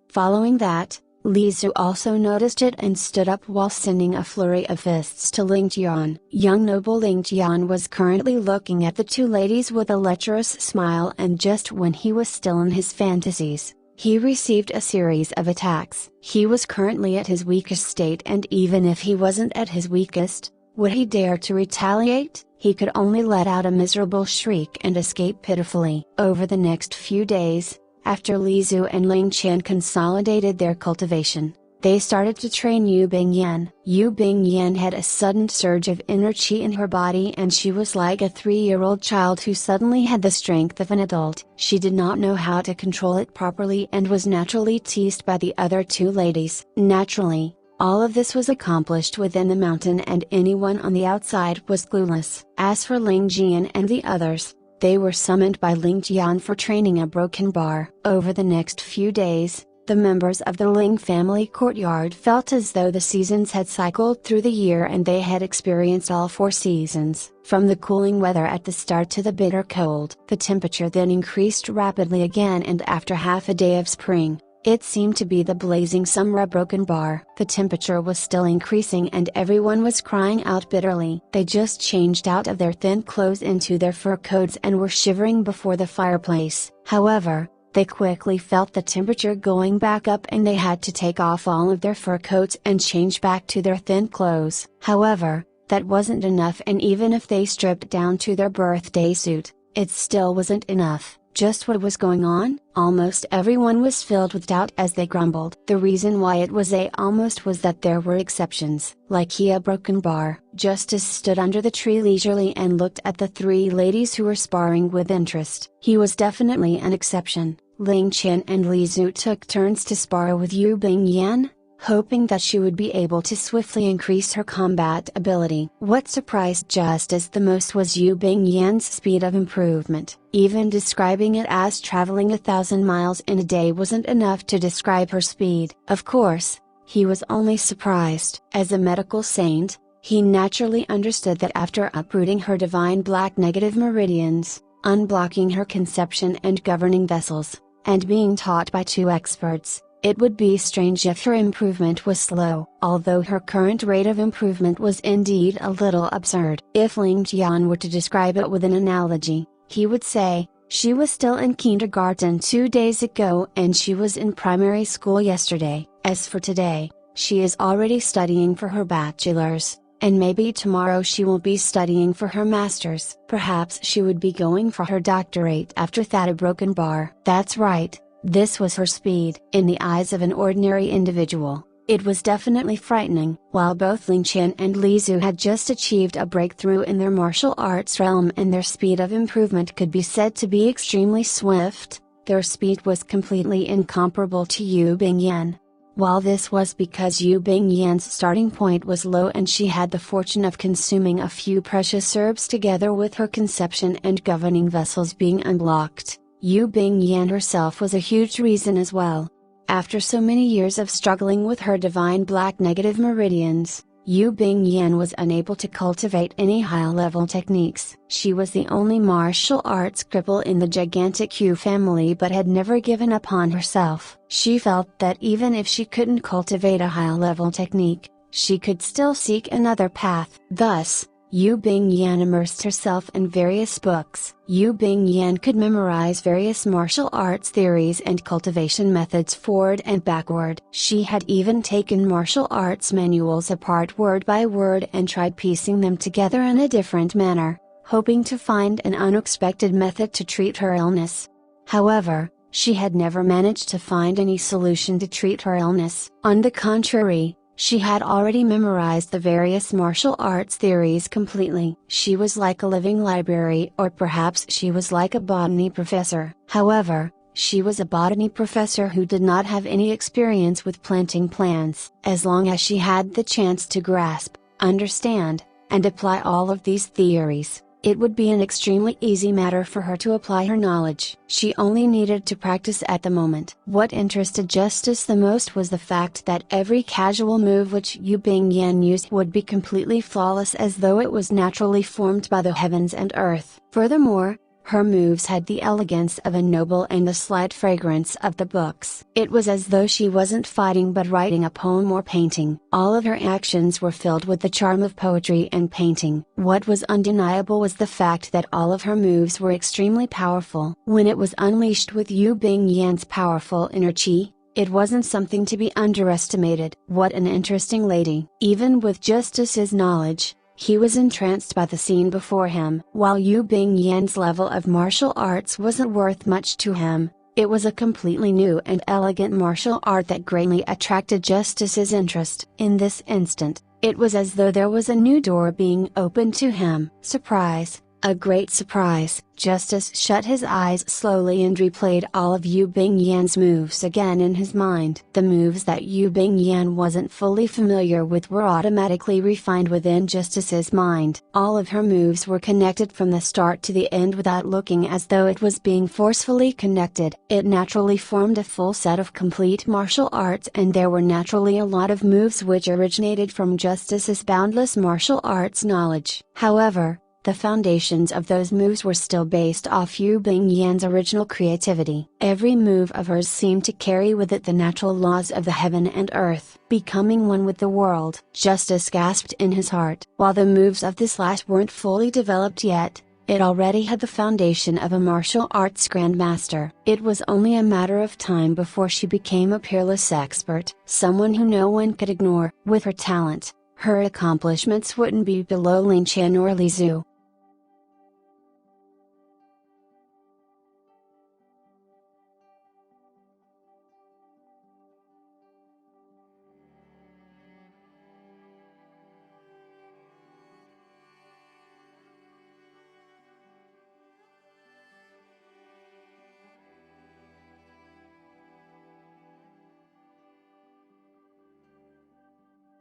Following that, Li Zu also noticed it and stood up while sending a flurry of fists to Ling Tian. Young noble Ling Tian was currently looking at the two ladies with a lecherous smile, and just when he was still in his fantasies, he received a series of attacks. He was currently at his weakest state, and even if he wasn't at his weakest, would he dare to retaliate? He could only let out a miserable shriek and escape pitifully. Over the next few days, after Li Zu and Ling Tian consolidated their cultivation, they started to train Yu Bingyan. Yu Bingyan had a sudden surge of inner qi in her body, and she was like a 3-year-old child who suddenly had the strength of an adult. She did not know how to control it properly and was naturally teased by the other two ladies. Naturally, all of this was accomplished within the mountain, and anyone on the outside was clueless. As for Ling Jian and the others, they were summoned by Ling Tian for training a broken bar. Over the next few days, the members of the Ling family courtyard felt as though the seasons had cycled through the year and they had experienced all 4 seasons. From the cooling weather at the start to the bitter cold. The temperature then increased rapidly again, and after half a day of spring, it seemed to be the blazing summer. Broken bar. The temperature was still increasing and everyone was crying out bitterly. They just changed out of their thin clothes into their fur coats and were shivering before the fireplace. However, they quickly felt the temperature going back up and they had to take off all of their fur coats and change back to their thin clothes. However, that wasn't enough, and even if they stripped down to their birthday suit, it still wasn't enough. Just what was going on? Almost everyone was filled with doubt as they grumbled. The reason why it was almost was that there were exceptions. Like a broken bar. Justice stood under the tree leisurely and looked at the 3 ladies who were sparring with interest. He was definitely an exception. Ling Tian and Li Zu took turns to spar with Yu Bingyan, hoping that she would be able to swiftly increase her combat ability. What surprised Justice the most was Yu Bingyan's speed of improvement. Even describing it as traveling 1,000 miles in a day wasn't enough to describe her speed. Of course, he was only surprised. As a medical saint, he naturally understood that after uprooting her divine black negative meridians, unblocking her conception and governing vessels, and being taught by 2 experts, it would be strange if her improvement was slow. Although her current rate of improvement was indeed a little absurd. If Ling Tian were to describe it with an analogy, he would say, she was still in kindergarten 2 days ago and she was in primary school yesterday. As for today, she is already studying for her bachelor's, and maybe tomorrow she will be studying for her master's. Perhaps she would be going for her doctorate after that. A broken bar. That's right. This was her speed. In the eyes of an ordinary individual, it was definitely frightening. While both Ling Tian and Li Zu had just achieved a breakthrough in their martial arts realm and their speed of improvement could be said to be extremely swift, their speed was completely incomparable to Yu Bingyan. While this was because Yu Bingyan's starting point was low and she had the fortune of consuming a few precious herbs together with her conception and governing vessels being unblocked, Yu Bingyan herself was a huge reason as well. After so many years of struggling with her divine black negative meridians, Yu Bingyan was unable to cultivate any high-level techniques. She was the only martial arts cripple in the gigantic Yu family but had never given up on herself. She felt that even if she couldn't cultivate a high-level technique, she could still seek another path. Thus, Yu Bingyan immersed herself in various books. Yu Bingyan could memorize various martial arts theories and cultivation methods forward and backward. She had even taken martial arts manuals apart word by word and tried piecing them together in a different manner, hoping to find an unexpected method to treat her illness. However, she had never managed to find any solution to treat her illness. On the contrary, she had already memorized the various martial arts theories completely. She was like a living library, or perhaps she was like a botany professor. However, she was a botany professor who did not have any experience with planting plants. As long as she had the chance to grasp, understand, and apply all of these theories, it would be an extremely easy matter for her to apply her knowledge. She only needed to practice at the moment. What interested Justice the most was the fact that every casual move which Yu Bingyan used would be completely flawless, as though it was naturally formed by the heavens and earth. Furthermore, her moves had the elegance of a noble and the slight fragrance of the books. It was as though she wasn't fighting but writing a poem or painting. All of her actions were filled with the charm of poetry and painting. What was undeniable was the fact that all of her moves were extremely powerful. When it was unleashed with Yu Bingyan's powerful inner chi, it wasn't something to be underestimated. What an interesting lady. Even with Justice's knowledge, he was entranced by the scene before him. While Yu Bingyan's level of martial arts wasn't worth much to him, it was a completely new and elegant martial art that greatly attracted Justice's interest. In this instant, it was as though there was a new door being opened to him. Surprise! A great surprise! Justice shut his eyes slowly and replayed all of Yu Bingyan's moves again in his mind. The moves that Yu Bingyan wasn't fully familiar with were automatically refined within Justice's mind. All of her moves were connected from the start to the end without looking as though it was being forcefully connected. It naturally formed a full set of complete martial arts, and there were naturally a lot of moves which originated from Justice's boundless martial arts knowledge. However, the foundations of those moves were still based off Yu Bingyan's original creativity. Every move of hers seemed to carry with it the natural laws of the heaven and earth. Becoming one with the world, Justice gasped in his heart. While the moves of this last weren't fully developed yet, it already had the foundation of a martial arts grandmaster. It was only a matter of time before she became a peerless expert, someone who no one could ignore. With her talent, her accomplishments wouldn't be below Ling Tian or Li Zhu.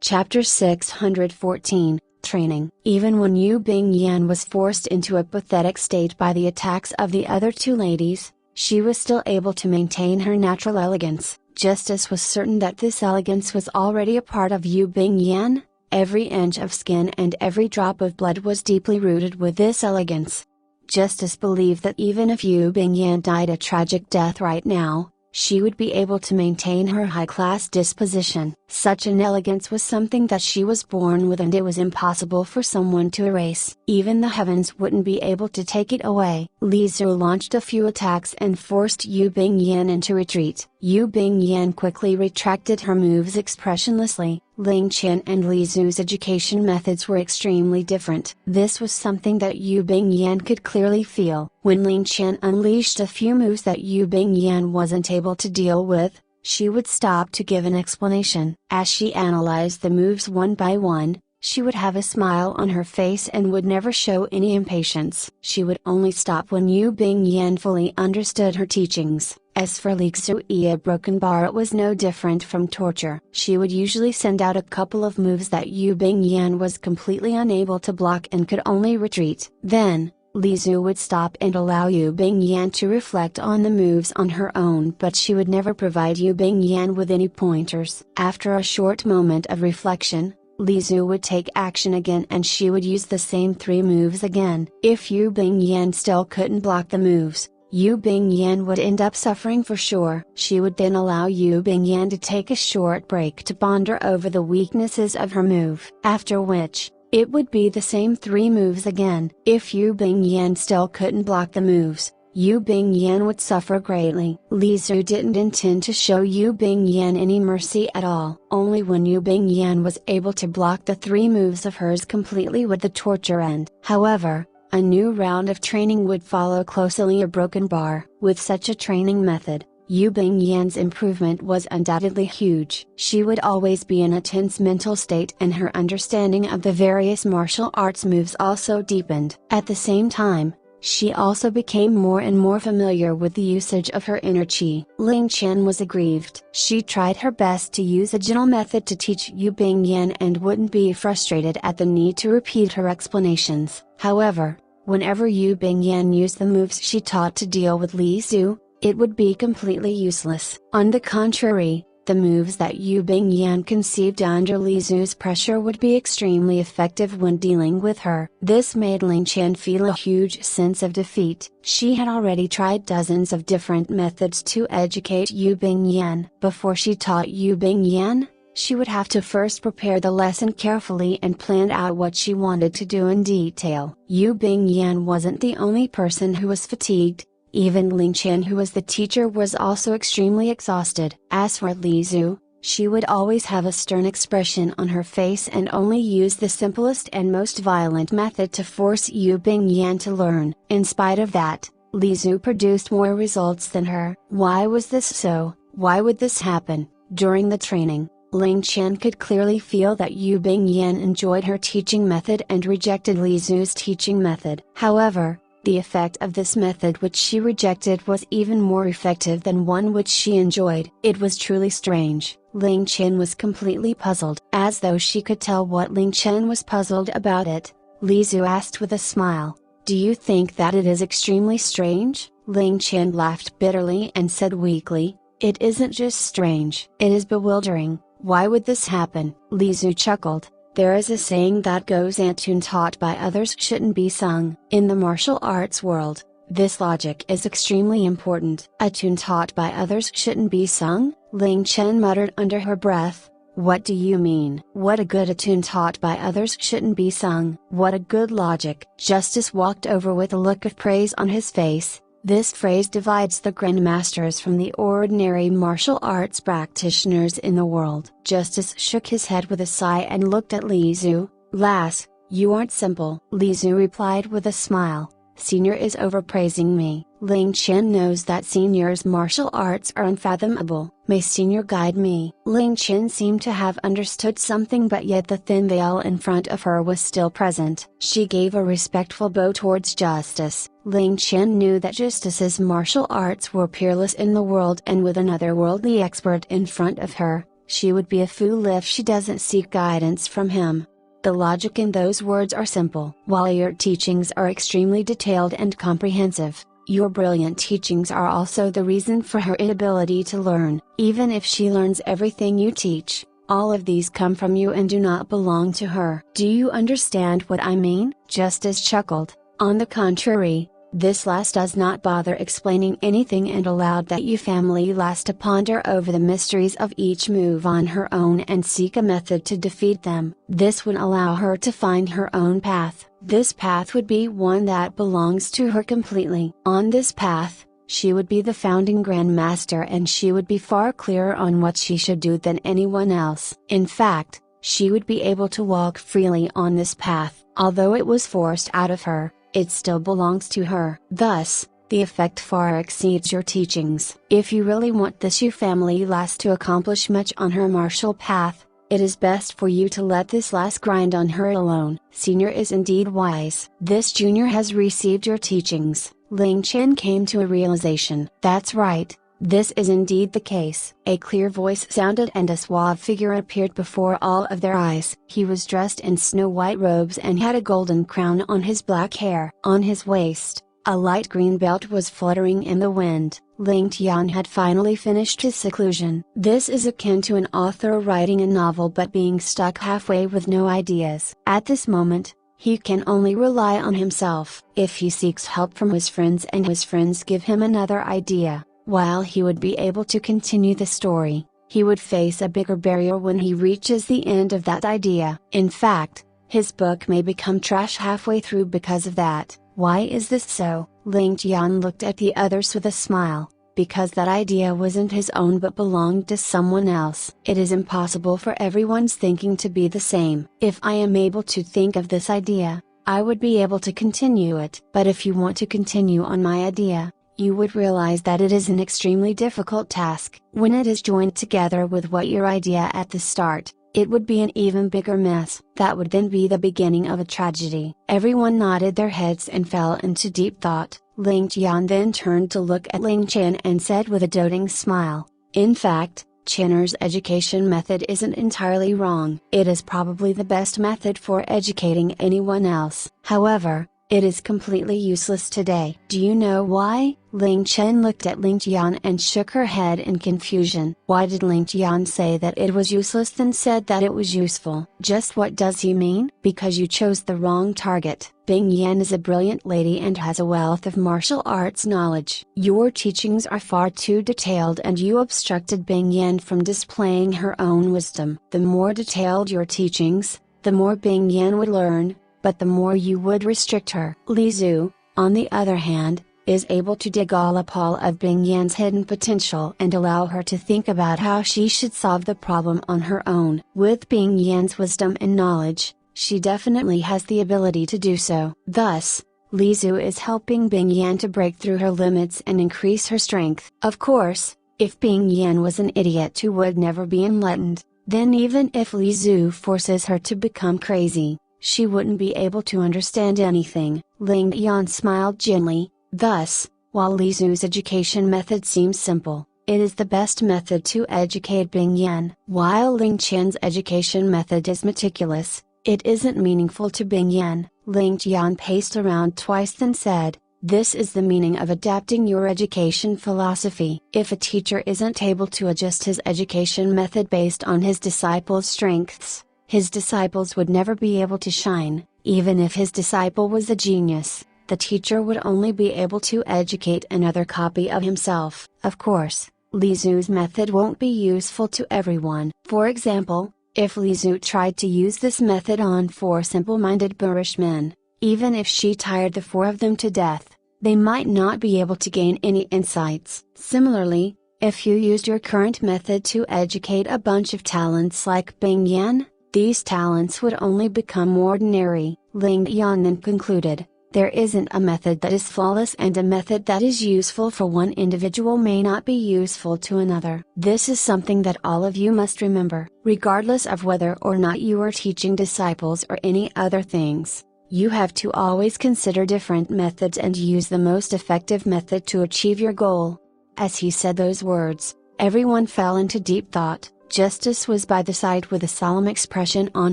Chapter 614, Training. Even when Yu Bingyan was forced into a pathetic state by the attacks of the other two ladies, she was still able to maintain her natural elegance. Justice was certain that this elegance was already a part of Yu Bingyan. Every inch of skin and every drop of blood was deeply rooted with this elegance. Justice believed that even if Yu Bingyan died a tragic death right now, she would be able to maintain her high-class disposition. Such an elegance was something that she was born with, and it was impossible for someone to erase. Even the heavens wouldn't be able to take it away. Li Zhu launched a few attacks and forced Yu Bingyan into retreat. Yu Bingyan quickly retracted her moves expressionlessly. Ling Tian and Li Zhu's education methods were extremely different. This was something that Yu Bingyan could clearly feel. When Ling Tian unleashed a few moves that Yu Bingyan wasn't able to deal with, she would stop to give an explanation. As she analyzed the moves one by one, she would have a smile on her face and would never show any impatience. She would only stop when Yu Bingyan fully understood her teachings. As for Li Zhu, a broken bar, it was no different from torture. She would usually send out a couple of moves that Yu Bingyan was completely unable to block and could only retreat. Then, Li Zhu would stop and allow Yu Bingyan to reflect on the moves on her own, but she would never provide Yu Bingyan with any pointers. After a short moment of reflection, Li Zhu would take action again and she would use the same three moves again. If Yu Bingyan still couldn't block the moves, Yu Bingyan would end up suffering for sure. She would then allow Yu Bingyan to take a short break to ponder over the weaknesses of her move. After which, it would be the same three moves again. If Yu Bingyan still couldn't block the moves, Yu Bingyan would suffer greatly. Li Zhu didn't intend to show Yu Bingyan any mercy at all. Only when Yu Bingyan was able to block the three moves of hers completely would the torture end. However, A new round of training would follow closely a broken bar. With such a training method, Yu Bingyan's improvement was undoubtedly huge. She would always be in a tense mental state and her understanding of the various martial arts moves also deepened. At the same time, she also became more and more familiar with the usage of her inner chi. Ling Tian was aggrieved. She tried her best to use a gentle method to teach Yu Bingyan and wouldn't be frustrated at the need to repeat her explanations. However, whenever Yu Bingyan used the moves she taught to deal with Li Zhu, it would be completely useless. On the contrary, the moves that Yu Bingyan conceived under Li Zhu's pressure would be extremely effective when dealing with her. This made Ling Tian feel a huge sense of defeat. She had already tried dozens of different methods to educate Yu Bingyan. Before she taught Yu Bingyan, she would have to first prepare the lesson carefully and plan out what she wanted to do in detail. Yu Bingyan wasn't the only person who was fatigued. Even Ling Tian, who was the teacher, was also extremely exhausted. As for Li Zhu, she would always have a stern expression on her face and only use the simplest and most violent method to force Yu Bingyan to learn. In spite of that, Li Zhu produced more results than her. Why was this so? Why would this happen? During the training, Ling Tian could clearly feel that Yu Bingyan enjoyed her teaching method and rejected Li Zhu's teaching method. However, the effect of this method which she rejected was even more effective than one which she enjoyed. It was truly strange. Ling Tian was completely puzzled. As though she could tell what Ling Tian was puzzled about it, Li Zhu asked with a smile, "Do you think that it is extremely strange?" Ling Tian laughed bitterly and said weakly, "It isn't just strange. It is bewildering. Why would this happen?" Li Zhu chuckled. There is a saying that goes, "A tune taught by others shouldn't be sung." In the martial arts world, this logic is extremely important. A tune taught by others shouldn't be sung? Ling Tian muttered under her breath. What do you mean? What a good tune taught by others shouldn't be sung. What a good logic. Justice walked over with a look of praise on his face. This phrase divides the grandmasters from the ordinary martial arts practitioners in the world. Justice shook his head with a sigh and looked at Li Zhu. "Lass, you aren't simple." Li Zhu replied with a smile. "Senior is overpraising me. Ling Tian knows that Senior's martial arts are unfathomable. May Senior guide me." Ling Tian seemed to have understood something, but yet the thin veil in front of her was still present. She gave a respectful bow towards Justice. Ling Tian knew that Justice's martial arts were peerless in the world, and with another worldly expert in front of her, she would be a fool if she doesn't seek guidance from him. The logic in those words are simple. While your teachings are extremely detailed and comprehensive, your brilliant teachings are also the reason for her inability to learn. Even if she learns everything you teach, all of these come from you and do not belong to her. Do you understand what I mean? Justice chuckled. On the contrary, this lass does not bother explaining anything and allowed that Yu family lass to ponder over the mysteries of each move on her own and seek a method to defeat them. This would allow her to find her own path. This path would be one that belongs to her completely. On this path, she would be the founding grandmaster and she would be far clearer on what she should do than anyone else. In fact, she would be able to walk freely on this path. Although it was forced out of her, it still belongs to her. Thus, the effect far exceeds your teachings. If you really want this Yu family lass to accomplish much on her martial path, it is best for you to let this lass grind on her alone. Senior is indeed wise. This junior has received your teachings. Ling Tian came to a realization. That's right. This is indeed the case. A clear voice sounded and a suave figure appeared before all of their eyes. He was dressed in snow-white robes and had a golden crown on his black hair. On his waist, a light green belt was fluttering in the wind. Ling Tian had finally finished his seclusion. This is akin to an author writing a novel but being stuck halfway with no ideas. At this moment, he can only rely on himself. If he seeks help from his friends and his friends give him another idea, while he would be able to continue the story, he would face a bigger barrier when he reaches the end of that idea. In fact, his book may become trash halfway through because of that. Why is this so? Ling Tian looked at the others with a smile. Because that idea wasn't his own but belonged to someone else. It is impossible for everyone's thinking to be the same. If I am able to think of this idea, I would be able to continue it. But if you want to continue on my idea, you would realize that it is an extremely difficult task. When it is joined together with what your idea at the start, it would be an even bigger mess. That would then be the beginning of a tragedy." Everyone nodded their heads and fell into deep thought. Ling Tian then turned to look at Ling Tian and said with a doting smile, "In fact, Chinner's education method isn't entirely wrong. It is probably the best method for educating anyone else. However, it is completely useless today." "Do you know why?" Ling Chen looked at Ling Tian and shook her head in confusion. Why did Ling Tian say that it was useless then said that it was useful? Just what does he mean? "Because you chose the wrong target. Bing Yan is a brilliant lady and has a wealth of martial arts knowledge. Your teachings are far too detailed and you obstructed Bing Yan from displaying her own wisdom. The more detailed your teachings, the more Bing Yan would learn, but the more you would restrict her." Li Zhu, on the other hand, is able to dig all up all of Bing Yan's hidden potential and allow her to think about how she should solve the problem on her own. With Bing Yan's wisdom and knowledge, she definitely has the ability to do so. Thus, Li Zhu is helping Bing Yan to break through her limits and increase her strength. Of course, if Bing Yan was an idiot who would never be enlightened, then even if Li Zhu forces her to become crazy, she wouldn't be able to understand anything. Ling Tian smiled gently. Thus, while Li Zhu's education method seems simple, it is the best method to educate Bing Yan. While Ling Tian's education method is meticulous, it isn't meaningful to Bing Yan. Ling Tian paced around twice then said, "This is the meaning of adapting your education philosophy. If a teacher isn't able to adjust his education method based on his disciples' strengths, his disciples would never be able to shine. Even if his disciple was a genius, the teacher would only be able to educate another copy of himself." Of course, Li Zhu's method won't be useful to everyone. For example, if Li Zhu tried to use this method on 4 simple-minded boorish men, even if she tired the 4 of them to death, they might not be able to gain any insights. Similarly, if you used your current method to educate a bunch of talents like Bing Yan, these talents would only become ordinary. Ling Tian then concluded, "There isn't a method that is flawless and a method that is useful for one individual may not be useful to another. This is something that all of you must remember. Regardless of whether or not you are teaching disciples or any other things, you have to always consider different methods and use the most effective method to achieve your goal." As he said those words, everyone fell into deep thought. Justice was by the side with a solemn expression on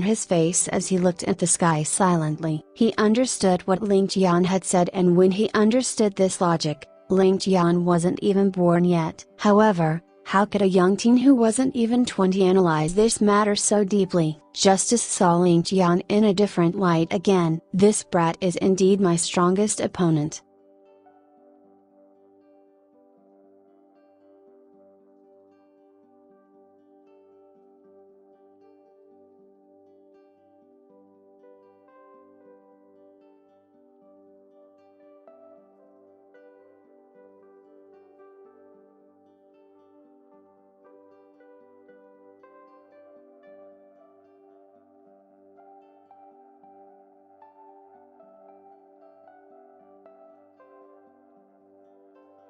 his face as he looked at the sky silently. He understood what Ling Tian had said, and when he understood this logic, Ling Tian wasn't even born yet. However, how could a young teen who wasn't even 20 analyze this matter so deeply? Justice saw Ling Tian in a different light again. "This brat is indeed my strongest opponent."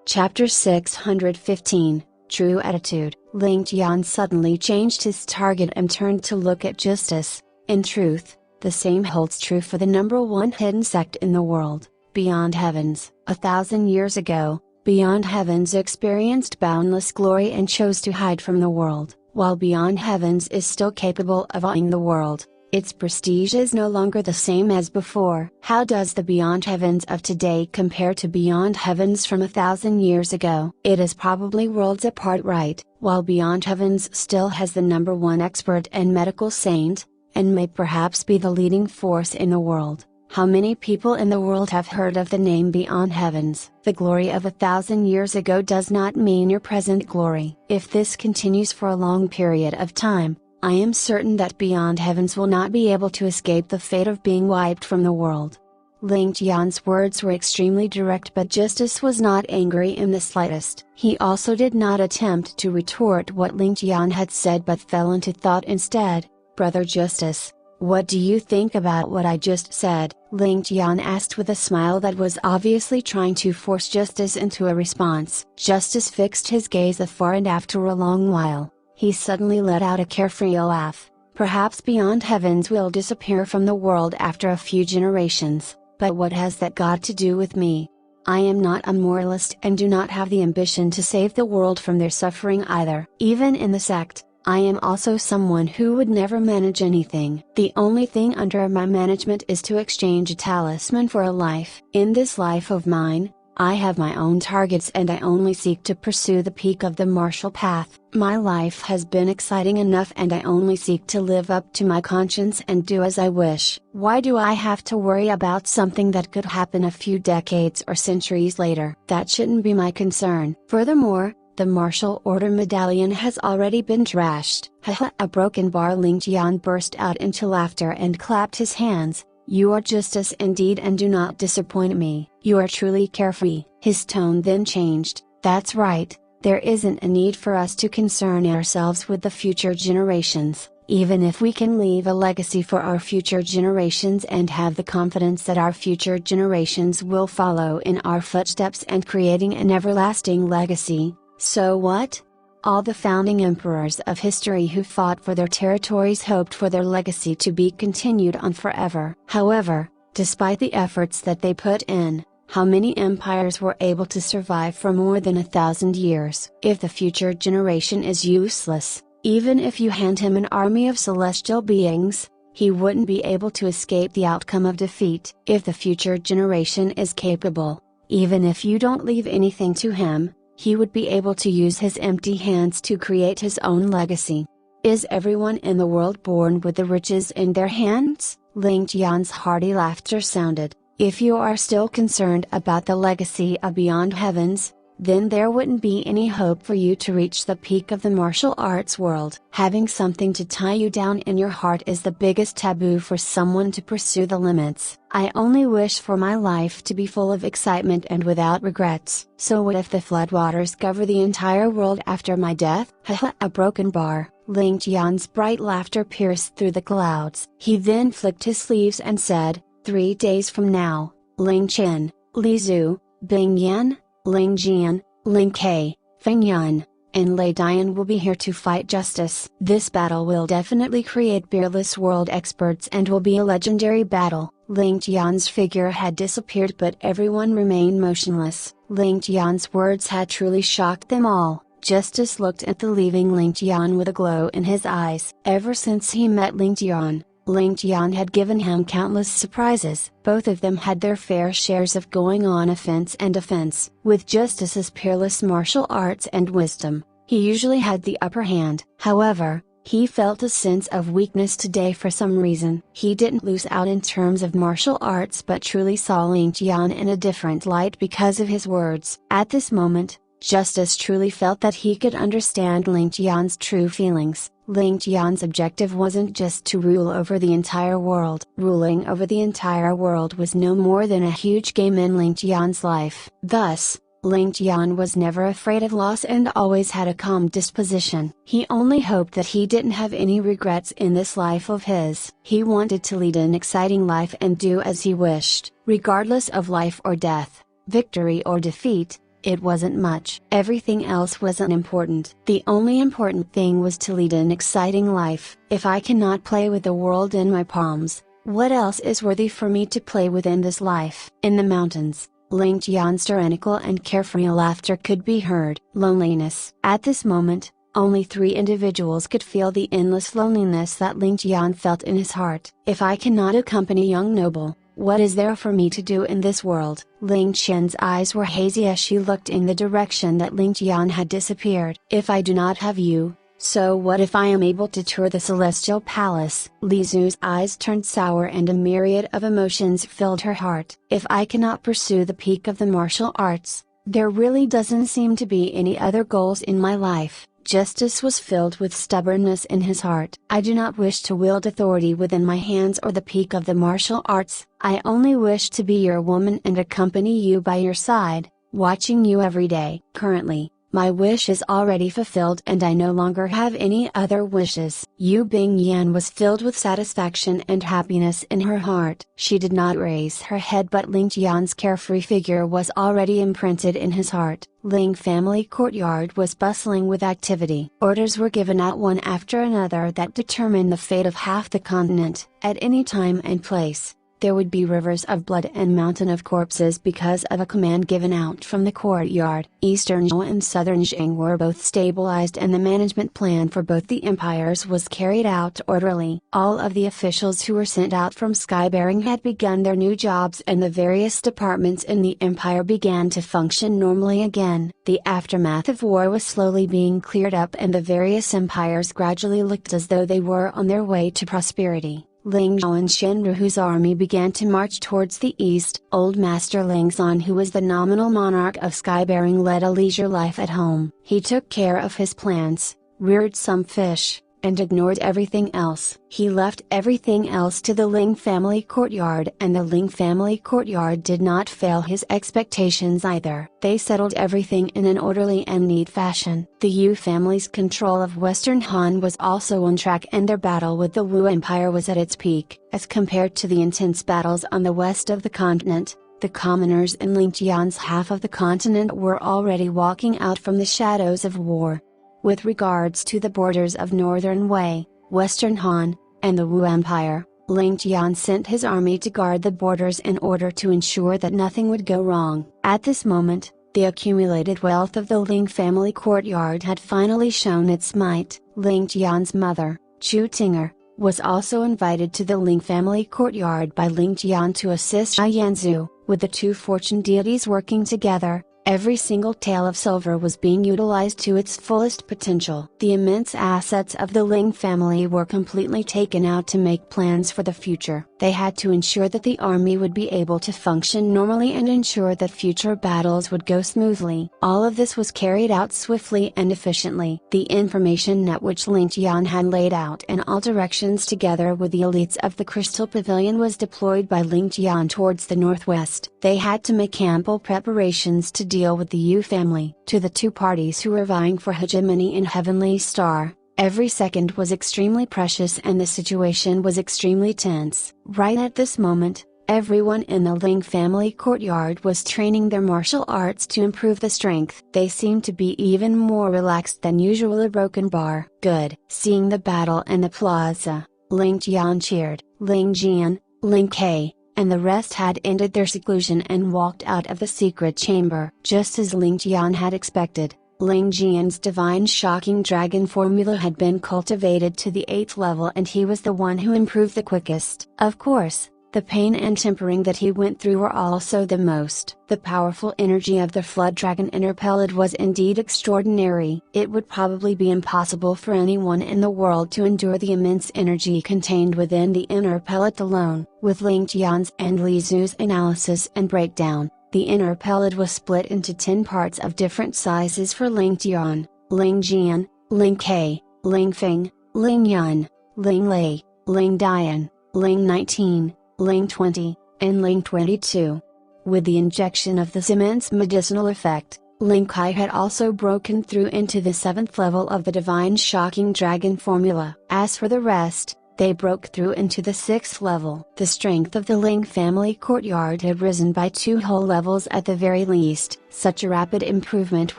Chapter 615, True Attitude. Ling Tian suddenly changed his target and turned to look at Justice. In truth, the same holds true for the number 1 hidden sect in the world, Beyond Heavens. 1,000 years ago, Beyond Heavens experienced boundless glory and chose to hide from the world. While Beyond Heavens is still capable of awing the world, its prestige is no longer the same as before. How does the Beyond Heavens of today compare to Beyond Heavens from 1,000 years ago? It is probably worlds apart, right? While Beyond Heavens still has the number 1 expert and medical saint, and may perhaps be the leading force in the world, how many people in the world have heard of the name Beyond Heavens? The glory of 1,000 years ago does not mean your present glory. If this continues for a long period of time, I am certain that Beyond Heavens will not be able to escape the fate of being wiped from the world. Ling Tian's words were extremely direct, but Justice was not angry in the slightest. He also did not attempt to retort what Ling Tian had said but fell into thought instead. "Brother Justice, what do you think about what I just said?" Ling Tian asked with a smile that was obviously trying to force Justice into a response. Justice fixed his gaze afar, and after a long while, he suddenly let out a carefree laugh. Perhaps beyond heavens will disappear from the world after a few generations, but what has that got to do with me? I am not a moralist and do not have the ambition to save the world from their suffering either. Even in the sect, I am also someone who would never manage anything. The only thing under my management is to exchange a talisman for a life. In this life of mine, I have my own targets and I only seek to pursue the peak of the martial path. My life has been exciting enough and I only seek to live up to my conscience and do as I wish. Why do I have to worry about something that could happen a few decades or centuries later? That shouldn't be my concern. Furthermore, the martial order medallion has already been trashed. Haha, a broken bar. Ling Tian burst out into laughter and clapped his hands. You are Justice indeed and do not disappoint me. You are truly carefree. His tone then changed. That's right, there isn't a need for us to concern ourselves with the future generations, even if we can leave a legacy for our future generations and have the confidence that our future generations will follow in our footsteps and creating an everlasting legacy. So what? All the founding emperors of history who fought for their territories hoped for their legacy to be continued on forever. However, despite the efforts that they put in, how many empires were able to survive for more than 1,000 years? If the future generation is useless, even if you hand him an army of celestial beings, he wouldn't be able to escape the outcome of defeat. If the future generation is capable, even if you don't leave anything to him, he would be able to use his empty hands to create his own legacy. Is everyone in the world born with the riches in their hands? Ling Tian's hearty laughter sounded. If you are still concerned about the legacy of beyond heavens, then there wouldn't be any hope for you to reach the peak of the martial arts world. Having something to tie you down in your heart is the biggest taboo for someone to pursue the limits. I only wish for my life to be full of excitement and without regrets. So what if the floodwaters cover the entire world after my death? Haha, a broken bar. Ling Tian's bright laughter pierced through the clouds. He then flicked his sleeves and said, 3 days from now, Ling Chen, Li Zhu, Bing Yan, Ling Jian, Ling Kai, Feng Yun, and Lei Dian will be here to fight Justice. This battle will definitely create peerless world experts and will be a legendary battle. Ling Tian's figure had disappeared but everyone remained motionless. Ling Tian's words had truly shocked them all. Justice looked at the leaving Ling Tian with a glow in his eyes. Ever since he met Ling Tian had given him countless surprises. Both of them had their fair shares of going on offense and defense. With Justice's peerless martial arts and wisdom, he usually had the upper hand. However, he felt a sense of weakness today for some reason. He didn't lose out in terms of martial arts but truly saw Ling Tian in a different light because of his words. At this moment, Justice truly felt that he could understand Ling Tian's true feelings. Ling Tian's objective wasn't just to rule over the entire world. Ruling over the entire world was no more than a huge game in Ling Tian's life. Thus, Ling Tian was never afraid of loss and always had a calm disposition. He only hoped that he didn't have any regrets in this life of his. He wanted to lead an exciting life and do as he wished, regardless of life or death, victory or defeat. It wasn't much. Everything else wasn't important. The only important thing was to lead an exciting life. If I cannot play with the world in my palms, what else is worthy for me to play with in this life? In the mountains, Ling Tian's tyrannical and carefree laughter could be heard. Loneliness. At this moment, only 3 individuals could feel the endless loneliness that Ling Tian felt in his heart. If I cannot accompany young noble, what is there for me to do in this world? Ling Qian's eyes were hazy as she looked in the direction that Ling Tian had disappeared. If I do not have you, so what if I am able to tour the Celestial Palace? Li Zhu's eyes turned sour and a myriad of emotions filled her heart. If I cannot pursue the peak of the martial arts, there really doesn't seem to be any other goals in my life. Justice was filled with stubbornness in his heart. I do not wish to wield authority within my hands or the peak of the martial arts. I only wish to be your woman and accompany you by your side, watching you every day. Currently, My wish is already fulfilled and I no longer have any other wishes. Yu Bingyan was filled with satisfaction and happiness in her heart. She did not raise her head, but Ling Tian's carefree figure was already imprinted in his heart. Ling family courtyard was bustling with activity. Orders were given out one after another that determined the fate of half the continent. At any time and place, there would be rivers of blood and mountain of corpses because of a command given out from the courtyard. Eastern Zhou and Southern Jing were both stabilized and the management plan for both the empires was carried out orderly. All of the officials who were sent out from Skybearing had begun their new jobs and the various departments in the empire began to function normally again. The aftermath of war was slowly being cleared up and the various empires gradually looked as though they were on their way to prosperity. Ling Zhao and Shenru, whose army began to march towards the east. Old Master Ling San, who was the nominal monarch of Skybearing, led a leisure life at home. He took care of his plants, reared some fish, and ignored everything else. He left everything else to the Ling family courtyard, and the Ling family courtyard did not fail his expectations either. They settled everything in an orderly and neat fashion. The Yu family's control of Western Han was also on track, and their battle with the Wu Empire was at its peak. As compared to the intense battles on the west of the continent, the commoners in Ling Tian's half of the continent were already walking out from the shadows of war. With regards to the borders of Northern Wei, Western Han, and the Wu Empire, Ling Tian sent his army to guard the borders in order to ensure that nothing would go wrong. At this moment, the accumulated wealth of the Ling family courtyard had finally shown its might. Ling Tian's mother, Chu Tinger, was also invited to the Ling family courtyard by Ling Tian to assist Xia Yanzu. With the two fortune deities working together, every single tael of silver was being utilized to its fullest potential. The immense assets of the Ling family were completely taken out to make plans for the future. They had to ensure that the army would be able to function normally and ensure that future battles would go smoothly. All of this was carried out swiftly and efficiently. The information net which Ling Tian had laid out in all directions together with the elites of the Crystal Pavilion was deployed by Ling Tian towards the northwest. They had to make ample preparations to deal with the Yu family. To the two parties who were vying for hegemony in Heavenly Star, every second was extremely precious and the situation was extremely tense. Right at this moment, everyone in the Ling family courtyard was training their martial arts to improve the strength. They seemed to be even more relaxed than usual. A broken bar. Good. Seeing the battle in the plaza, Ling Tian cheered. Ling Jian, Ling Kai, and the rest had ended their seclusion and walked out of the secret chamber. Just as Ling Tian had expected, Ling Jian's divine shocking dragon formula had been cultivated to the 8th level and he was the one who improved the quickest. Of course, the pain and tempering that he went through were also the most. The powerful energy of the flood dragon inner pellet was indeed extraordinary. It would probably be impossible for anyone in the world to endure the immense energy contained within the inner pellet alone. With Ling Tian's and Li Zu's analysis and breakdown, the inner pellet was split into 10 parts of different sizes for Ling Tian, Ling Jian, Ling Kai, Ling Feng, Ling Yun, Ling Lei, Ling Dian, Ling 19, Ling 20, and Ling 22. With the injection of this immense medicinal effect, Ling Kai had also broken through into the 7th level of the divine shocking dragon formula. As for the rest, they broke through into the 6th level. The strength of the Ling family courtyard had risen by 2 whole levels at the very least. Such a rapid improvement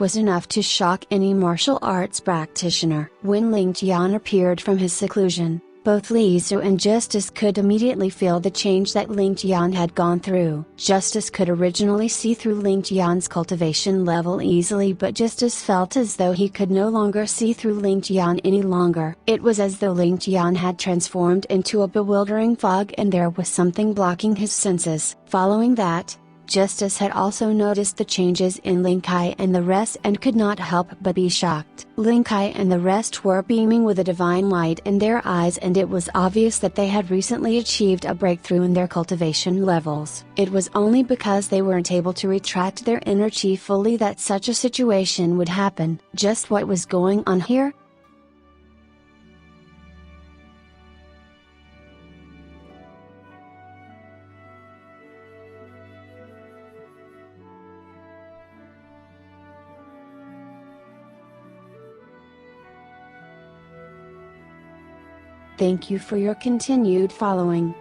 was enough to shock any martial arts practitioner. When Ling Tian appeared from his seclusion, both Li Zu and Justice could immediately feel the change that Ling Tian had gone through. Justice could originally see through Ling Tian's cultivation level easily, but Justice felt as though he could no longer see through Ling Tian any longer. It was as though Ling Tian had transformed into a bewildering fog and there was something blocking his senses. Following that, Justice had also noticed the changes in Ling Kai and the rest and could not help but be shocked. Ling Kai and the rest were beaming with a divine light in their eyes and it was obvious that they had recently achieved a breakthrough in their cultivation levels. It was only because they weren't able to retract their energy fully that such a situation would happen. Just what was going on here? Thank you for your continued following.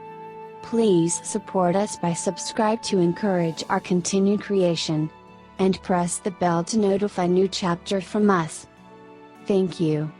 Please support us by subscribe to encourage our continued creation. And press the bell to notify new chapter from us. Thank you.